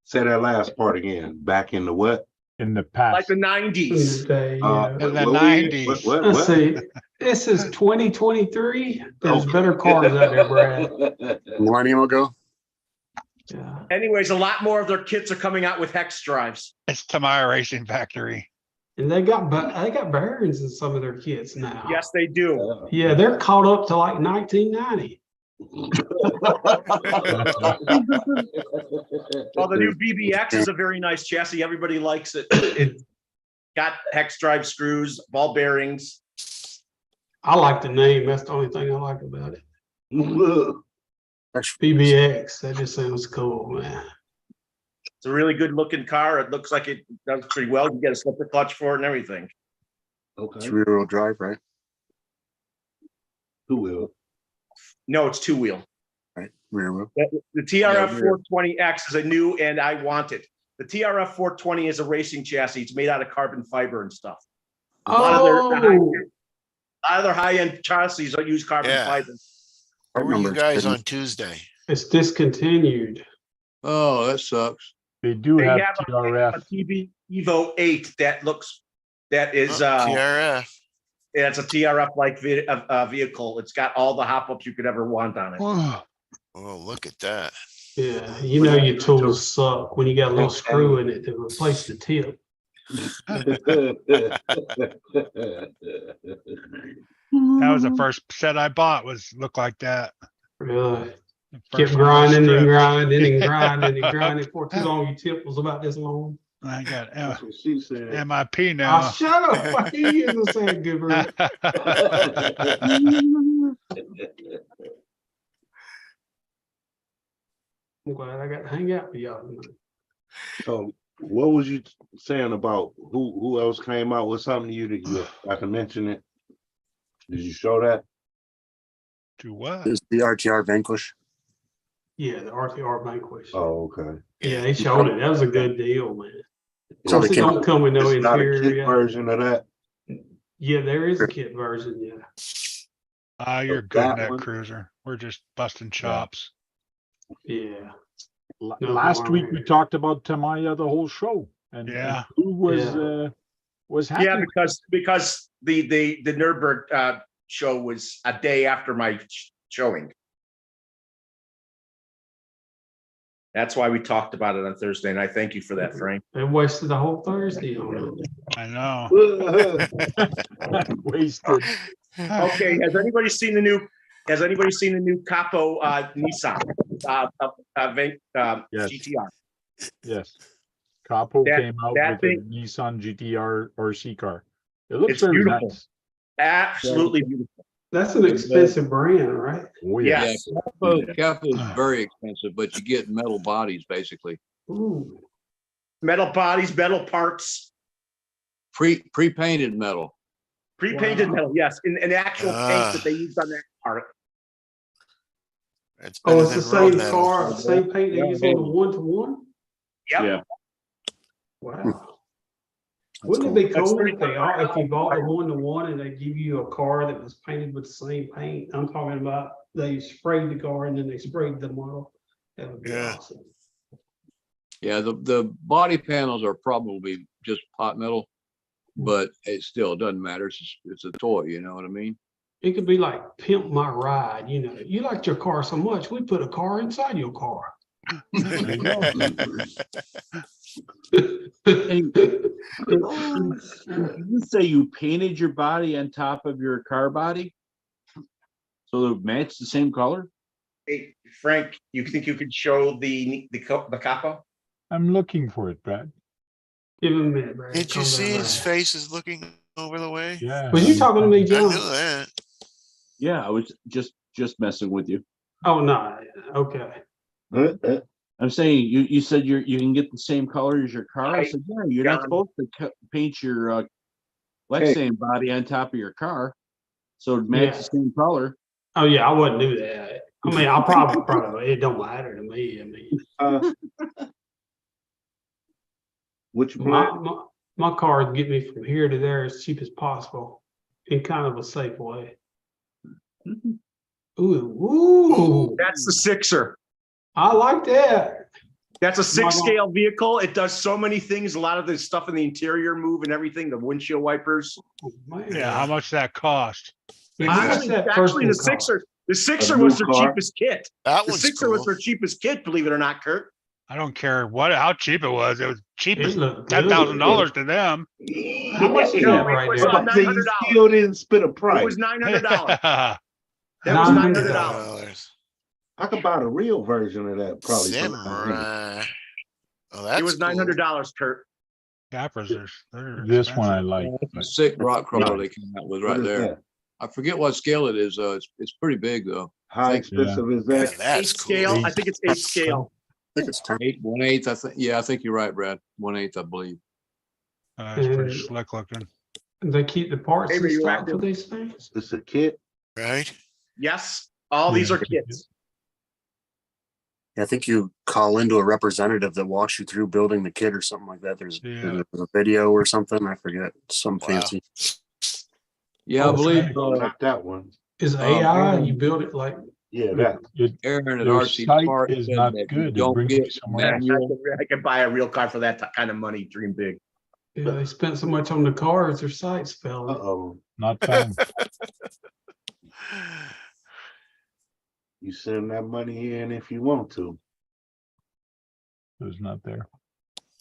Say that last part again. Back in the what? In the past. Like the 90s. In the 90s. Let's see. This is 2023. There's better cars out there, Brad. Millennium ago. Yeah. Anyways, a lot more of their kits are coming out with hex drives. It's Tamiya Racing Factory. And they got bearings in some of their kits now. Yes, they do. Yeah, they're caught up to like 1990. Well, the new BBX is a very nice chassis. Everybody likes it. It got hex drive screws, ball bearings. I like the name. That's the only thing I like about it. BBX. That just sounds cool, man. It's a really good looking car. It looks like it does pretty well. You get a slipper clutch for it and everything. It's rear-wheel drive, right? Two-wheel. No, it's two wheel. Right, rear wheel. The TRF 420X is a new, and I want it. The TRF 420 is a racing chassis. It's made out of carbon fiber and stuff. A lot of their high-end chassis use carbon fiber. Where were you guys on Tuesday? It's discontinued. Oh, that sucks. They do They have have TRF. a TB Evo 8 that is TRF. yeah, it's a TRF-like vehicle. It's got all the hop-ups you could ever want on it. Oh, look at that. Yeah, you know your tools suck when you got a little screw in it to replace the tip. That was the first set I bought. Looked like that. Really? First Kept one was grinding and stripped. grinding and grinding and grinding for too long. Your tip was about this long. I got That's what she said. MIP now. Shut up. Fuck you using the same good word. I'm glad I got to hang out with y'all tonight. So what was you saying about who else came out with something to you that I can mention it? Did you show that? To what? Is the RTR Vanquish? Yeah, the RTR Vanquish. Oh, okay. Yeah, they showed it. That was a good deal, man. So Plus, they it don't come with no It's not a interior. kit yet. version of that. Yeah, there is a kit version. Yeah. You're good, that Net one? Cruiser. We're just busting chops. Yeah. Last week we talked about Tamiya the whole show, and Yeah. who was happy? Yeah, because the Nürburgring show was a day after my showing. That's why we talked about it on Thursday, and I thank you for that, Frank. They wasted the whole Thursday on it. I know. Wasted. Okay, has anybody seen the new Capo Nissan Yes. GTR? Yes. Capo That- came out that with a thing- Nissan GTR RC car. It looks It's very beautiful. nice. Absolutely beautiful. That's an expensive brand, right? Oh Yeah. yeah. Yeah, Capo is very expensive, but you get metal bodies basically. Ooh. Metal bodies, metal parts, Pre-painted metal. pre-painted Wow. metal. Yes, in actual paint that they used on that car. It's Oh, better it's the than road same metal. car, same paint they use on the one-to-one? Yep. Yeah. Wow. Wouldn't it be That's cool pretty if you bought the one-to-one and they give you a car that was painted with the same paint? I'm talking about they sprayed the car and then they sprayed the model. That would be Yeah. awesome. Yeah, the body panels are probably just pot metal, but it still doesn't matter. It's a toy, you know what I mean? It could be like pimp my ride, you know, you liked your car so much, we put a car inside your car. There you go. Hey, did you say you painted your body on top of your car body? So it matched the same color? Hey, Frank, you think you could show the Capo? I'm looking for it, Brad. Give him a minute, Brad. Did you Calm see down, his Brad. face is looking over the way? Yeah. Was you talking to me, I John? knew that. Yeah, I was just messing with you. Oh, no, okay. I'm saying you said you can get the same color as your car. I said, yeah, you're not John. supposed to paint your Lexan body on top of your car, so it matches the same color. Oh, yeah, I wouldn't do that. I mean, I'll probably, it don't matter to me. I mean, Which my car would get me from here to there as cheap as possible in kind of a safe way. Ooh, ooh, That's the Sixer. I like that. That's a Come on. 6-scale vehicle. It does so many things. A lot of the stuff in the interior move and everything. The windshield wipers. Oh, man. Yeah, how much that cost? How much that first Actually, one the cost? Sixer. The Sixer new was their car? cheapest kit. That The one's Sixer cool. was their cheapest kit. Believe it or not, Kurt. I don't care how cheap it was. It was cheap It as looked good. $10,000 to them. How much is No, that right it was there? $900. Still didn't spit a It price. was $900. $900. That was $900. $900. I could buy the real version of that probably. for $900. Samurai. Oh, that's It was $900, Kurt. Capras they're This one I expensive. like. It's a sick rock crawler they came out with What right is there. that? I forget what scale it is. It's pretty big though. How Thanks. expensive is Yeah, that? that's 8 cool. scale. I think it's 8 scale. I think it's 10. 1/8. I think. Yeah, I think you're right, Brad. 1/8, I believe. It's pretty And- slick looking. They keep the parts Hey, in were you stock active? for these things? It's a kit. Right? Yes. All these are kits. I think you call into a representative that walks you through building the kit or something like that. There's Yeah. a video or something. I forget. Some Wow. fancy. Yeah, I Oh, believe okay. Like that one. Is AI, you build it like, Yeah, that. Aaron at Their RC site Park is said not that good. you It don't brings me get somewhere else. manual. I could buy a real car for that kind of money. Dream big. you know, they spent so much on the cars, their sites fell. Uh-oh. Not found. You send that money in if you want to. It was not there.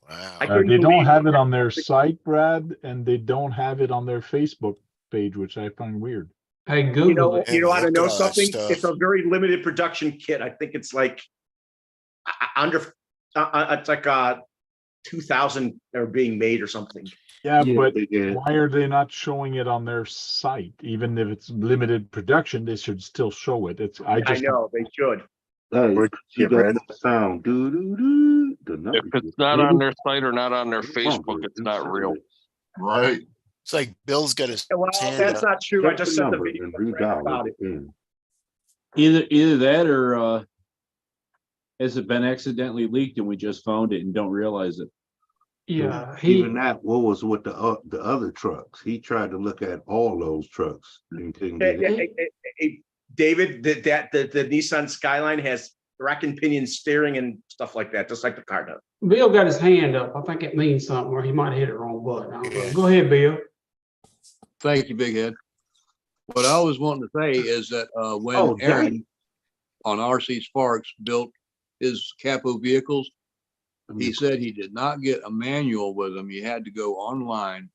Wow. I couldn't They don't believe have it. it on their site, Brad, and they don't have it on their Facebook page, which I find weird. Hey, You Google know, it. you know how to Look at know all that something? stuff. It's a very limited production kit. I think it's like it's like 2,000 are being made or something. Yeah, Yeah, but they did. why are they not showing it on their site? Even if it's limited production, they should still show it. It's I I just know they should. Hey, Where'd you you get, got Brad? that sound. Do do do. The If number it's not on their site or not on their Facebook, it's not real. Right. It's like Bill's got his Well, hand that's up. not true. I Check just the sent the number video and to Fred redial about it it. in. Either that or has it been accidentally leaked and we just found it and don't realize it? Yeah, Even that, what was with the other trucks? He tried to look at all those trucks and couldn't get it. Hey, David, the Nissan Skyline has rack and pinion steering and stuff like that, just like the car does. Bill got his hand up. I think it means something, or he might hit the wrong button. I don't know. Go ahead, Bill. Thank you, Big Head. What I was wanting to say is that when Oh, Aaron on RC Sparks built his capo vehicles, he said he did not get a manual with him. He had to go online,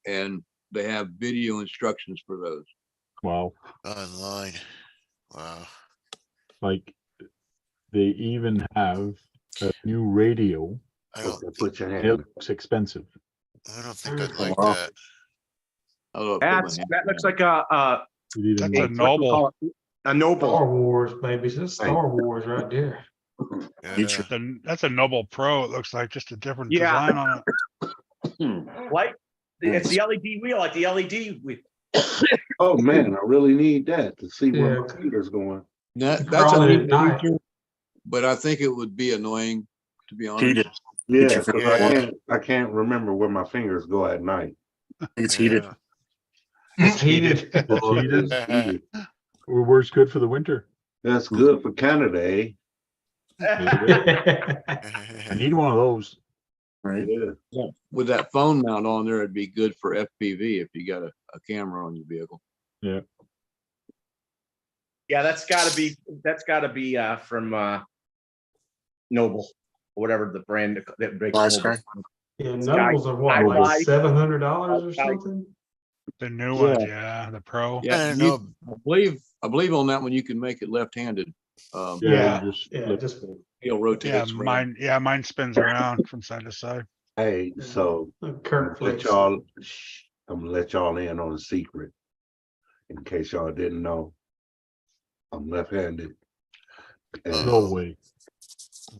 and they have video instructions for those. Wow. Online. Wow. Like they even have a new radio. I don't, Put your It hand. looks expensive. I don't think I'd like Wow. that. That looks like a It even That's a looks- noble. a noble. Star Wars, baby. That's Star Wars right there. Yeah. That's a noble pro. It looks like just a different Yeah. design on it. Like it's the LED wheel, like the LED wheel. Oh man, I really need that to see where Yeah. my finger's going. That's a Crawling neat at night. feature, but I think it would be annoying, to be honest. Heated. Yeah, your because finger- I can't remember where my fingers go at night. It's heated. Yeah. It's heated. It's heated. It's heated. Where's good for the winter? That's good for Canada, eh? I need one of those. Right. Yeah. With that phone mount on there, it'd be good for FPV if you got a camera on your vehicle. Yeah. Yeah, that's gotta be from Noble, or whatever the brand that makes Last Noble. guy. Yeah, Nobles are what, Noble. like $700 or something? The new ones, yeah, the pro. Yeah, I don't know. I believe on that one you can make it left-handed. Yeah. Just Yeah, flip. just It'll rotate. Yeah, mine spins around from side to side. Hey, so Kurt let flicks. y'all, I'm gonna let y'all in on a secret. In case y'all didn't know, I'm left-handed. And No way.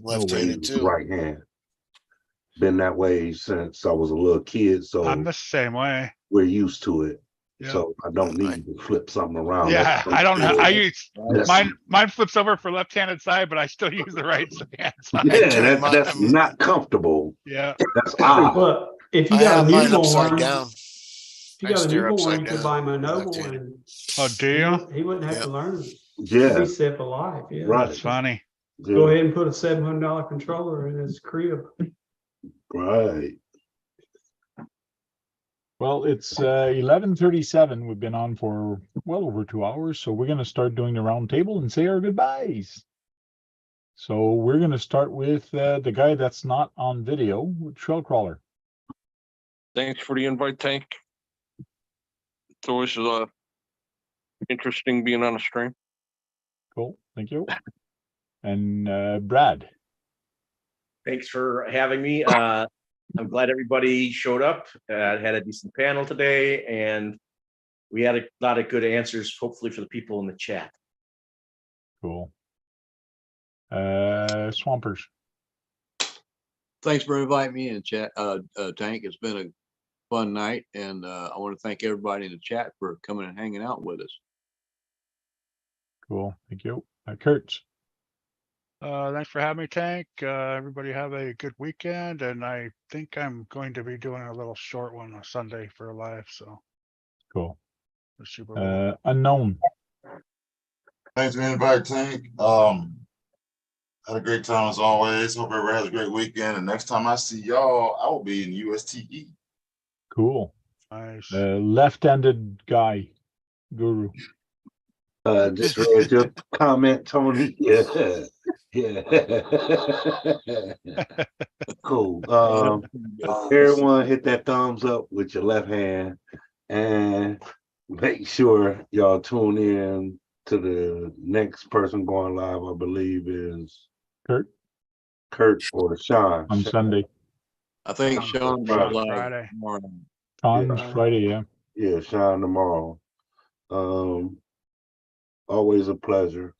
Left-handed Wade's too. right hand. Been that way since I was a little kid, so I'm the same way. we're used to it. Yeah. So I don't need to flip something around. Yeah, I don't know. I use That's- mine flips over for left-handed side, but I still use the right hand side. Yeah, my- that's not comfortable. Yeah. That's odd. But if you I got a have mine newborn, upside down. if you I got a steer newborn, upside you could down. buy him a Noble Left-handed. and Oh, do you? he wouldn't have Yeah. to learn. Yeah, He'd be set for life. Yeah. Right. That's funny. Go ahead and put a $700 controller in his crib. Right. Well, it's 11:37. We've been on for well over 2 hours, so we're going to start doing the round table and say our goodbyes. So we're going to start with the guy that's not on video, Trail Crawler. Thanks for the invite, Tank. It's always interesting being on a stream. Cool, thank you. And Brad. Thanks for having me. I'm glad everybody showed up. Had a decent panel today, and we had a lot of good answers, hopefully for the people in the chat. Cool. Swampers. Thanks for inviting me in, chat. Tank. It's been a fun night, and I want to thank everybody in the chat for coming and hanging out with us. Cool, thank you. Kurtz. Thanks for having me, Tank. Everybody have a good weekend, and I think I'm going to be doing a little short one on Sunday for a live. So Cool. the Super Bowl. Unknown. Thanks for the invite, Tank. Had a great time as always. Hope everybody has a great weekend. And next time I see y'all, I will be in USTE. Cool. Nice. Left-handed guy, Guru. Just read your comment, Tony. Yeah. Yeah. Cool. Everyone hit that thumbs up with your left hand and make sure y'all tune in to the next person going live. I believe is Kurt or Sean. on Sunday. I think Sean Friday. live Friday. tomorrow. Sean's Friday, yeah. Yeah, Sean tomorrow. Always a pleasure.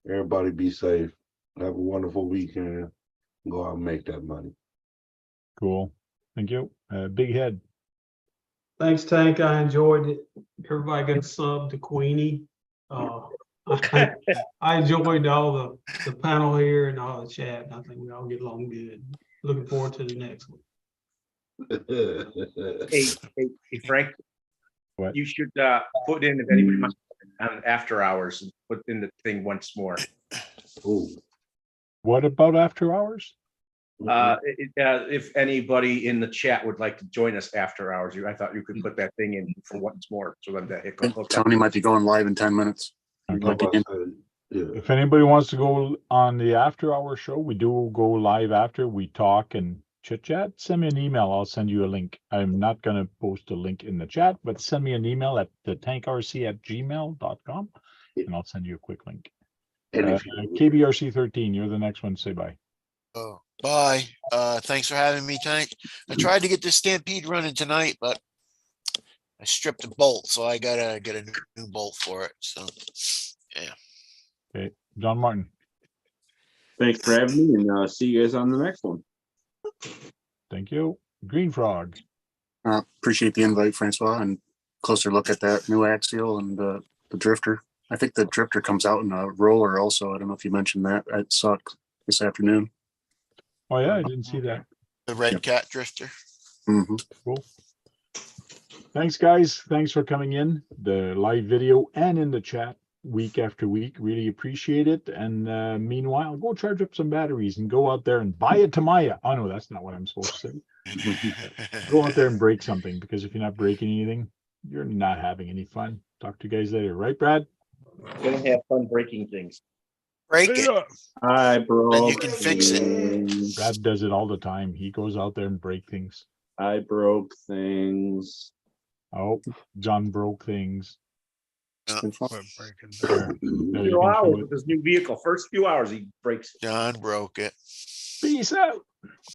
Everybody be safe. Have a wonderful weekend. Go out and make that money. Cool. Thank you. Big Head. Thanks, Tank. I enjoyed it. Everybody got a sub to Queenie. I enjoyed all the panel here and all the chat. I think we all get along good. Looking forward to the next one. Hey, Frank. What? You should put in, if anybody wants on after hours, and put in the thing once more. Ooh. What about after hours? If anybody in the chat would like to join us after hours, I thought you could put that thing in for once more. So that I think Tony might be going live in 10 minutes. He might be in. If anybody wants to go on the after hour show, we do go live after we talk and chit chat. Send me an email. I'll send you a link. I'm not going to post a link in the chat, but send me an email at thetankrc@gmail.com and I'll send you a quick link. KBRC 13, you're the next one to say bye. Oh, bye. Thanks for having me, Tank. I tried to get this Stampede running tonight, but I stripped a bolt, so I gotta get a new bolt for it. So, yeah. Okay, John Martin. Thanks for having me, and see you guys on the next one. Thank you. Green Frog. Appreciate the invite, Francois, and closer look at that new Axial and the Drifter. I think the Drifter comes out in a roller also. I don't know if you mentioned that. I saw it this afternoon. Oh yeah, I didn't see that. The Red Cat Drifter. Mm-hmm. Cool. Thanks, guys. Thanks for coming in the live video and in the chat week after week. Really appreciate it. And meanwhile, go charge up some batteries and go out there and buy a Tamiya. Oh no, that's not what I'm supposed to say. Go out there and break something, because if you're not breaking anything, you're not having any fun. Talk to you guys later, right, Brad? Gonna have fun breaking things. Break it. I broke. Then you can fix it. Brad does it all the time. He goes out there and break things. I broke things. Oh, John broke things. We're breaking There. There, you Few can hours show it. with his new vehicle. First few hours he breaks it. John broke it. Peace out.